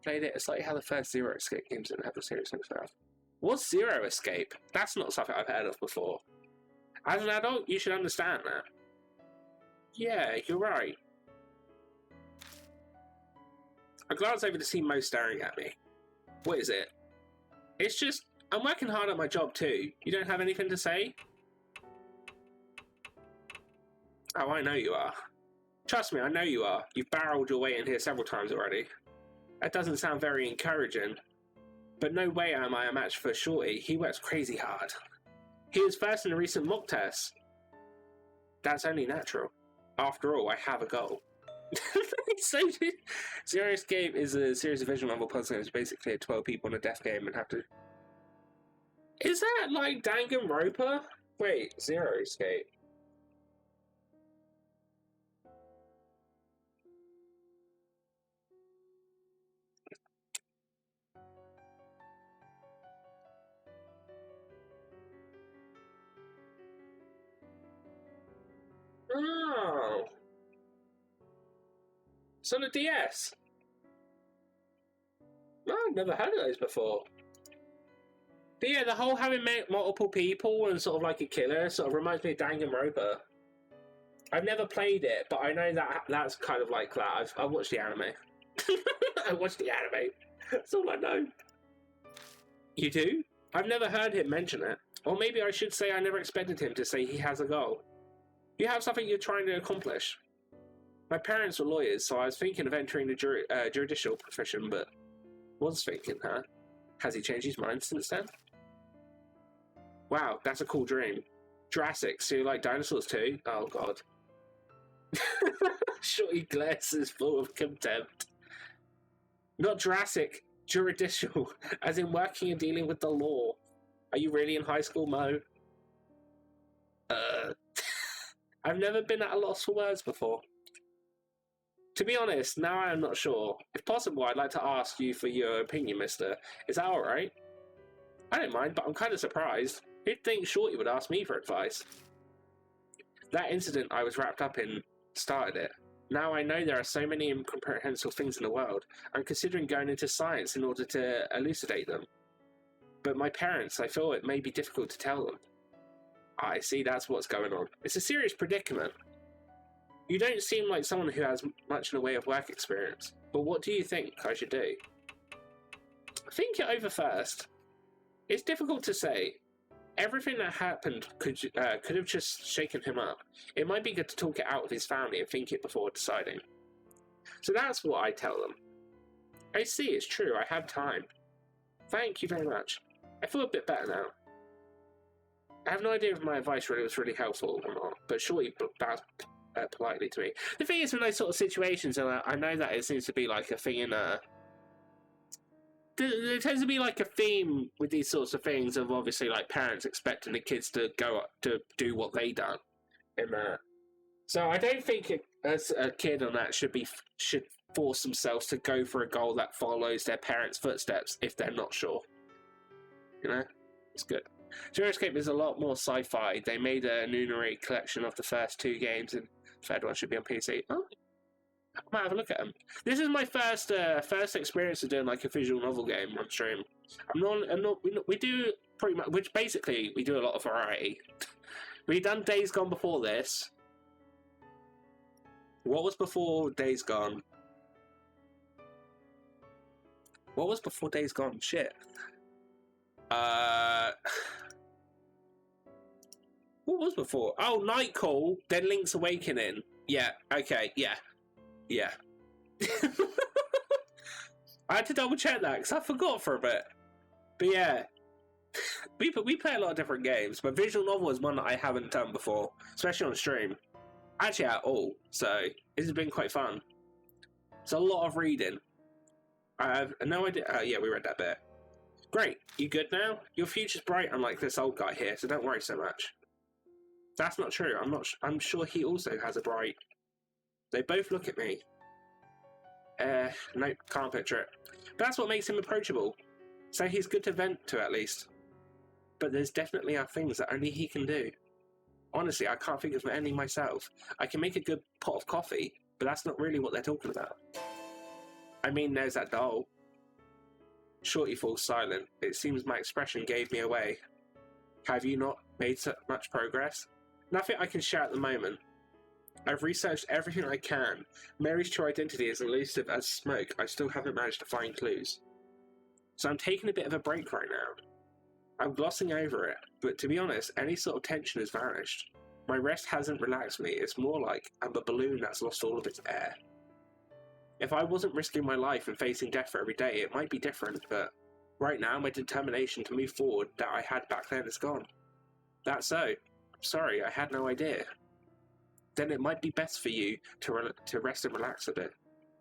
Played it. It's like how the first Zero Escape games didn't have the serious stuff. What's Zero Escape? That's not something I've heard of before. As an adult, you should understand that. Yeah, you're right. I glance over to see Mo staring at me. What is it? It's just, I'm working hard at my job too. You don't have anything to say? Oh, I know you are. Trust me, I know you are. You've barreled your way in here several times already. That doesn't sound very encouraging. But no way am I a match for Shorty. He works crazy hard. He was first in a recent mock test. That's only natural. After all, I have a goal. So, Zero Escape is a series of visual novel puzzles. It's basically 12 people in a death game and have to... Is that like Danganronpa? Wait, Zero Escape. Oh. It's on a DS. No, I've never heard of those before. But yeah, the whole having multiple people and sort of like a killer sort of reminds me of Danganronpa. I've never played it, but I know that that's kind of like that. I've watched the anime. I watched the anime. That's all I know. You do? I've never heard him mention it. Or maybe I should say I never expected him to say he has a goal. You have something you're trying to accomplish. My parents were lawyers, so I was thinking of entering the judicial profession, but was thinking, huh? Has he changed his mind since then? Wow, that's a cool dream. Jurassic, so you like dinosaurs too? Oh god. Shorty glances full of contempt. Not Jurassic, judicial, as in working and dealing with the law. Are you really in high school, Mo? I've never been at a loss for words before. To be honest, now I am not sure. If possible, I'd like to ask you for your opinion, mister. Is that alright? I don't mind, but I'm kind of surprised. Who'd think Shorty would ask me for advice? That incident I was wrapped up in started it. Now I know there are so many incomprehensible things in the world. I'm considering going into science in order to elucidate them. But my parents, I feel it may be difficult to tell them. I see, that's what's going on. It's a serious predicament. You don't seem like someone who has much in the way of work experience, but what do you think I should do? Think it over first. It's difficult to say. Everything that happened could have just shaken him up. It might be good to talk it out with his family and think it before deciding. So that's what I tell them. I see, it's true, I had time. Thank you very much. I feel a bit better now. I have no idea if my advice really was really helpful or not, but surely bowed politely to me. The thing is, in those sort of situations, and I know that it seems to be like a thing in there tends to be like a theme with these sorts of things of obviously like parents expecting the kids to go up to do what they done in that. So I don't think a kid on that should force themselves to go for a goal that follows their parents' footsteps if they're not sure. You know, it's good. Zero-Escape is a lot more sci-fi. They made a Nunari collection of the first 2 games, and the third one should be on PC. Oh, I might have a look at them. This is my first experience of doing like a visual novel game on stream. We do pretty much, which basically we do a lot of variety. We've done Days Gone before this. What was before Days Gone? What was before Days Gone? Shit. What was before? Oh, Night Call, then Link's Awakening. Yeah, okay, yeah. I had to double check that because I forgot for a bit. But yeah, we play a lot of different games, but visual novel is one that I haven't done before, especially on stream. Actually, at all. So this has been quite fun. It's a lot of reading. I have no idea. Yeah, we read that bit. Great, you good now? Your future's bright, unlike this old guy here, so don't worry so much. That's not true. I'm sure he also has a bright. They both look at me. Nope, can't picture it. But that's what makes him approachable. So he's good to vent to, at least. But there's definitely are things that only he can do. Honestly, I can't think of any myself. I can make a good pot of coffee, but that's not really what they're talking about. I mean, there's that doll. Shorty falls silent. It seems my expression gave me away. Have you not made so much progress? Nothing I can share at the moment. I've researched everything I can. Mary's true identity is elusive as smoke. I still haven't managed to find clues. So I'm taking a bit of a break right now. I'm glossing over it, but to be honest, any sort of tension has vanished. My rest hasn't relaxed me. It's more like I'm a balloon that's lost all of its air. If I wasn't risking my life and facing death for every day, it might be different, but right now my determination to move forward that I had back then is gone. That's so. I'm sorry, I had no idea. Then it might be best for you to rest and relax a bit.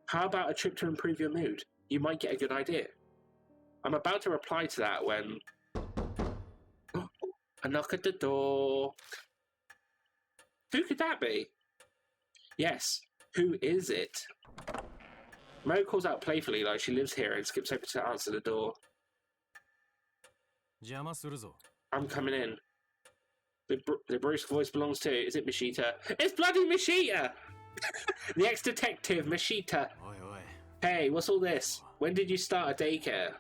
How about a trip to improve your mood? You might get a good idea. I'm about to reply to that when... a knock at the door. Who could that be? Yes, who is it? Mo calls out playfully like she lives here and skips over to answer the door. I'm coming in. The brusque voice belongs to... Is it Mashita? It's bloody Mashita! The ex-detective, Mashita. Hey, what's all this? When did you start a daycare?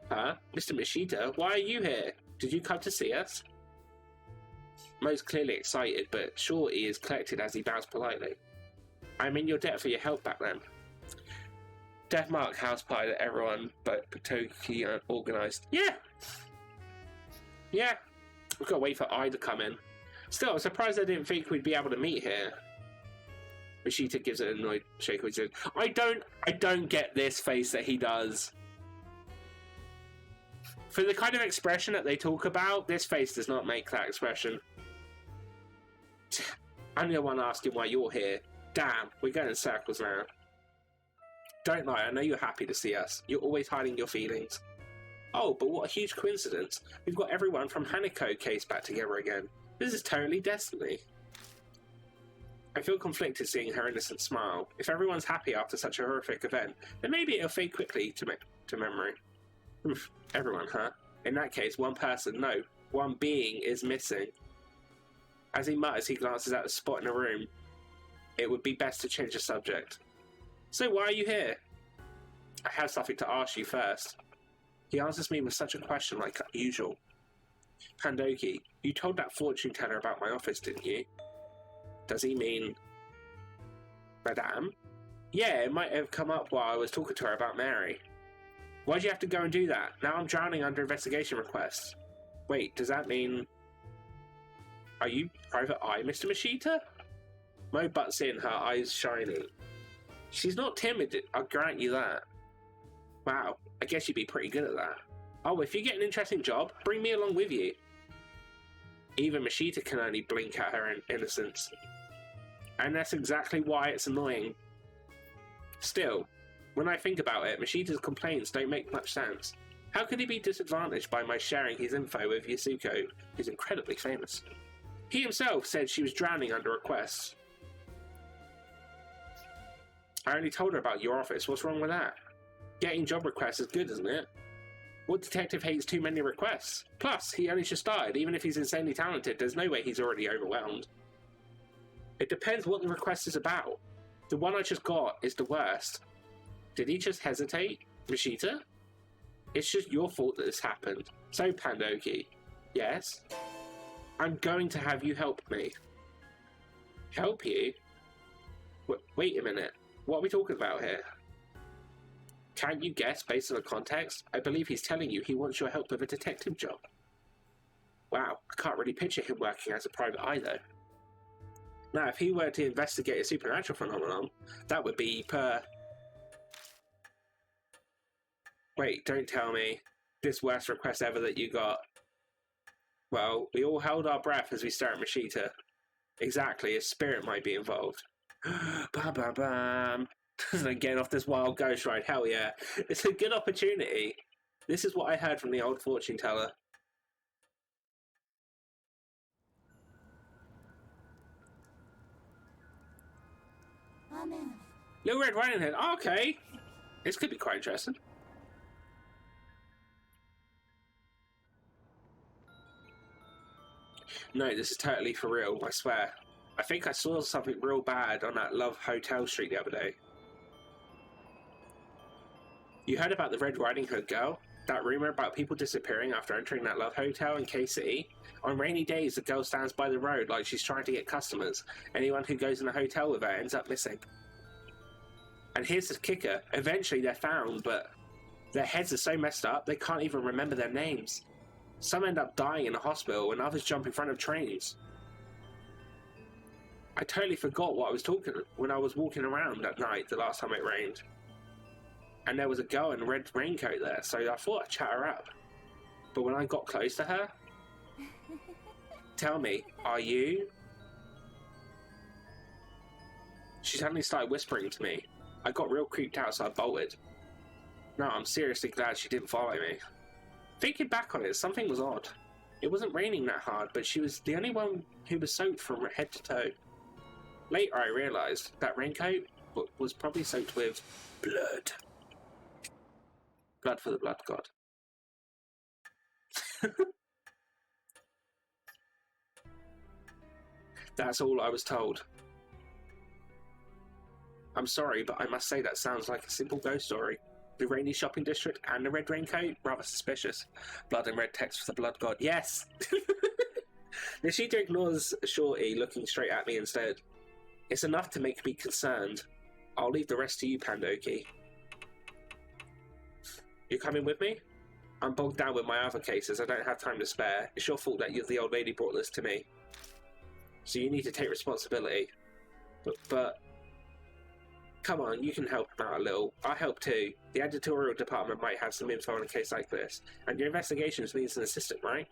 Huh? Mr. Mashita, why are you here? Did you come to see us? Mo's clearly excited, but Shorty is collected as he bows politely. I'm in your debt for your help back then. Deathmark house party that everyone but Patoki organised. Yeah! We've got to wait for I to come in. Still, I'm surprised I didn't think we'd be able to meet here. Mashita gives an annoyed shake of his head. I don't get this face that he does. For the kind of expression that they talk about, this face does not make that expression. I'm the one asking why you're here. Damn, we're going in circles now. Don't lie, I know you're happy to see us. You're always hiding your feelings. Oh, but what a huge coincidence. We've got everyone from Hanako case back together again. This is totally destiny. I feel conflicted seeing her innocent smile. If everyone's happy after such a horrific event, then maybe it'll fade quickly to memory. Oof, everyone, huh? In that case, one person, no, one being is missing. As he mutters, he glances at the spot in the room. It would be best to change the subject. So why are you here? I have something to ask you first. He answers me with such a question like usual. Pandoki, you told that fortune teller about my office, didn't you? Does he mean... Madame? Yeah, it might have come up while I was talking to her about Mary. Why'd you have to go and do that? Now I'm drowning under investigation requests. Wait, does that mean... Are you Private Eye, Mr. Mashita? Mo butts in, her eyes shining. She's not timid, I'll grant you that. Wow, I guess you'd be pretty good at that. Oh, if you get an interesting job, bring me along with you. Even Mashita can only blink at her innocence. And that's exactly why it's annoying. Still, when I think about it, Mashita's complaints don't make much sense. How could he be disadvantaged by my sharing his info with Yasuko, who's incredibly famous? He himself said she was drowning under requests. I only told her about your office. What's wrong with that? Getting job requests is good, isn't it? What detective hates too many requests? Plus, he only just started. Even if he's insanely talented, there's no way he's already overwhelmed. It depends what the request is about. The one I just got is the worst. Did he just hesitate? Mashita? It's just your fault that this happened. So, Pandoki. Yes? I'm going to have you help me. Help you? Wait a minute. What are we talking about here? Can't you guess based on the context? I believe he's telling you he wants your help with a detective job. Wow, I can't really picture him working as a private eye though. Now, if he were to investigate a supernatural phenomenon, that would be per... Wait, don't tell me. This worst request ever that you got. Well, we all held our breath as we stared at Mashita. Exactly, his spirit might be involved. Bam, bam, bam. Getting off this wild ghost ride, hell yeah. It's a good opportunity. This is what I heard from the old fortune teller. Little Red Riding Hood. Oh, okay. This could be quite interesting. No, this is totally for real, I swear. I think I saw something real bad on that Love Hotel street the other day. You heard about the Red Riding Hood girl? That rumor about people disappearing after entering that Love Hotel in K-City? On rainy days, the girl stands by the road like she's trying to get customers. Anyone who goes in the hotel with her ends up missing. And here's the kicker. Eventually they're found, but their heads are so messed up they can't even remember their names. Some end up dying in a hospital and others jump in front of trains. I totally forgot what I was talking when I was walking around at night the last time it rained. And there was a girl in a red raincoat there, so I thought I'd chat her up. But when I got close to her... Tell me, are you? She suddenly started whispering to me. I got real creeped out, so I bolted. No, I'm seriously glad she didn't follow me. Thinking back on it, something was odd. It wasn't raining that hard, but she was the only one who was soaked from head to toe. Later I realised that raincoat was probably soaked with blood. Blood for the blood god. That's all I was told. I'm sorry, but I must say that sounds like a simple ghost story. The rainy shopping district and the red raincoat? Rather suspicious. Blood and red text for the blood god. Yes! Nishita ignores Shorty, looking straight at me instead. It's enough to make me concerned. I'll leave the rest to you, Pandoki. You coming with me? I'm bogged down with my other cases. I don't have time to spare. It's your fault that the old lady brought this to me. So you need to take responsibility. But come on, you can help him out a little. I'll help too. The editorial department might have some info on a case like this. And your investigations needs an assistant, right?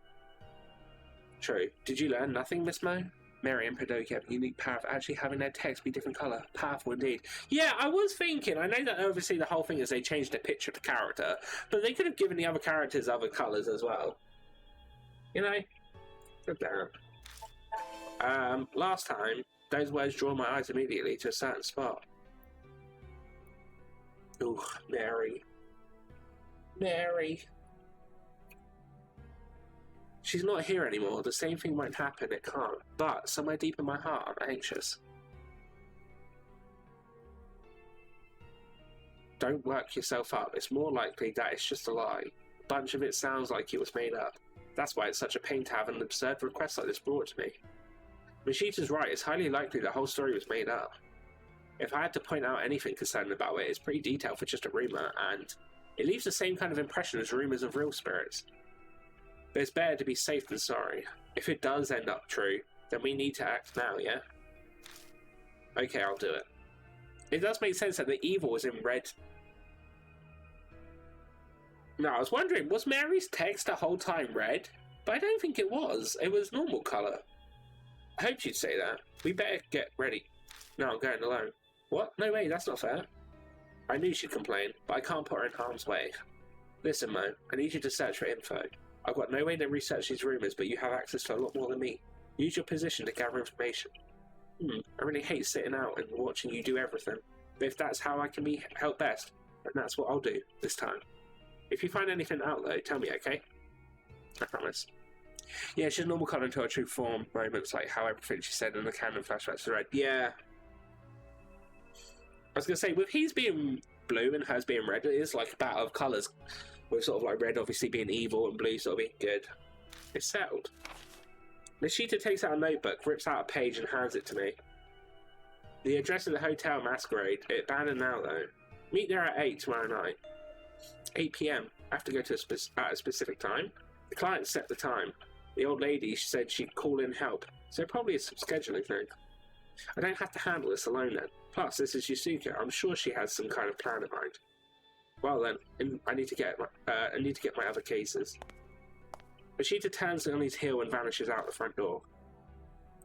True. Did you learn nothing, Miss Mo? Mary and Pandoki have a unique power of actually having their text be different colour. Powerful indeed. Yeah, I was thinking. I know that obviously the whole thing is they changed the picture of the character, but they could have given the other characters other colours as well. You know? Good damn. Last time, those words drew my eyes immediately to a certain spot. Ooh, Mary. Mary. She's not here anymore. The same thing won't happen. It can't. But somewhere deep in my heart, I'm anxious. Don't work yourself up. It's more likely that it's just a lie. A bunch of it sounds like it was made up. That's why it's such a pain to have an absurd request like this brought to me. Mashita's right. It's highly likely the whole story was made up. If I had to point out anything concerning about it, it's pretty detailed for just a rumour, and It leaves the same kind of impression as rumours of real spirits. But it's better to be safe than sorry. If it does end up true, then we need to act now, yeah? Okay, I'll do it. It does make sense that the evil was in red. No, I was wondering, was Mary's text the whole time red? But I don't think it was. It was normal colour. I hoped you'd say that. We better get ready. No, I'm going alone. What? No way, that's not fair. I knew she'd complain, but I can't put her in harm's way. Listen, Mo, I need you to search for info. I've got no way to research these rumours, but you have access to a lot more than me. Use your position to gather information. I really hate sitting out and watching you do everything. But if that's how I can be helped best, then that's what I'll do this time. If you find anything out, though, tell me, okay? I promise. Yeah, she's normal colour into her true form. Moments like how everything she said in the canon flashbacks are red. Yeah. I was going to say, with his being blue and hers being red, it is like a battle of colours. With sort of like red obviously being evil and blue sort of being good. It's settled. Nishita takes out a notebook, rips out a page and hands it to me. The address of the Hotel Masquerade. It's abandoned now though. Meet there at 8 tomorrow night. 8 PM. I have to go to at a specific time. The client set the time. The old lady said she'd call in help, so probably it's some scheduling thing. I don't have to handle this alone then. Plus, this is Yusuke. I'm sure she has some kind of plan in mind. Well then, I need to get my other cases. Nishita turns on his heel and vanishes out the front door.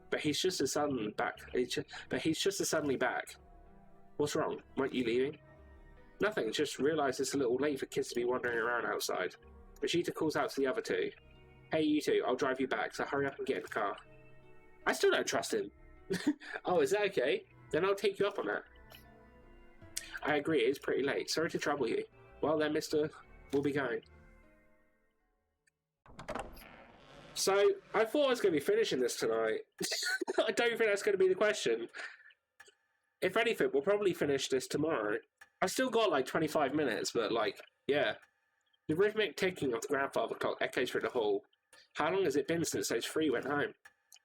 But he's just as suddenly back. What's wrong? Weren't you leaving? Nothing. Just realised it's a little late for kids to be wandering around outside. Nishita calls out to the other two. Hey, you two. I'll drive you back. So hurry up and get in the car. I still don't trust him. Oh, is that okay? Then I'll take you up on that. I agree. It's pretty late. Sorry to trouble you. Well then, mister, we'll be going. So, I thought I was going to be finishing this tonight. I don't think that's going to be the question. If anything, we'll probably finish this tomorrow. I still got like 25 minutes, but like, yeah. The rhythmic ticking of the grandfather clock echoes through the hall. How long has it been since those three went home?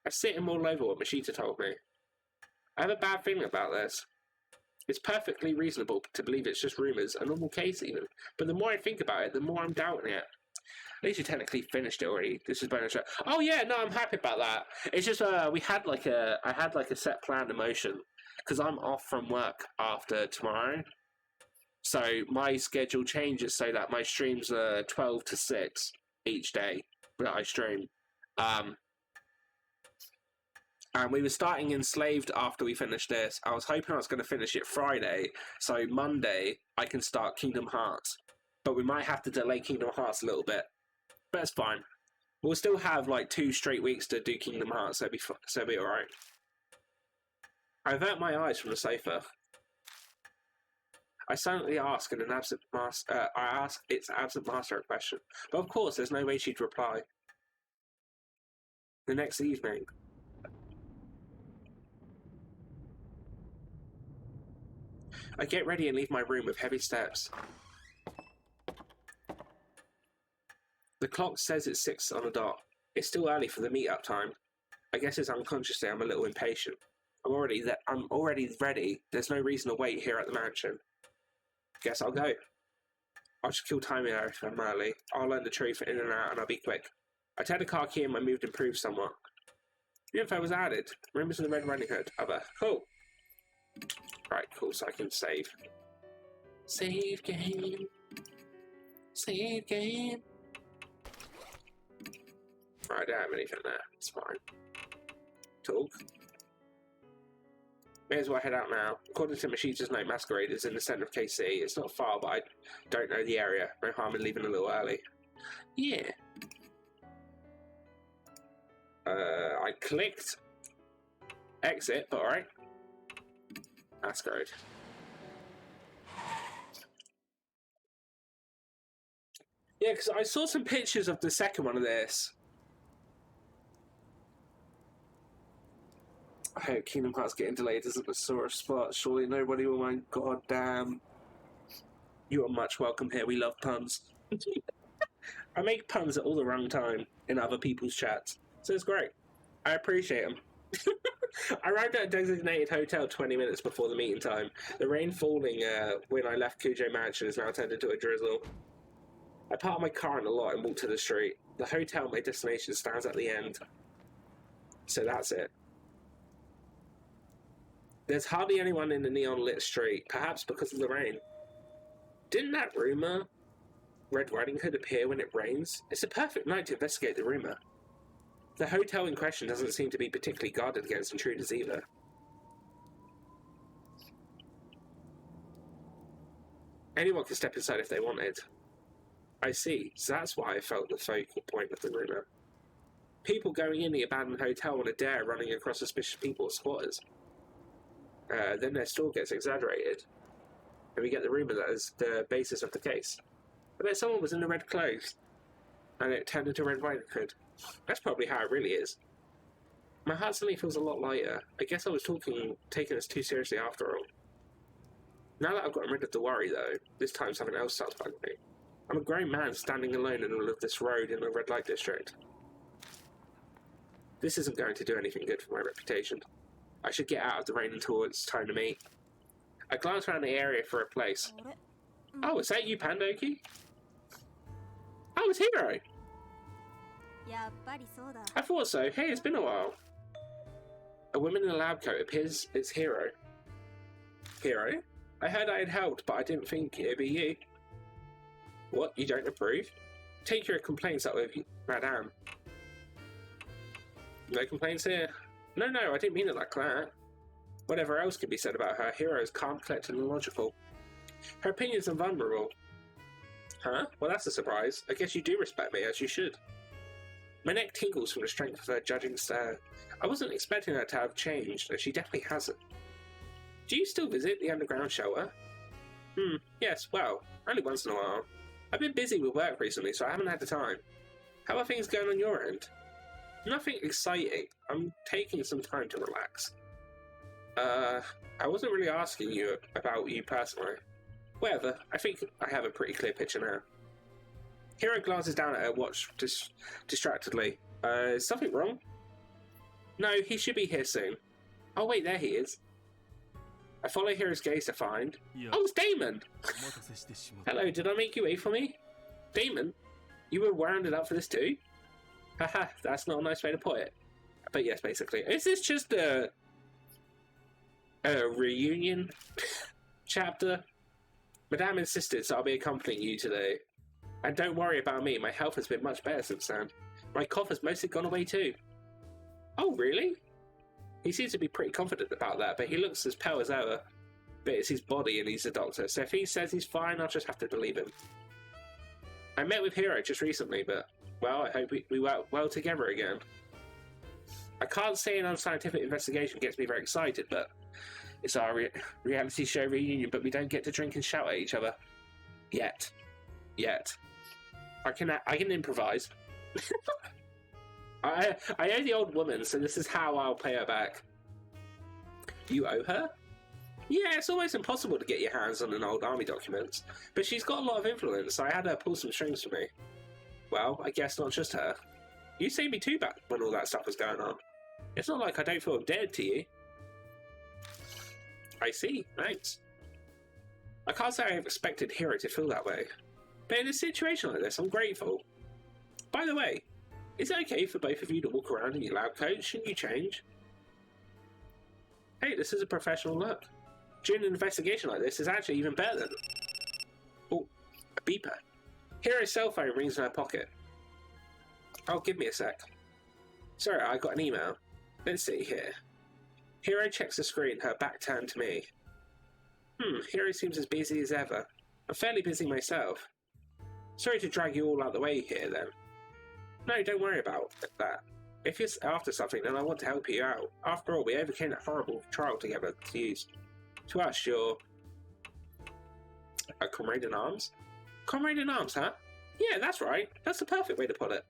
I sit and mull over what Nishita told me. I have a bad feeling about this. It's perfectly reasonable to believe it's just rumours, a normal case even. But the more I think about it, the more I'm doubting it. At least you technically finished it already. This is bonus. Oh yeah, no, I'm happy about that. It's just I had like a set plan in motion because I'm off from work after tomorrow. So my schedule changes so that my streams are 12 to 6 each day that I stream. And we were starting Enslaved after we finished this. I was hoping I was going to finish it Friday, so Monday I can start Kingdom Hearts. But we might have to delay Kingdom Hearts a little bit. But it's fine. We'll still have like 2 straight weeks to do Kingdom Hearts, so it'll be alright. I avert my eyes from the sofa. I silently ask in an absent master. I ask its absent master a question, but of course, there's no way she'd reply. The next evening, I get ready and leave my room with heavy steps. The clock says it's 6 on the dot. It's still early for the meet-up time. I guess it's unconsciously I'm a little impatient. I'm already ready. There's no reason to wait here at the mansion. Guess I'll go. I'll just kill time here if I'm early. I'll learn the truth in and out and I'll be quick. I turn the car key and my mood improves somewhat. The info was added. Rumors of the Red Riding Hood. Other. Cool. Right, cool, so I can save. Save game. Save game. Right, I don't have anything there. It's fine. Talk. May as well head out now. According to Mashita's note, Masquerade is in the centre of KC. It's not far, but I don't know the area. No harm in leaving a little early. Yeah. I clicked exit, but alright. Masquerade. Yeah, because I saw some pictures of the second one of this. I hope Kingdom Hearts getting delayed isn't a sore spot. Surely nobody will mind. God damn. You are much welcome here. We love puns. I make puns at all the wrong time in other people's chats. So it's great. I appreciate them. I arrived at a designated hotel 20 minutes before the meeting time. The rain falling when I left Cujo Mansion has now turned into a drizzle. I parked my car in the lot and walked to the street. The hotel, my destination, stands at the end. So that's it. There's hardly anyone in the neon-lit street, perhaps because of the rain. Didn't that rumour, Red Riding Hood, appear when it rains? It's a perfect night to investigate the rumour. The hotel in question doesn't seem to be particularly guarded against intruders either. Anyone could step inside if they wanted. I see, so that's why I felt the focal point of the rumour. People going in the abandoned hotel on a dare running across suspicious people or squatters. Then their story gets exaggerated, and we get the rumour that is the basis of the case. I bet someone was in the red clothes, and it turned into Red Riding Hood. That's probably how it really is. My heart suddenly feels a lot lighter. I guess I was taking this too seriously after all. Now that I've gotten rid of the worry, though, this time something else starts bugging me. I'm a grown man standing alone in the middle of this road in a red light district. This isn't going to do anything good for my reputation. I should get out of the rain until it's time to meet. I glance around the area for a place. Oh, is that you, Pandoki? Oh, it's Hiro! I thought so. Hey, it's been a while. A woman in a lab coat appears as Hiro. Hiro? I heard I had helped, but I didn't think it'd be you. What, you don't approve? Take your complaints up with Madame. No complaints here? No, I didn't mean it like that. Whatever else could be said about her, Hiro is calm, collected, and logical. Her opinions are vulnerable. Huh? Well, that's a surprise. I guess you do respect me, as you should. My neck tingles from the strength of her judging stare. I wasn't expecting her to have changed, and she definitely hasn't. Do you still visit the underground shelter? Yes, well, only once in a while. I've been busy with work recently, so I haven't had the time. How are things going on your end? Nothing exciting. I'm taking some time to relax. I wasn't really asking you about you personally. Whatever, I think I have a pretty clear picture now. Hiro glances down at her watch distractedly. Is something wrong? No, he should be here soon. Oh wait, there he is. I follow Hiro's gaze to find... Oh, it's Damon! Hello, did I make you wait for me? Damon? You were rounded up for this too? Haha, that's not a nice way to put it. But yes, basically. Is this just a reunion chapter? Madame insisted, so I'll be accompanying you today. And don't worry about me, my health has been much better since then. My cough has mostly gone away too. Oh, really? He seems to be pretty confident about that, but he looks as pale as ever. But it's his body and he's a doctor, so if he says he's fine, I'll just have to believe him. I met with Hiro just recently, but, well, I hope we work well together again. I can't say an unscientific investigation gets me very excited, but it's our reality show reunion, but we don't get to drink and shout at each other. Yet. I can improvise. I owe the old woman, so this is how I'll pay her back. You owe her? Yeah, it's almost impossible to get your hands on an old army documents, but she's got a lot of influence, so I had her pull some strings for me. Well, I guess not just her. You saved me too back when all that stuff was going on. It's not like I don't feel indebted to you. I see, thanks. I can't say I expected Hiro to feel that way, but in a situation like this, I'm grateful. By the way, is it okay for both of you to walk around in your lab coat? Shouldn't you change? Hey, this is a professional look. During an investigation like this is actually even better than... Oh, a beeper. Hiro's cell phone rings in her pocket. Oh, give me a sec. Sorry, I got an email. Let's see here. Hiro checks the screen, her back turned to me. Hiro seems as busy as ever. I'm fairly busy myself. Sorry to drag you all out the way here, then. No, don't worry about that. If you're after something, then I want to help you out. After all, we overcame that horrible trial together to use. To us, you're... a comrade in arms? Comrade in arms, huh? Yeah, that's right. That's the perfect way to put it.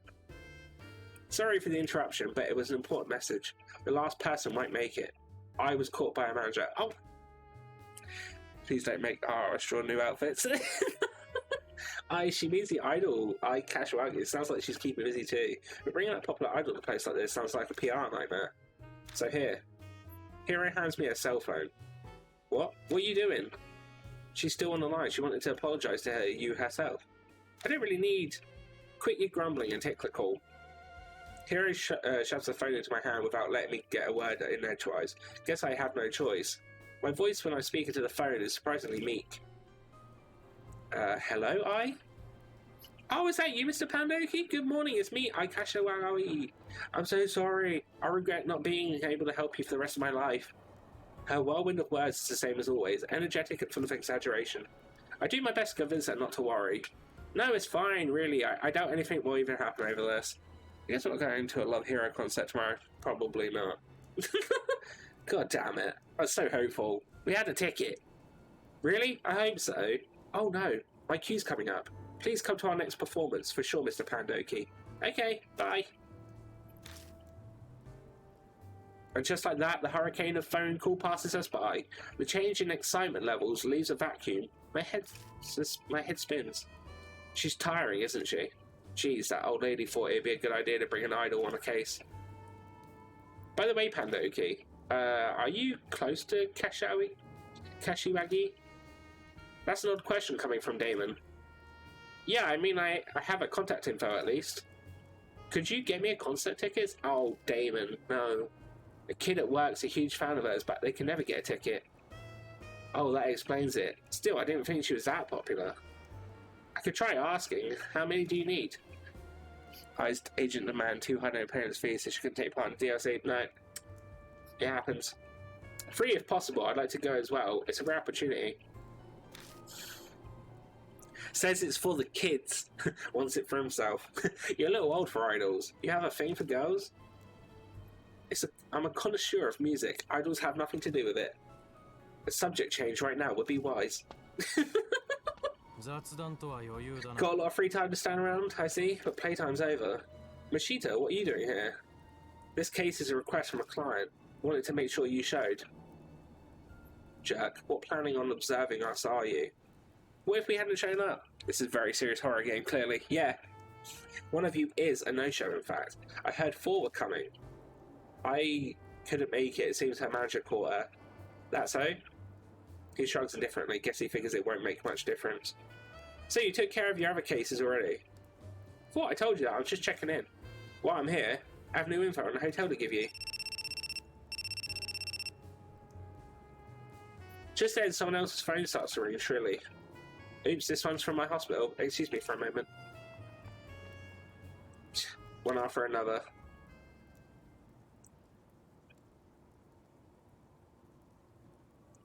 Sorry for the interruption, but it was an important message. The last person might make it. I was caught by a manager. Oh! Please don't make our restaurant new outfits. She means the idol. Casuality. It sounds like she's keeping busy too. But bringing a popular idol to a place like this sounds like a PR nightmare. So here, Hero hands me a cell phone. What? What are you doing? She's still on the line. She wanted to apologise to you herself. I don't really need... Quit your grumbling and take the call. Hero shoves the phone into my hand without letting me get a word in edgewise. Guess I have no choice. My voice when I speak into the phone is surprisingly meek. Hello, I? Oh, is that you, Mr. Pandoki? Good morning, it's me, Aikasha Waoi. I'm so sorry. I regret not being able to help you for the rest of my life. Her whirlwind of words is the same as always, energetic and full of exaggeration. I do my best to convince her not to worry. No, it's fine, really. I doubt anything will even happen over this. I guess we're going to a Love Hero concert tomorrow. Probably not. God damn it. I was so hopeful. We had a ticket. Really? I hope so. Oh no, my queue's coming up. Please come to our next performance, for sure, Mr. Pandoki. Okay, bye. And just like that, the hurricane of phone call passes us by. The change in excitement levels leaves a vacuum. My head spins. She's tiring, isn't she? Jeez, that old lady thought it'd be a good idea to bring an idol on a case. By the way, Pandoki, are you close to Kashiwagi? That's an odd question coming from Damon. Yeah, I mean, I have a contact info at least. Could you get me a concert ticket? Oh, Damon, no. A kid at work's a huge fan of hers, but they can never get a ticket. Oh, that explains it. Still, I didn't think she was that popular. I could try asking. How many do you need? Agent demand 200 parents' fees so she can take part in DLC. No. It happens. 3 if possible. I'd like to go as well. It's a rare opportunity. Says it's for the kids. Wants it for himself. You're a little old for idols. You have a thing for girls? I'm a connoisseur of music. Idols have nothing to do with it. A subject change right now would be wise. Got a lot of free time to stand around, I see, but playtime's over. Mashita, what are you doing here? This case is a request from a client. Wanted to make sure you showed. Jerk, what planning on observing us are you? What if we hadn't shown up? This is a very serious horror game, clearly. Yeah. One of you is a no-show, in fact. I heard 4 were coming. I couldn't make it. It seems her manager caught her. That so? He shrugs indifferently. Guess he figures it won't make much difference. So you took care of your other cases already? Thought I told you that. I was just checking in. While I'm here, I have new info on the hotel to give you. Just then, someone else's phone starts to ring shrilly. Oops, this one's from my hospital. Excuse me for a moment. One after another.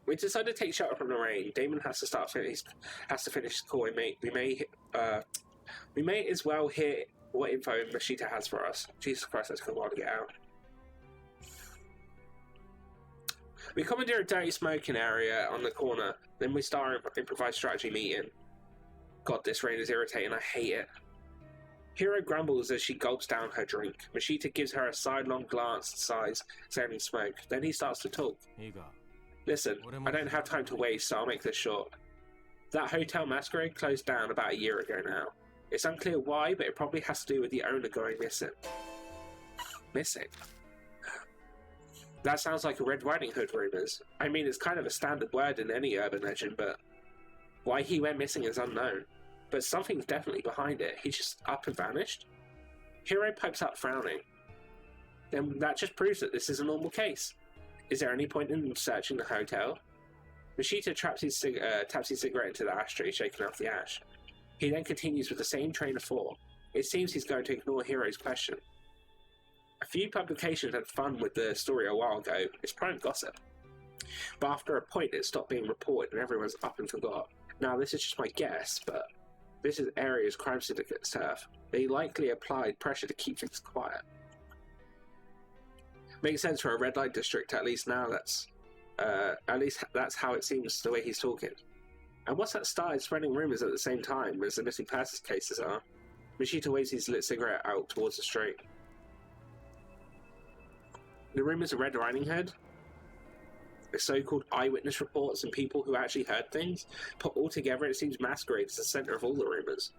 We decided to take shelter from the rain. Damon has to finish his call. We may as well hear what info Mashita has for us. Jesus Christ, that's going a while to get out. We commandeer a dirty smoking area on the corner. Then we start an improvised strategy meeting. God, this rain is irritating. I hate it. Hero grumbles as she gulps down her drink. Mashita gives her a sidelong glance and sighs, exhaling smoke. Then he starts to talk. Listen, I don't have time to waste, so I'll make this short. That hotel Masquerade closed down about a year ago now. It's unclear why, but it probably has to do with the owner going missing. Missing? That sounds like a Red Riding Hood rumours. I mean, it's kind of a standard word in any urban legend, but why he went missing is unknown. But something's definitely behind it. He just up and vanished? Hero pipes up frowning. Then that just proves that this is a normal case. Is there any point in searching the hotel? Mashita taps his cigarette into the ashtray, shaking off the ash. He then continues with the same train of thought. It seems he's going to ignore Hero's question. A few publications had fun with the story a while ago. It's prime gossip. But after a point, it stopped being reported and everyone's up and forgot. Now, this is just my guess, but this is areas crime syndicates turf. They likely applied pressure to keep things quiet. Makes sense for a red light district, at least now that's how it seems the way he's talking. And what's that started spreading rumours at the same time as the missing persons cases are? Mashita waves his lit cigarette out towards the street. The rumours of Red Riding Hood? The so-called eyewitness reports and people who actually heard things? Put all together, it seems Masquerade is the centre of all the rumours.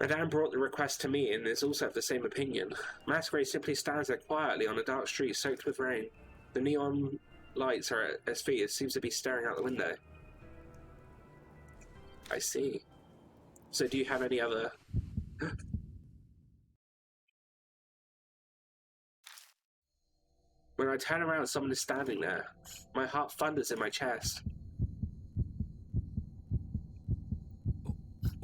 Madame brought the request to me and is also of the same opinion. Masquerade simply stands there quietly on a dark street soaked with rain. The neon lights are at his feet. It seems to be staring out the window. I see. So do you have any other... When I turn around, someone is standing there. My heart thunders in my chest.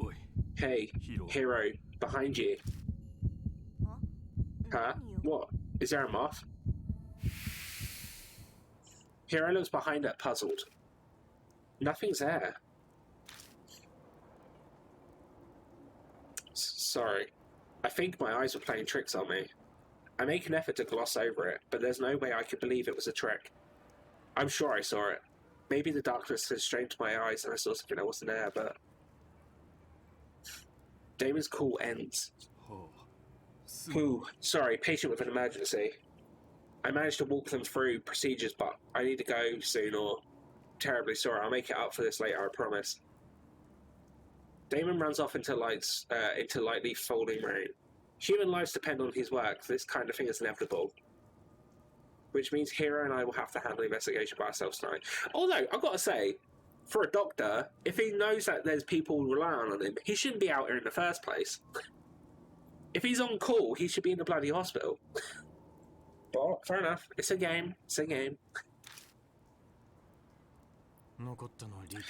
Oi. Hey, hero, behind you. Huh? What? Is there a moth? Hero looks behind her, puzzled. Nothing's there. Sorry. I think my eyes were playing tricks on me. I make an effort to gloss over it, but there's no way I could believe it was a trick. I'm sure I saw it. Maybe the darkness has strained my eyes and I saw something that wasn't there, but... Damon's call ends. Whew, sorry, patient with an emergency. I managed to walk them through procedures, but I need to go soon, or... Terribly sorry, I'll make it up for this later, I promise. Damon runs off into lightly falling rain. Human lives depend on his work. This kind of thing is inevitable. Which means Hero and I will have to handle the investigation by ourselves tonight. Although, I've got to say, for a doctor, if he knows that there's people relying on him, he shouldn't be out here in the first place. If he's on call, he should be in the bloody hospital. But, fair enough. It's a game. It's a game.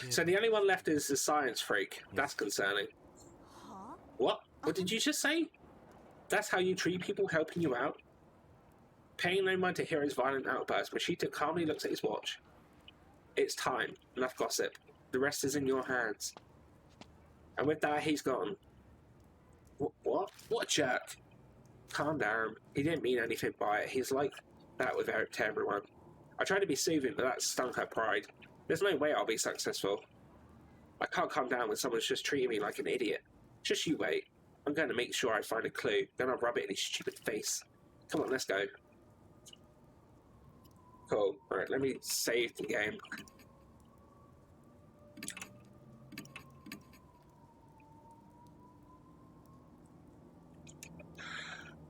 So the only one left is the science freak. That's concerning. What? What did you just say? That's how you treat people helping you out? Paying no mind to Hero's violent outburst, Mashita calmly looks at his watch. It's time. Enough gossip. The rest is in your hands. And with that, he's gone. What? What a jerk. Calm down. He didn't mean anything by it. He's like that with to everyone. I tried to be soothing, but that stung her pride. There's no way I'll be successful. I can't calm down when someone's just treating me like an idiot. Just you wait. I'm going to make sure I find a clue, then I'll rub it in his stupid face. Come on, let's go. Cool. Alright, let me save the game.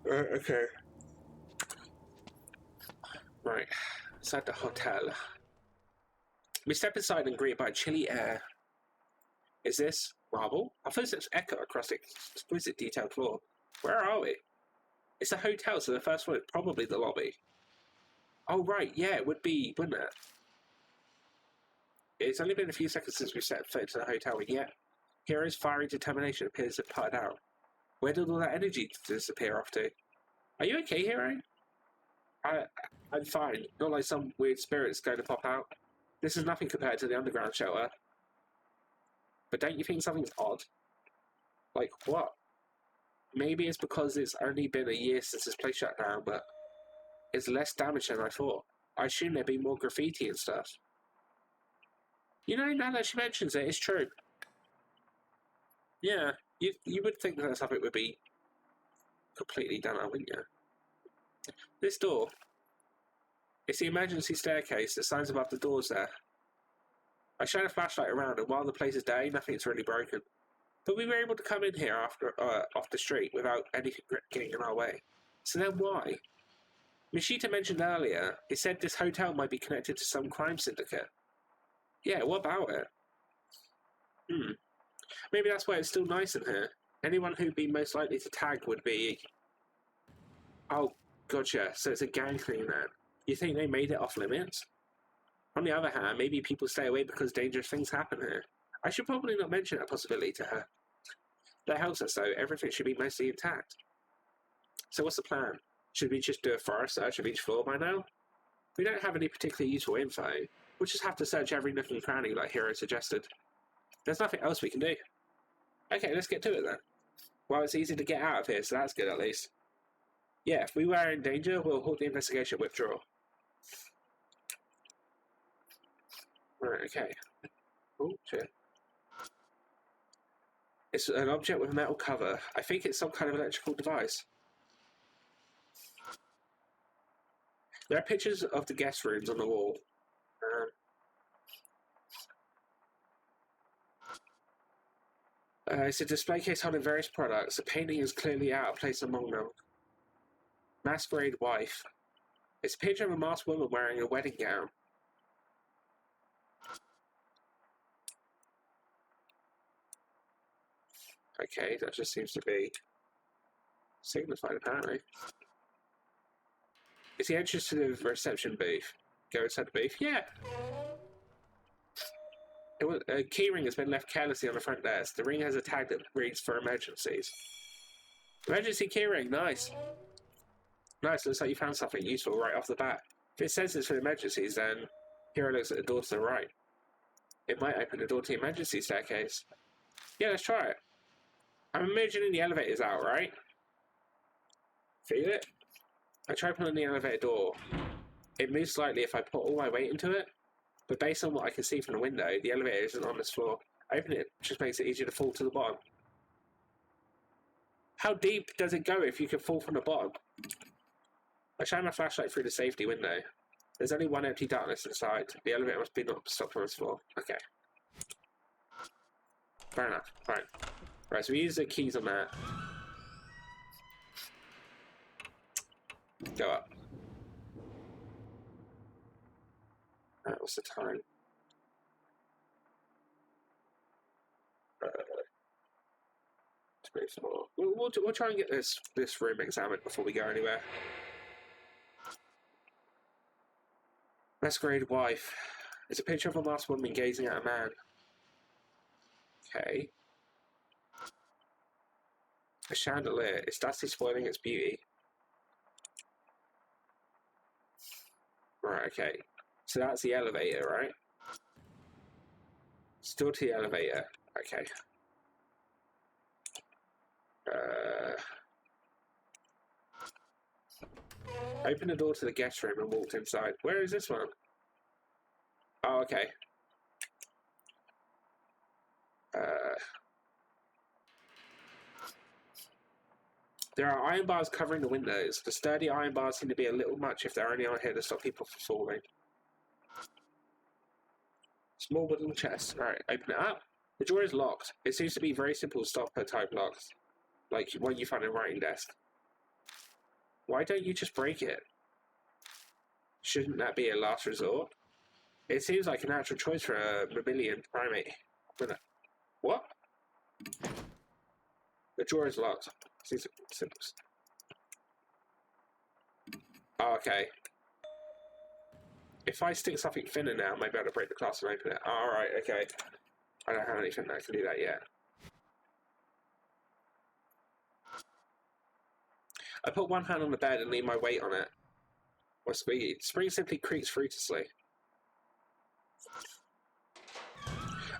Okay. Right. It's at the hotel. We step inside and greeted by chilly air. Is this marble? Our footsteps echo across the exquisite detailed floor. Where are we? It's a hotel, so the first floor is probably the lobby. Oh, right, yeah, it would be, wouldn't it? It's only been a few seconds since we set foot into the hotel, and yet Hero's fiery determination appears to have puttered out. Where did all that energy disappear off to? Are you okay, Hero? I'm fine. Not like some weird spirit's going to pop out. This is nothing compared to the underground shelter. But don't you think something's odd? Like, what? Maybe it's because it's only been a year since this place shut down, but it's less damage than I thought. I assume there'd be more graffiti and stuff. You know, now that she mentions it, it's true. Yeah, you would think that something would be completely done up, wouldn't you? This door. It's the emergency staircase. The signs above the doors there. I shine a flashlight around, and while the place is day, nothing's really broken. But we were able to come in here after off the street without anything getting in our way. So then why? Mishita mentioned earlier, it said this hotel might be connected to some crime syndicate. Yeah, what about it? Maybe that's why it's still nice in here. Anyone who'd be most likely to tag would be... Oh, gotcha. So it's a gang thing then. You think they made it off limits? On the other hand, maybe people stay away because dangerous things happen here. I should probably not mention that possibility to her. That helps us though, everything should be mostly intact. So what's the plan? Should we just do a thorough search of each floor by now? We don't have any particularly useful info. We'll just have to search every nook and cranny like Hero suggested. There's nothing else we can do. Okay, let's get to it then. Well, it's easy to get out of here, so that's good at least. Yeah, if we were in danger, we'll halt the investigation and withdraw. Right, okay. Oh, shit. It's an object with a metal cover. I think it's some kind of electrical device. There are pictures of the guest rooms on the wall. It's a display case holding various products. The painting is clearly out of place among them. Masquerade wife. It's a picture of a masked woman wearing a wedding gown. Okay, that just seems to be signified, apparently. It's the entrance to the reception booth. Go inside the booth? Yeah! A keyring has been left carelessly on the front desk. The ring has a tag that reads for emergencies. Emergency keyring, nice. Nice, looks like you found something useful right off the bat. If it says it's for emergencies, then Hero looks at the door to the right. It might open the door to the emergency staircase. Yeah, let's try it. I'm imagining the elevator's out, right? Feel it? I try pulling the elevator door. It moves slightly if I put all my weight into it, but based on what I can see from the window, the elevator isn't on this floor. Opening it just makes it easier to fall to the bottom. How deep does it go if you can fall from the bottom? I shine my flashlight through the safety window. There's only one empty darkness inside. The elevator must be not stopped on this floor. Okay. Fair enough. Fine. Right, so we use the keys on that. Go up. Alright, what's the time? We'll try and get this room examined before we go anywhere. Masquerade wife. It's a picture of a masked woman gazing at a man. Okay. A chandelier. Is dusty, spoiling its beauty? Right, okay. So that's the elevator, right? Still to the elevator. Okay. Open the door to the guest room and walked inside. Where is this one? Oh, okay. There are iron bars covering the windows. The sturdy iron bars seem to be a little much if they're only on here to stop people from falling. Small wooden chest. Alright, open it up. The drawer is locked. It seems to be very simple stopper type locks, like one you find in a writing desk. Why don't you just break it? Shouldn't that be a last resort? It seems like a natural choice for a mammalian primate. What? The drawer is locked. Symbols. Oh, okay. If I stick something thinner now, I might be able to break the glass and open it. Alright, okay. I don't have anything that can do that yet. I put one hand on the bed and lean my weight on it. What's squeaky? The spring simply creaks fruitlessly.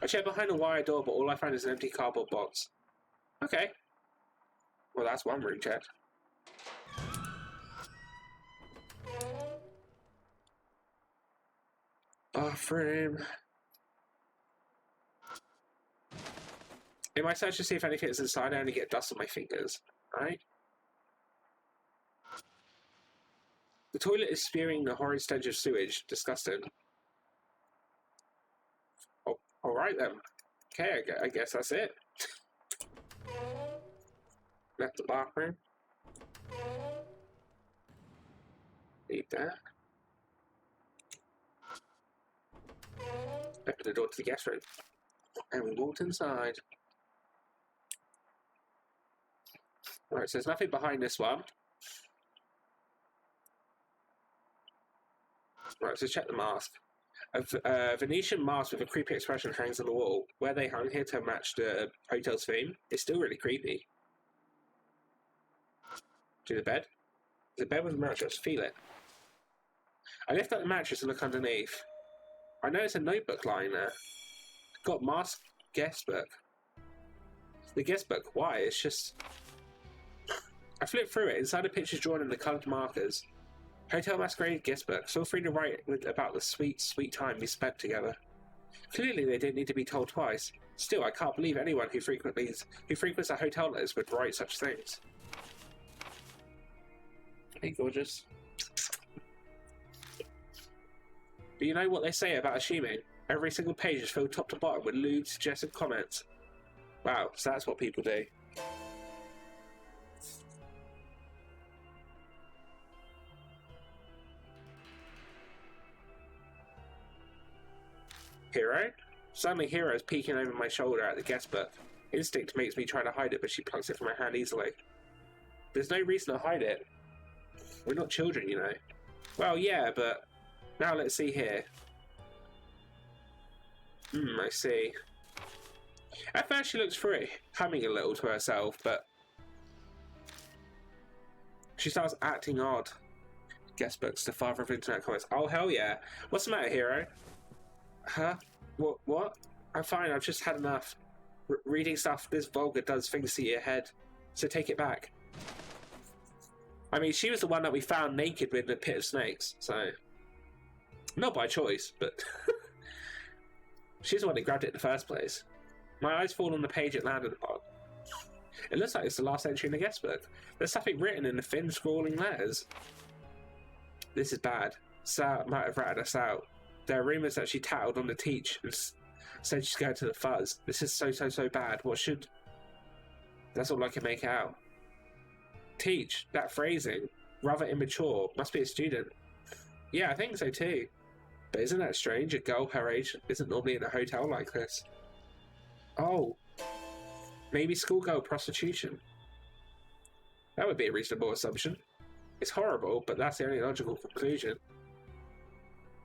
I checked behind the wire door, but all I found is an empty cardboard box. Okay. Well, that's one room check. Bathroom. In my search to see if anything is inside, I only get dust on my fingers. Right? The toilet is spewing the horrid stench of sewage. Disgusting. Oh, alright then. Okay, I guess that's it. Left the bathroom. Leave that. Open the door to the guest room. And we walked inside. Alright, so there's nothing behind this one. Right, so check the mask. A Venetian mask with a creepy expression hangs on the wall. Where they hung here to match the hotel's theme, it's still really creepy. To the bed. There's a bed with a mattress. Feel it. I lift up the mattress and look underneath. I notice a notebook lying there. Got mask guest book. The guest book. Why? It's just... I flip through it. Inside the pictures drawn in the coloured markers. Hotel Masquerade guest book. Feel free to write about the sweet, sweet time we spent together. Clearly, they didn't need to be told twice. Still, I can't believe anyone who frequents a hotel letters would write such things. Hey, gorgeous. But you know what they say about assuming? Every single page is filled top to bottom with lewd, suggestive comments. Wow, so that's what people do. Hero? Suddenly Hero's peeking over my shoulder at the guest book. Instinct makes me try to hide it, but she plucks it from my hand easily. There's no reason to hide it. We're not children, you know. Well, yeah, but... Now let's see here. I see. At first she looks free, humming a little to herself, but... She starts acting odd. Guest books, the father of internet comments. Oh, hell yeah. What's the matter, Hero? Huh? What? I'm fine, I've just had enough. Reading stuff this vulgar does things to your head. So take it back. I mean, she was the one that we found naked in the pit of snakes, so... Not by choice, but... She's the one that grabbed it in the first place. My eyes fall on the page it landed upon. It looks like it's the last entry in the guest book. There's something written in the thin, scrawling letters. This is bad. Sal might have ratted us out. There are rumours that she tattled on the teach and said she's going to the fuzz. This is so bad. What should... That's all I can make out. Teach? That phrasing? Rather immature. Must be a student. Yeah, I think so too. But isn't that strange? A girl her age isn't normally in a hotel like this. Oh. Maybe schoolgirl prostitution. That would be a reasonable assumption. It's horrible, but that's the only logical conclusion.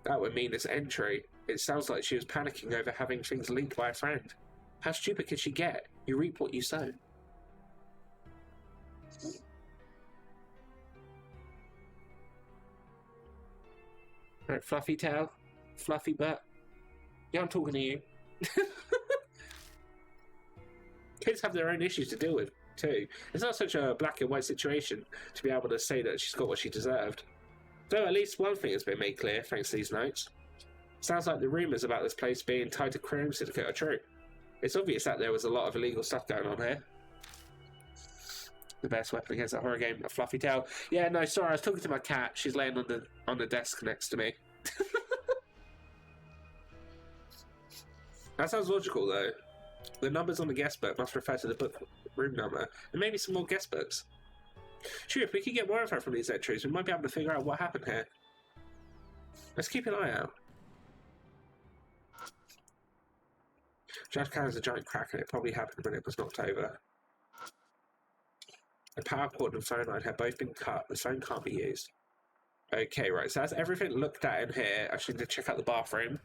That would mean this entry. It sounds like she was panicking over having things leaked by a friend. How stupid could she get? You reap what you sow. Right, fluffy tail, fluffy butt. Yeah, I'm talking to you. Kids have their own issues to deal with, too. It's not such a black and white situation to be able to say that she's got what she deserved. Though at least one thing has been made clear thanks to these notes. Sounds like the rumours about this place being tied to crime syndicate are true. It's obvious that there was a lot of illegal stuff going on here. The best weapon against a horror game, a fluffy tail. Yeah, no, sorry, I was talking to my cat. She's laying on the desk next to me. That sounds logical, though. The numbers on the guest book must refer to the book room number, and maybe some more guest books. True, if we could get more info from these entries, we might be able to figure out what happened here. Let's keep an eye out. Judge has a giant crack, and it probably happened when it was knocked over. The power cord and phone line have both been cut. The phone can't be used. Okay, right, so that's everything looked at in here. I should need to check out the bathroom.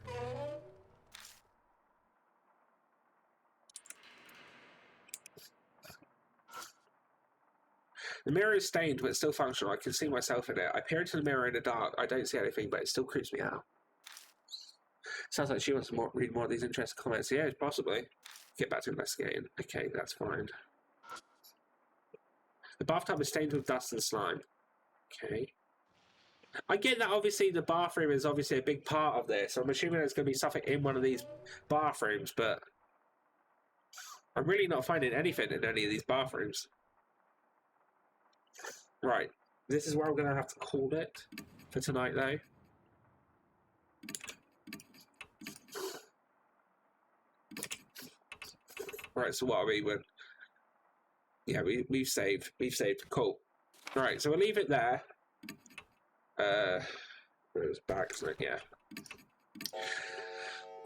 The mirror is stained, but still functional. I can see myself in it. I peer into the mirror in the dark. I don't see anything, but it still creeps me out. Sounds like she wants to read more of these interesting comments. Yeah, possibly. Get back to investigating. Okay, that's fine. The bathtub is stained with dust and slime. Okay. I get that obviously the bathroom is obviously a big part of this. I'm assuming there's going to be something in one of these bathrooms, but I'm really not finding anything in any of these bathrooms. Right. This is where I'm going to have to call it for tonight, though. Right, so what are we with? Yeah, we've saved. We've saved. Cool. Right, so we'll leave it there. It's back, so yeah.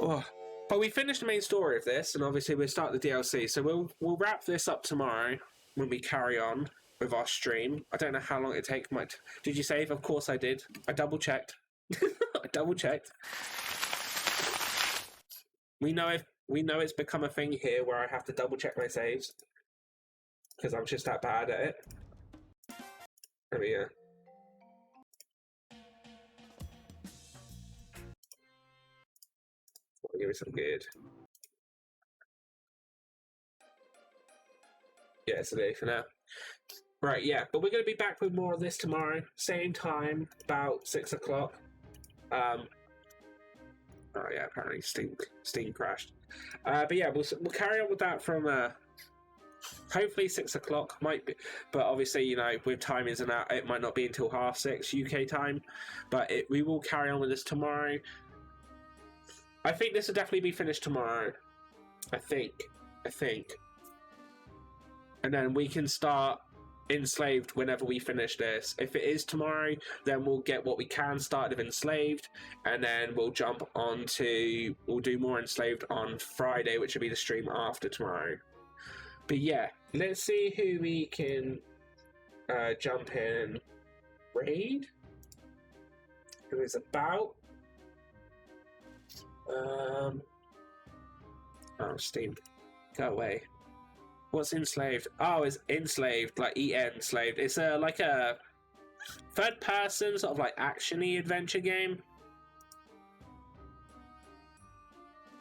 Oh, but we finished the main story of this, and obviously we'll start the DLC. So we'll wrap this up tomorrow when we carry on with our stream. I don't know how long it takes. Did you save? Of course I did. I double checked. I double checked. We know it's become a thing here where I have to double check my saves because I'm just that bad at it. There we go. I'll give it some good. Yeah, it's a day for now. Right, yeah, but we're going to be back with more of this tomorrow. Same time, about 6 o'clock. Oh yeah, apparently Steam crashed. But yeah, we'll carry on with that from hopefully 6 o'clock. Might be, but obviously, you know, with timings and that, it might not be until 6:30 UK time. But we will carry on with this tomorrow. I think this will definitely be finished tomorrow. I think. And then we can start Enslaved whenever we finish this. If it is tomorrow, then we'll get what we can started of Enslaved, and then we'll jump on to, we'll do more Enslaved on Friday, which will be the stream after tomorrow. But yeah, let's see who we can jump in raid. Who is about? Oh, Steam, go away. What's Enslaved? Oh, it's Enslaved, like enslaved. It's like a third-person sort of like action-y adventure game.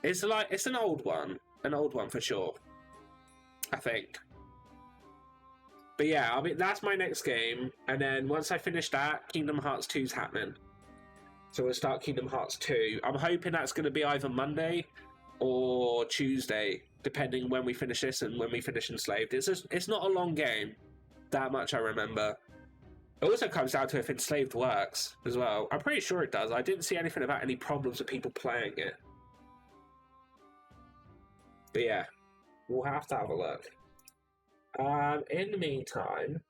It's an old one for sure, I think. But yeah, I mean that's my next game, and then once I finish that, Kingdom Hearts 2's happening. So we'll start Kingdom Hearts 2. I'm hoping that's going to be either Monday or Tuesday, depending when we finish this and when we finish Enslaved. It's not a long game, that much I remember. It also comes down to if Enslaved works as well. I'm pretty sure it does. I didn't see anything about any problems with people playing it. But yeah, we'll have to have a look. In the meantime,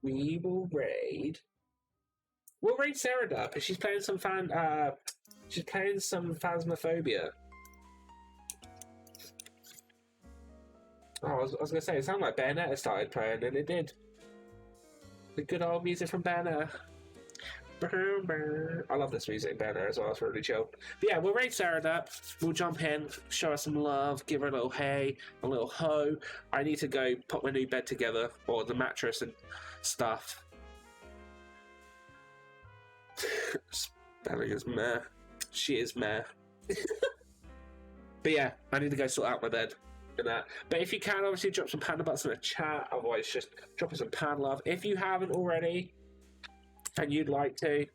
we will raid. We'll raid Sarah because she's playing some Phasmophobia. Oh, I was gonna say, it sounded like Bayonetta started playing, and it did. The good old music from Bayonetta. I love this music in Bayonetta as well, it's really chill. But yeah, we'll raid Sarah up, we'll jump in, show her some love, give her a little hey, a little ho. I need to go put my new bed together, or the mattress and stuff. Spelling is meh. She is meh. But yeah, I need to go sort out my bed. That. But if you can, obviously drop some panda butts in the chat, otherwise just drop us some panda love. If you haven't already and you'd like to,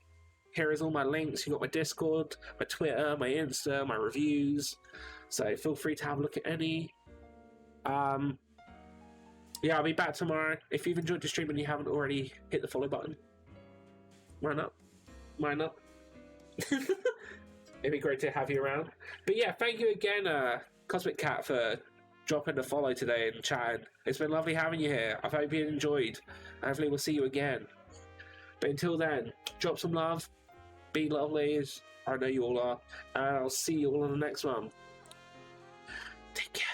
here is all my links. You got my Discord, my Twitter, my Insta, my reviews, so feel free to have a look at any. Yeah, I'll be back tomorrow. If you've enjoyed the stream and you haven't already, hit the follow button. Why not? It'd be great to have you around. But yeah, thank you again, Cosmic Cat, for dropping the follow today and chatting. It's been lovely having you here. I hope you enjoyed. Hopefully we'll see you again. But until then, drop some love, be lovely, as I know you all are, and I'll see you all on the next one. Take care.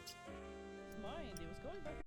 It's mine. It was going back.